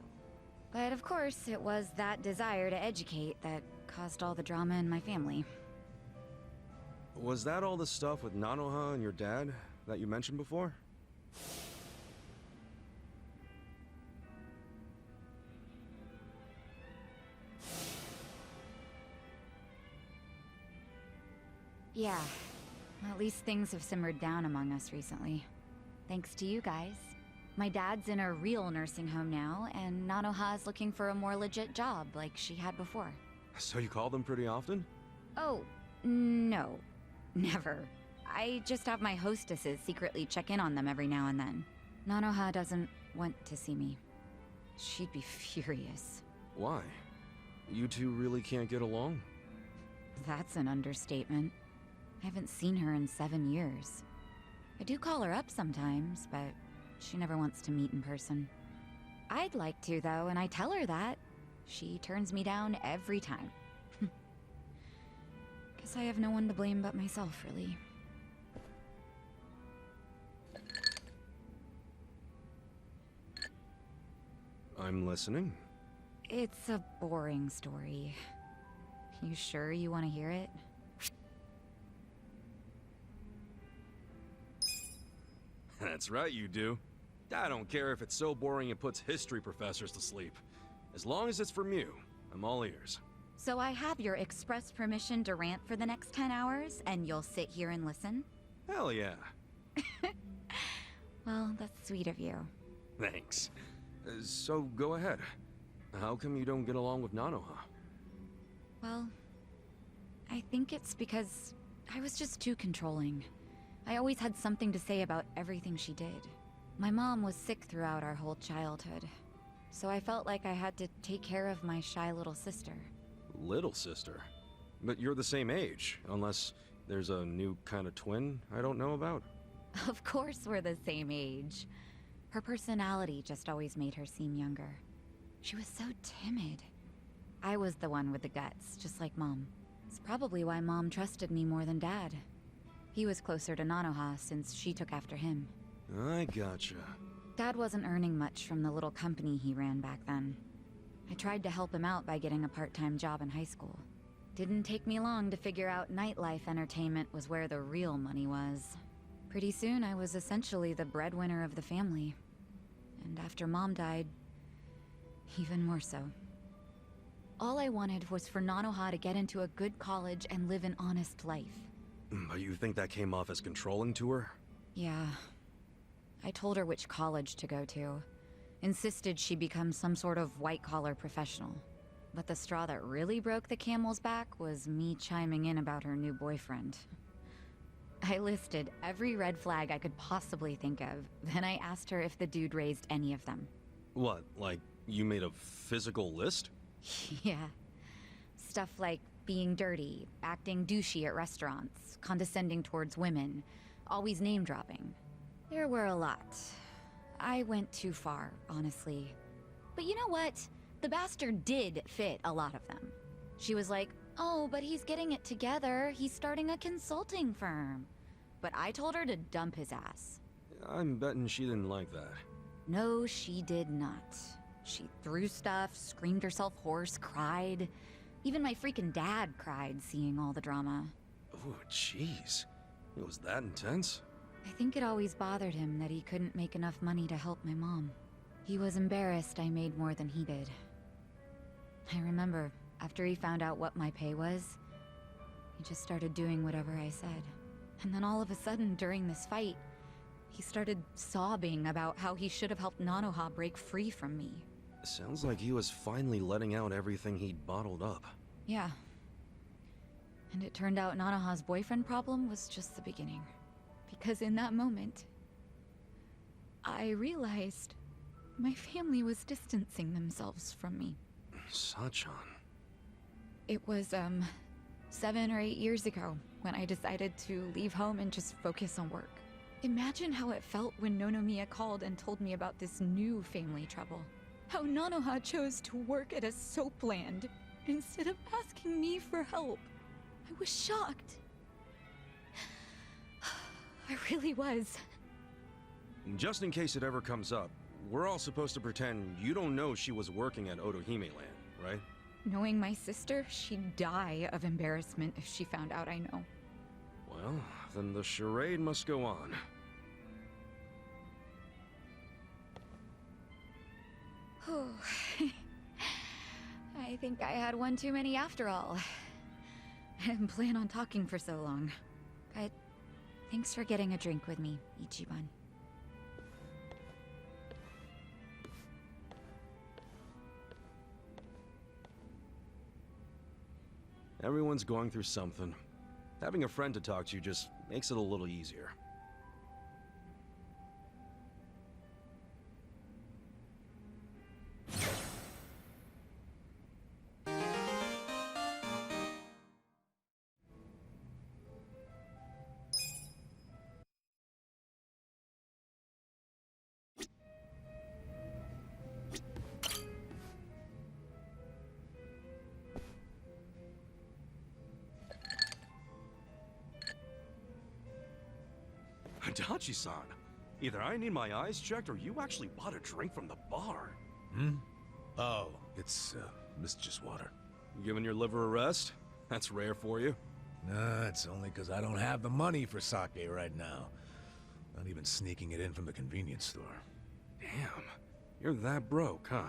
But of course, it was that desire to educate that caused all the drama in my family. Was that all the stuff with Nanoha and your dad that you mentioned before? Yeah. At least things have simmered down among us recently. Thanks to you guys. My dad's in a real nursing home now, and Nanoha's looking for a more legit job like she had before. So you call them pretty often? Oh, no. Never. I just have my hostesses secretly check in on them every now and then. Nanoha doesn't want to see me. She'd be furious. Why? You two really can't get along? That's an understatement. I haven't seen her in 7 years. I do call her up sometimes, but she never wants to meet in person. I'd like to, though, and I tell her that. She turns me down every time. Guess I have no one to blame but myself, really. I'm listening. It's a boring story. You sure you want to hear it? That's right, you do. I don't care if it's so boring it puts history professors to sleep. As long as it's from you, I'm all ears. So I have your express permission to rant for the next 10 hours, and you'll sit here and listen? Hell yeah. Well, that's sweet of you. Thanks. So go ahead. How come you don't get along with Nanoha? Well, I think it's because I was just too controlling. I always had something to say about everything she did. My mom was sick throughout our whole childhood, so I felt like I had to take care of my shy little sister. Little sister? But you're the same age, unless there's a new kind of twin I don't know about. Of course we're the same age. Her personality just always made her seem younger. She was so timid. I was the one with the guts, just like Mom. It's probably why Mom trusted me more than Dad. He was closer to Nanoha since she took after him. I gotcha. Dad wasn't earning much from the little company he ran back then. I tried to help him out by getting a part-time job in high school. Didn't take me long to figure out nightlife entertainment was where the real money was. Pretty soon I was essentially the breadwinner of the family. And after Mom died, even more so. All I wanted was for Nanoha to get into a good college and live an honest life. But you think that came off as controlling to her? Yeah. I told her which college to go to. Insisted she become some sort of white-collar professional. But the straw that really broke the camel's back was me chiming in about her new boyfriend. I listed every red flag I could possibly think of, then I asked her if the dude raised any of them. What, like you made a physical list? Yeah. Stuff like being dirty, acting douchey at restaurants, condescending towards women, always name-dropping. There were a lot. I went too far, honestly. But you know what? The bastard did fit a lot of them. She was like, oh, but he's getting it together. He's starting a consulting firm. But I told her to dump his ass. I'm betting she didn't like that. No, she did not. She threw stuff, screamed herself hoarse, cried. Even my freaking dad cried seeing all the drama. Oh, jeez. It was that intense? I think it always bothered him that he couldn't make enough money to help my mom. He was embarrassed I made more than he did. I remember, after he found out what my pay was, he just started doing whatever I said. And then all of a sudden, during this fight, he started sobbing about how he should have helped Nanoha break free from me. Sounds like he was finally letting out everything he'd bottled up. Yeah. And it turned out Nanoha's boyfriend problem was just the beginning. Because in that moment, I realized my family was distancing themselves from me. Sachan. It was, 7 or 8 years ago when I decided to leave home and just focus on work. Imagine how it felt when Nonomiya called and told me about this new family trouble. How Nanoha chose to work at a soap land instead of asking me for help. I was shocked. I really was. Just in case it ever comes up, we're all supposed to pretend you don't know she was working at Otohime Land, right? Knowing my sister, she'd die of embarrassment if she found out I know. Well, then the charade must go on. I think I had one too many after all. I didn't plan on talking for so long. But thanks for getting a drink with me, Ichiban. Everyone's going through something. Having a friend to talk to just makes it a little easier. Dachi-san, either I need my eyes checked or you actually bought a drink from the bar. Oh, It's just water. You giving your liver a rest? That's rare for you. Nah, it's only because I don't have the money for sake right now. Not even sneaking it in from the convenience store. Damn, you're that broke, huh?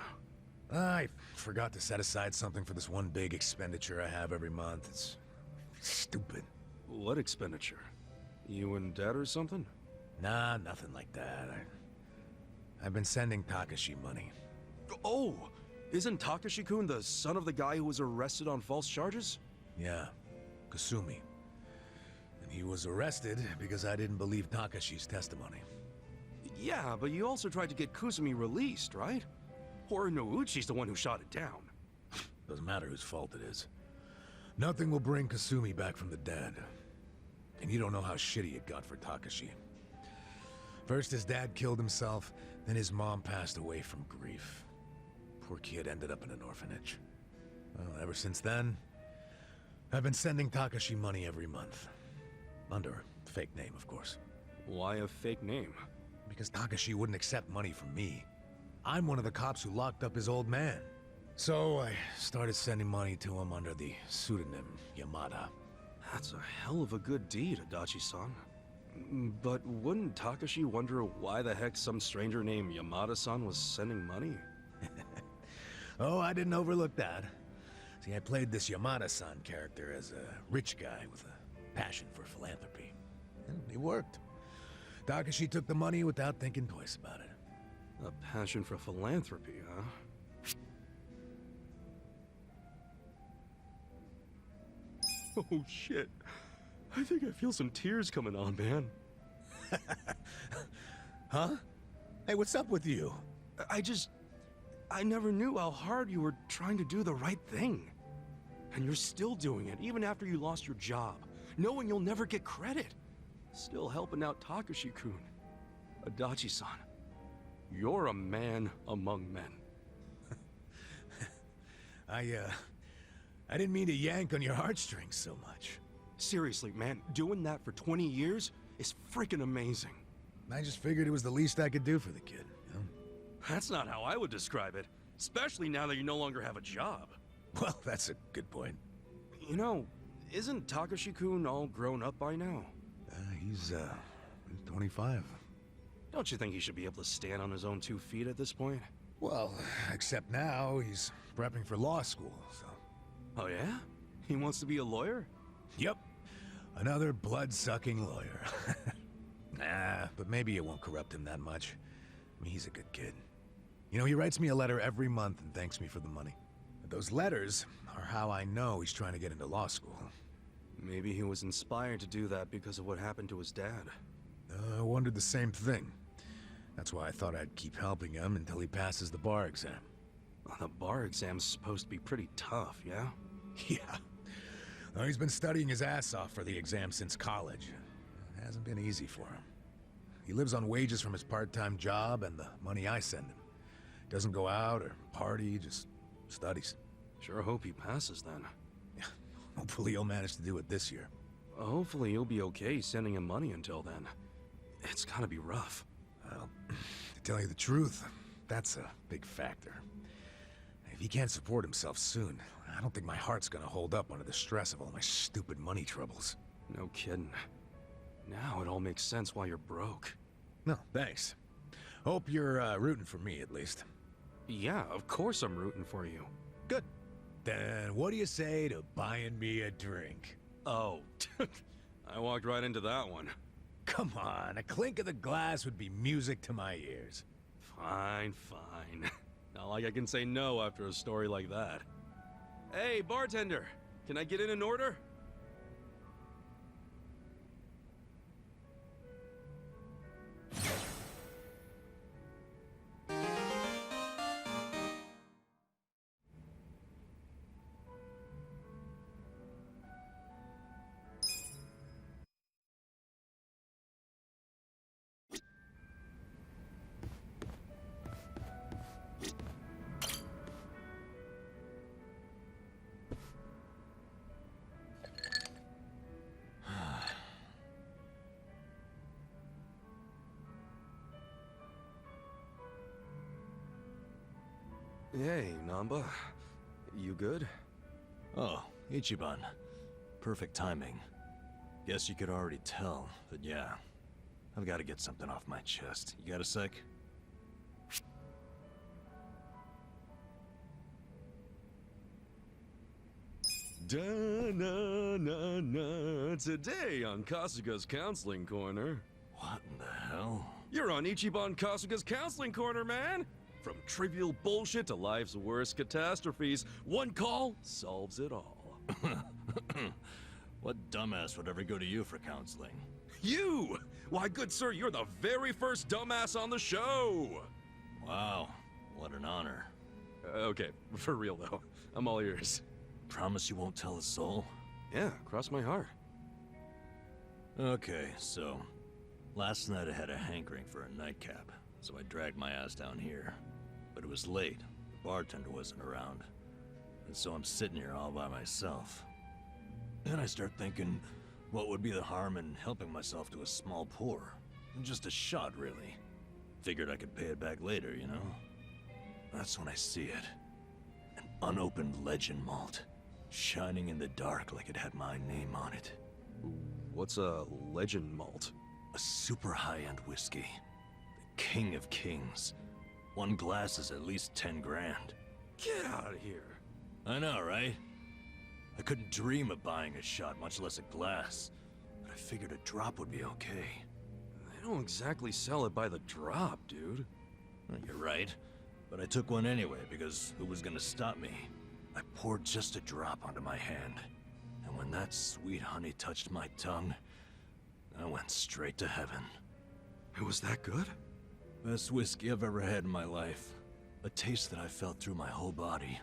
I forgot to set aside something for this one big expenditure I have every month. It's stupid. What expenditure? You in debt or something? Nah, nothing like that. I've been sending Takashi money. Oh! Isn't Takashi-kun the son of the guy who was arrested on false charges? Yeah, Kasumi. And he was arrested because I didn't believe Takashi's testimony. Yeah, but you also tried to get Kusumi released, right? Or Nouchi's the one who shot it down. Doesn't matter whose fault it is. Nothing will bring Kasumi back from the dead. And you don't know how shitty it got for Takashi. First his dad killed himself, then his mom passed away from grief. Poor kid ended up in an orphanage. Well, ever since then, I've been sending Takashi money every month. Under a fake name, of course. Why a fake name? Because Takashi wouldn't accept money from me. I'm one of the cops who locked up his old man. So I started sending money to him under the pseudonym Yamada. That's a hell of a good deed, Adachi-san. But wouldn't Takashi wonder why the heck some stranger named Yamada-san was sending money? Oh, I didn't overlook that. See, I played this Yamada-san character as a rich guy with a passion for philanthropy. And it worked. Takashi took the money without thinking twice about it. A passion for philanthropy, huh? Oh shit. I think I feel some tears coming on, man. Huh? Hey, what's up with you? I never knew how hard you were trying to do the right thing. And you're still doing it, even after you lost your job, knowing you'll never get credit. Still helping out Takashi-kun. Adachi-san, you're a man among men. I didn't mean to yank on your heartstrings so much. Seriously, man, doing that for 20 years is freaking amazing. I just figured it was the least I could do for the kid, you know? That's not how I would describe it, especially now that you no longer have a job. Well, that's a good point. You know, isn't Takashi-kun all grown up by now? He's 25. Don't you think he should be able to stand on his own 2 feet at this point? Well, except now he's prepping for law school, so... Oh yeah? He wants to be a lawyer? Yep. Another blood-sucking lawyer. Nah, but maybe it won't corrupt him that much. I mean, he's a good kid. You know, he writes me a letter every month and thanks me for the money. Those letters are how I know he's trying to get into law school. Maybe he was inspired to do that because of what happened to his dad. I wondered the same thing. That's why I thought I'd keep helping him until he passes the bar exam. The bar exam's supposed to be pretty tough, yeah? Yeah. Well, he's been studying his ass off for the exam since college. It hasn't been easy for him. He lives on wages from his part-time job and the money I send him. Doesn't go out or party, just studies. Sure hope he passes then. Yeah. Hopefully he'll manage to do it this year. Hopefully you'll be okay sending him money until then. It's gotta be rough. Well, to tell you the truth, that's a big factor. If he can't support himself soon, I don't think my heart's gonna hold up under the stress of all my stupid money troubles. No kidding. Now it all makes sense why you're broke. No, thanks. Hope you're rooting for me, at least. Yeah, of course I'm rooting for you. Good. Then what do you say to buying me a drink? Oh, I walked right into that one. Come on, a clink of the glass would be music to my ears. Fine, fine. Not like I can say no after a story like that. Hey, bartender, can I get in an order? Hey, Namba. You good? Oh, Ichiban. Perfect timing. Guess you could already tell, but yeah. I've got to get something off my chest. You got a sec? Da-na-na-na. Today on Kasuga's Counseling Corner. What in the hell? You're on Ichiban Kasuga's Counseling Corner, man! From trivial bullshit to life's worst catastrophes, one call solves it all. What dumbass would ever go to you for counseling? You! Why, good sir, you're the very first dumbass on the show! Wow, what an honor. Okay, for real though. I'm all ears. Promise you won't tell a soul? Yeah, cross my heart. Okay, so... last night I had a hankering for a nightcap, so I dragged my ass down here. But it was late. The bartender wasn't around. And so I'm sitting here all by myself. Then I start thinking, what would be the harm in helping myself to a small pour? Just a shot, really. Figured I could pay it back later, you know? That's when I see it. An unopened legend malt. Shining in the dark like it had my name on it. What's a legend malt? A super high-end whiskey. The king of kings. One glass is at least 10 grand. Get out of here. I know, right? I couldn't dream of buying a shot, much less a glass. But I figured a drop would be okay. They don't exactly sell it by the drop, dude. Well, you're right. But I took one anyway, because who was gonna stop me? I poured just a drop onto my hand. And when that sweet honey touched my tongue, I went straight to heaven. It was that good? Best whiskey I've ever had in my life. A taste that I felt through my whole body.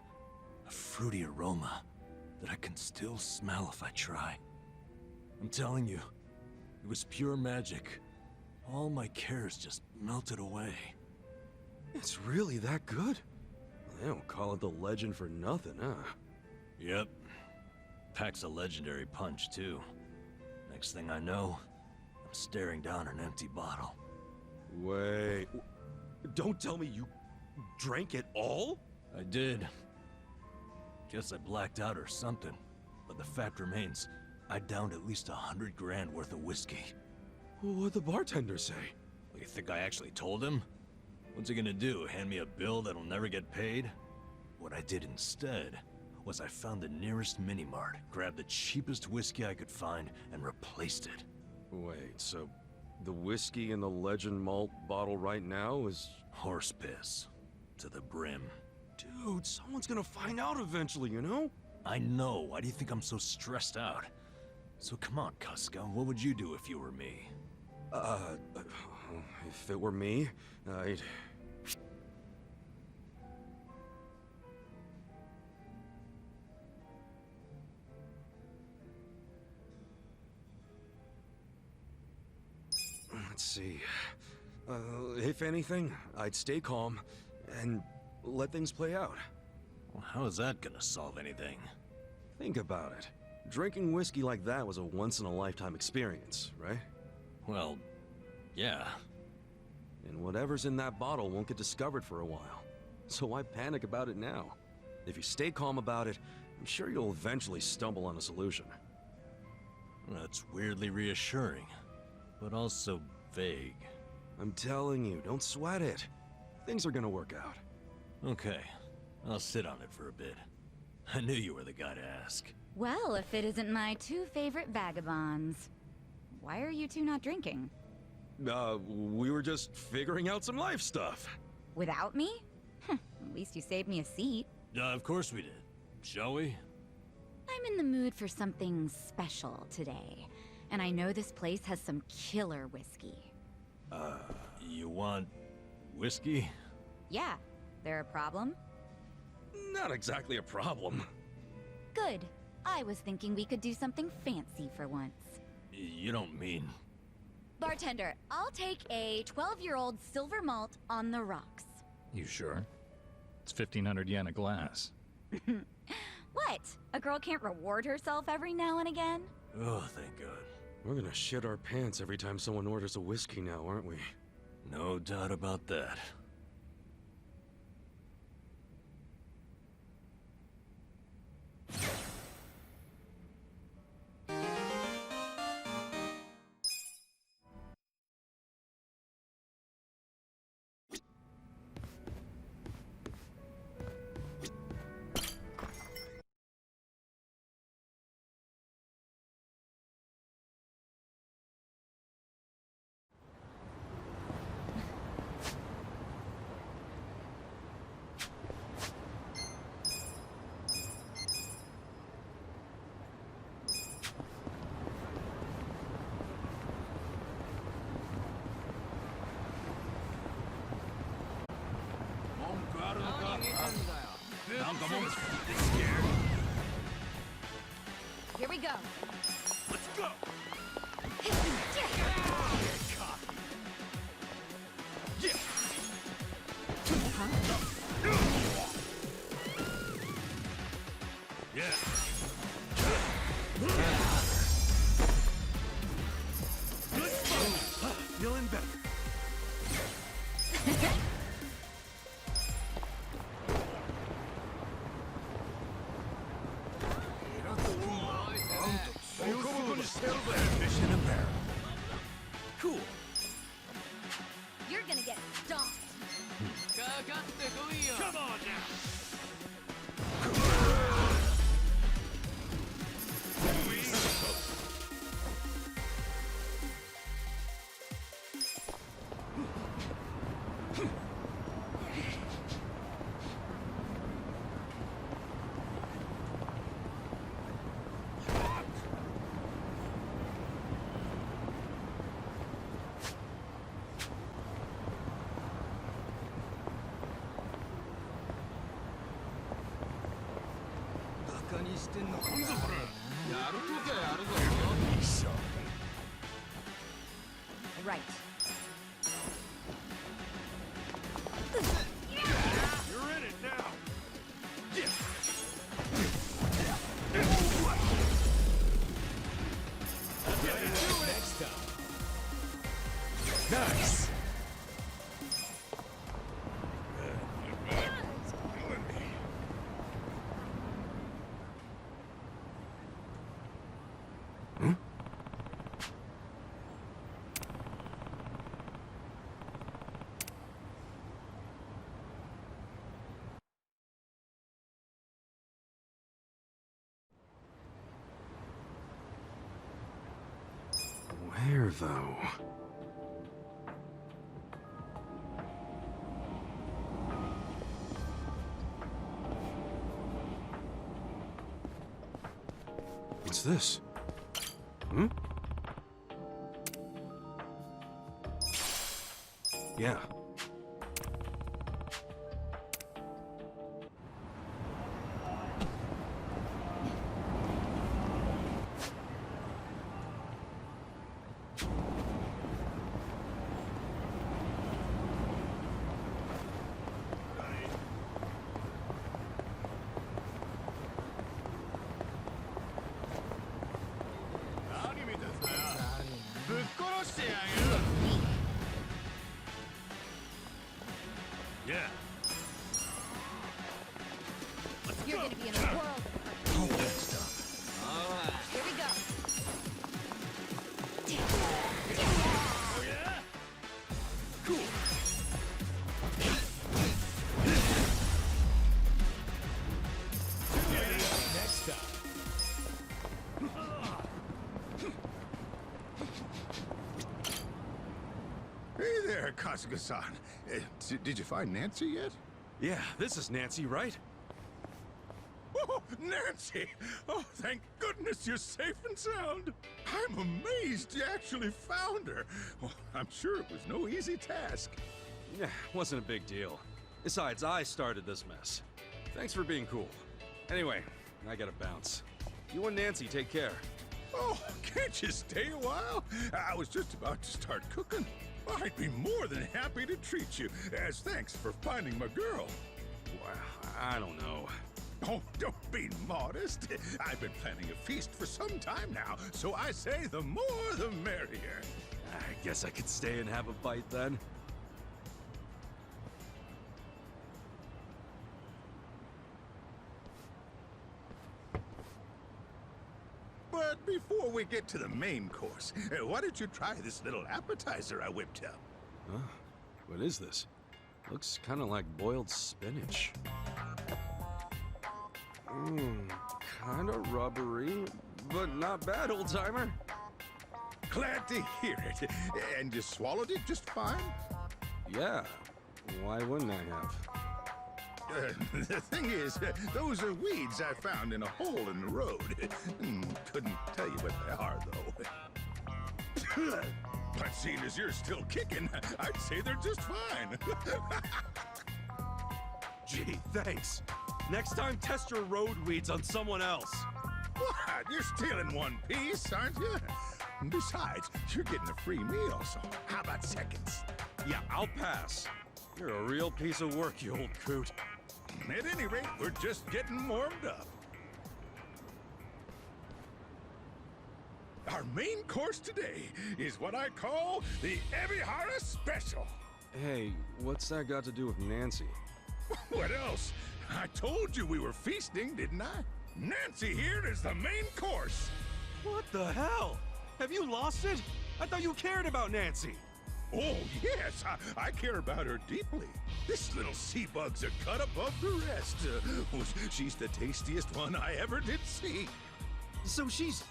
A fruity aroma that I can still smell if I try. I'm telling you, it was pure magic. All my cares just melted away. It's really that good? They don't call it the legend for nothing, huh? Yep. Packs a legendary punch, too. Next thing I know, I'm staring down an empty bottle. Wait... don't tell me you drank it all? I did. Guess I blacked out or something. But the fact remains, I downed at least 100 grand worth of whiskey. What'd the bartender say? Well, you think I actually told him? What's he gonna do, hand me a bill that'll never get paid? What I did instead was I found the nearest mini-mart, grabbed the cheapest whiskey I could find, and replaced it. Wait, so the whiskey in the legend malt bottle right now is... horse piss. To the brim. Dude, someone's gonna find out eventually, you know? I know. Why do you think I'm so stressed out? So come on, Kasuga, what would you do if you were me? If it were me, I'd... Let's see. If anything, I'd stay calm and let things play out. Well, how is that gonna solve anything? Think about it. Drinking whiskey like that was a once-in-a-lifetime experience, right? Well, yeah. And whatever's in that bottle won't get discovered for a while. So why panic about it now? If you stay calm about it, I'm sure you'll eventually stumble on a solution. That's weirdly reassuring, but also vague. I'm telling you, don't sweat it. Things are gonna work out. Okay, I'll sit on it for a bit. I knew you were the guy to ask. Well, if it isn't my two favorite vagabonds. Why are you two not drinking? We were just figuring out some life stuff. Without me? At least you saved me a seat. Of course we did. Shall we? I'm in the mood for something special today. And I know this place has some killer whiskey. You want whiskey? Yeah. There a problem? Not exactly a problem. Good. I was thinking we could do something fancy for once. You don't mean... Bartender, I'll take a 12-year-old silver malt on the rocks. You sure? It's 1,500 yen a glass. What? A girl can't reward herself every now and again? Oh, thank God. We're gonna shit our pants every time someone orders a whiskey now, aren't we? No doubt about that. Here we go. Let's go! Yeah. Feeling better. Fish in a barrel. Cool. You're gonna get stomped. Come on now! Right. You're in it now! Next time. Nice. Where, though? What's this? Hmm? Yeah. Yeah. You're gonna be in a world of Oh, that stuff. Here we go. Oh yeah? Cool. Next time. Hey there, Kasuga-san. Did you find Nancy yet? Yeah, this is Nancy, right? Oh, Nancy! Oh, thank goodness you're safe and sound. I'm amazed you actually found her. Oh, I'm sure it was no easy task. Yeah, wasn't a big deal. Besides, I started this mess. Thanks for being cool. Anyway, I gotta bounce. You and Nancy take care. Oh, can't you stay a while? I was just about to start cooking. I'd be more than happy to treat you, as thanks for finding my girl. Well, I don't know. Oh, don't be modest. I've been planning a feast for some time now, so I say the more the merrier. I guess I could stay and have a bite then. But before we get to the main course, why don't you try this little appetizer I whipped up? Huh? What is this? Looks kind of like boiled spinach. Kind of rubbery, but not bad, old-timer. Glad to hear it. And you swallowed it just fine? Yeah. Why wouldn't I have? The thing is, those are weeds I found in a hole in the road. Couldn't tell you what they are, though. But seeing as you're still kicking, I'd say they're just fine. Gee, thanks. Next time, test your road weeds on someone else. What? You're stealing one piece, aren't you? Besides, you're getting a free meal, so how about seconds? Yeah, I'll pass. You're a real piece of work, you old coot. At any rate, we're just getting warmed up. Our main course today is what I call the Ebihara Special. Hey, what's that got to do with Nancy? What else? I told you we were feasting, didn't I? Nancy here is the main course. What the hell? Have you lost it? I thought you cared about Nancy. Oh, yes, I care about her deeply. This little sea bug's a cut above the rest. She's the tastiest one I ever did see. So she's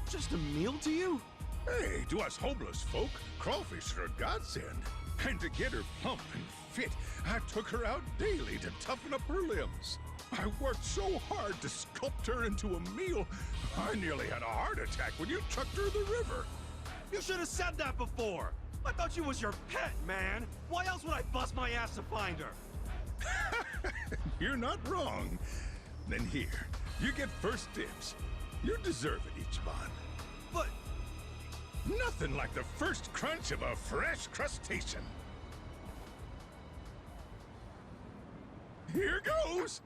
just a meal to you? Hey, to us homeless folk, crawfish are a godsend. And to get her plump and fit, I took her out daily to toughen up her limbs. I worked so hard to sculpt her into a meal, I nearly had a heart attack when you chucked her in the river. You should have said that before. I thought she was your pet, man. Why else would I bust my ass to find her? You're not wrong. Then here, you get first dibs. You deserve it, Ichiban. But nothing like the first crunch of a fresh crustacean. Here goes!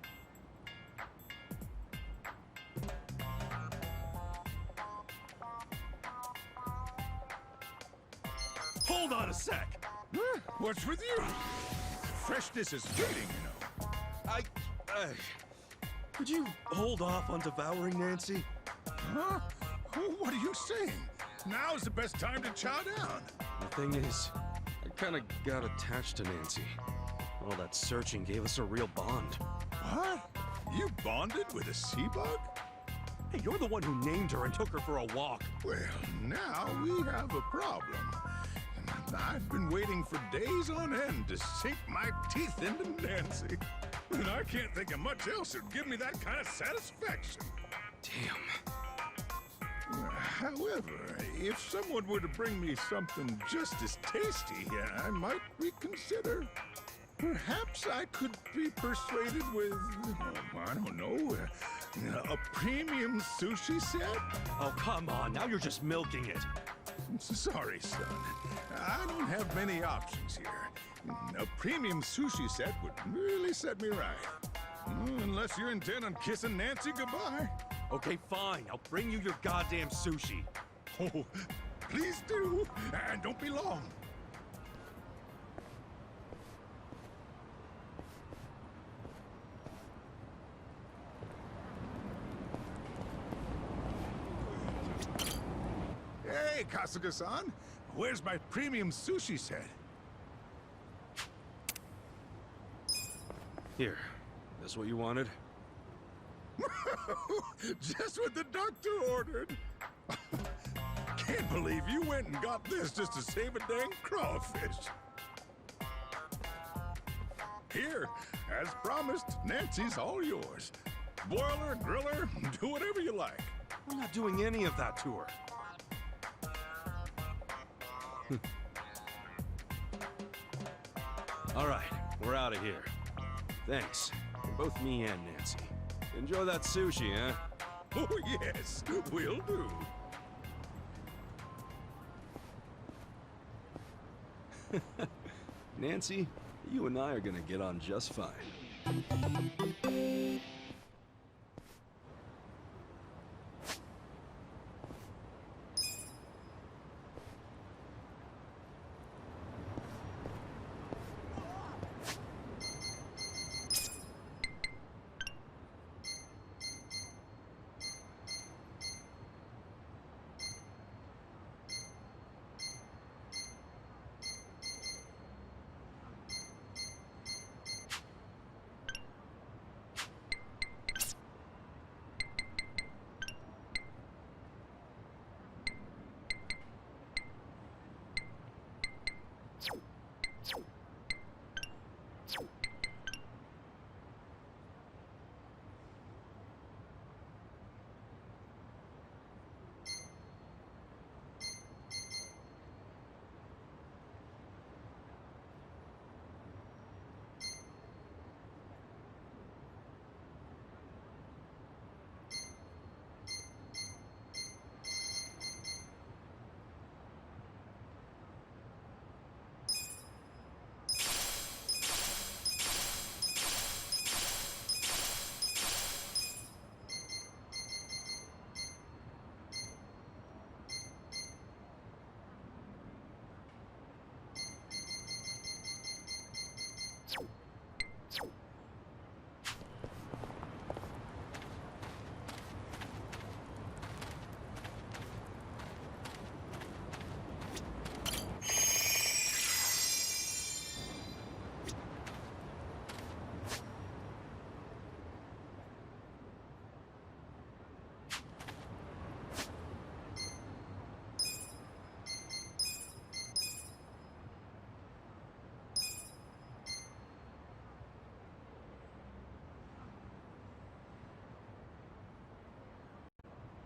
Hold on a sec! Huh? What's with you? Freshness is fleeting, you know. Could you hold off on devouring Nancy? Huh? What are you saying? Now's the best time to chow down. The thing is, I kinda got attached to Nancy. All that searching gave us a real bond. What? You bonded with a sea bug? Hey, you're the one who named her and took her for a walk. Well, now we have a problem. I've been waiting for days on end to sink my teeth into Nancy. And I can't think of much else that'd give me that kind of satisfaction. Damn. However, if someone were to bring me something just as tasty, I might reconsider. Perhaps I could be persuaded with, I don't know, a premium sushi set? Oh, come on, now you're just milking it. Sorry, son. I don't have many options here. A premium sushi set would really set me right. Unless you intend on kissing Nancy goodbye. Okay, fine. I'll bring you your goddamn sushi. Oh, please do. And don't be long. Hey, Kasuga-san. Where's my premium sushi set? Here. That's what you wanted? Just what the doctor ordered. Can't believe you went and got this just to save a dang crawfish. Here, as promised, Nancy's all yours. Boil her, grill her, do whatever you like. I'm not doing any of that to her. All right, we're out of here. Thanks, for both me and Nancy. Enjoy that sushi, huh? Oh, yes, will do. Nancy, you and I are gonna get on just fine.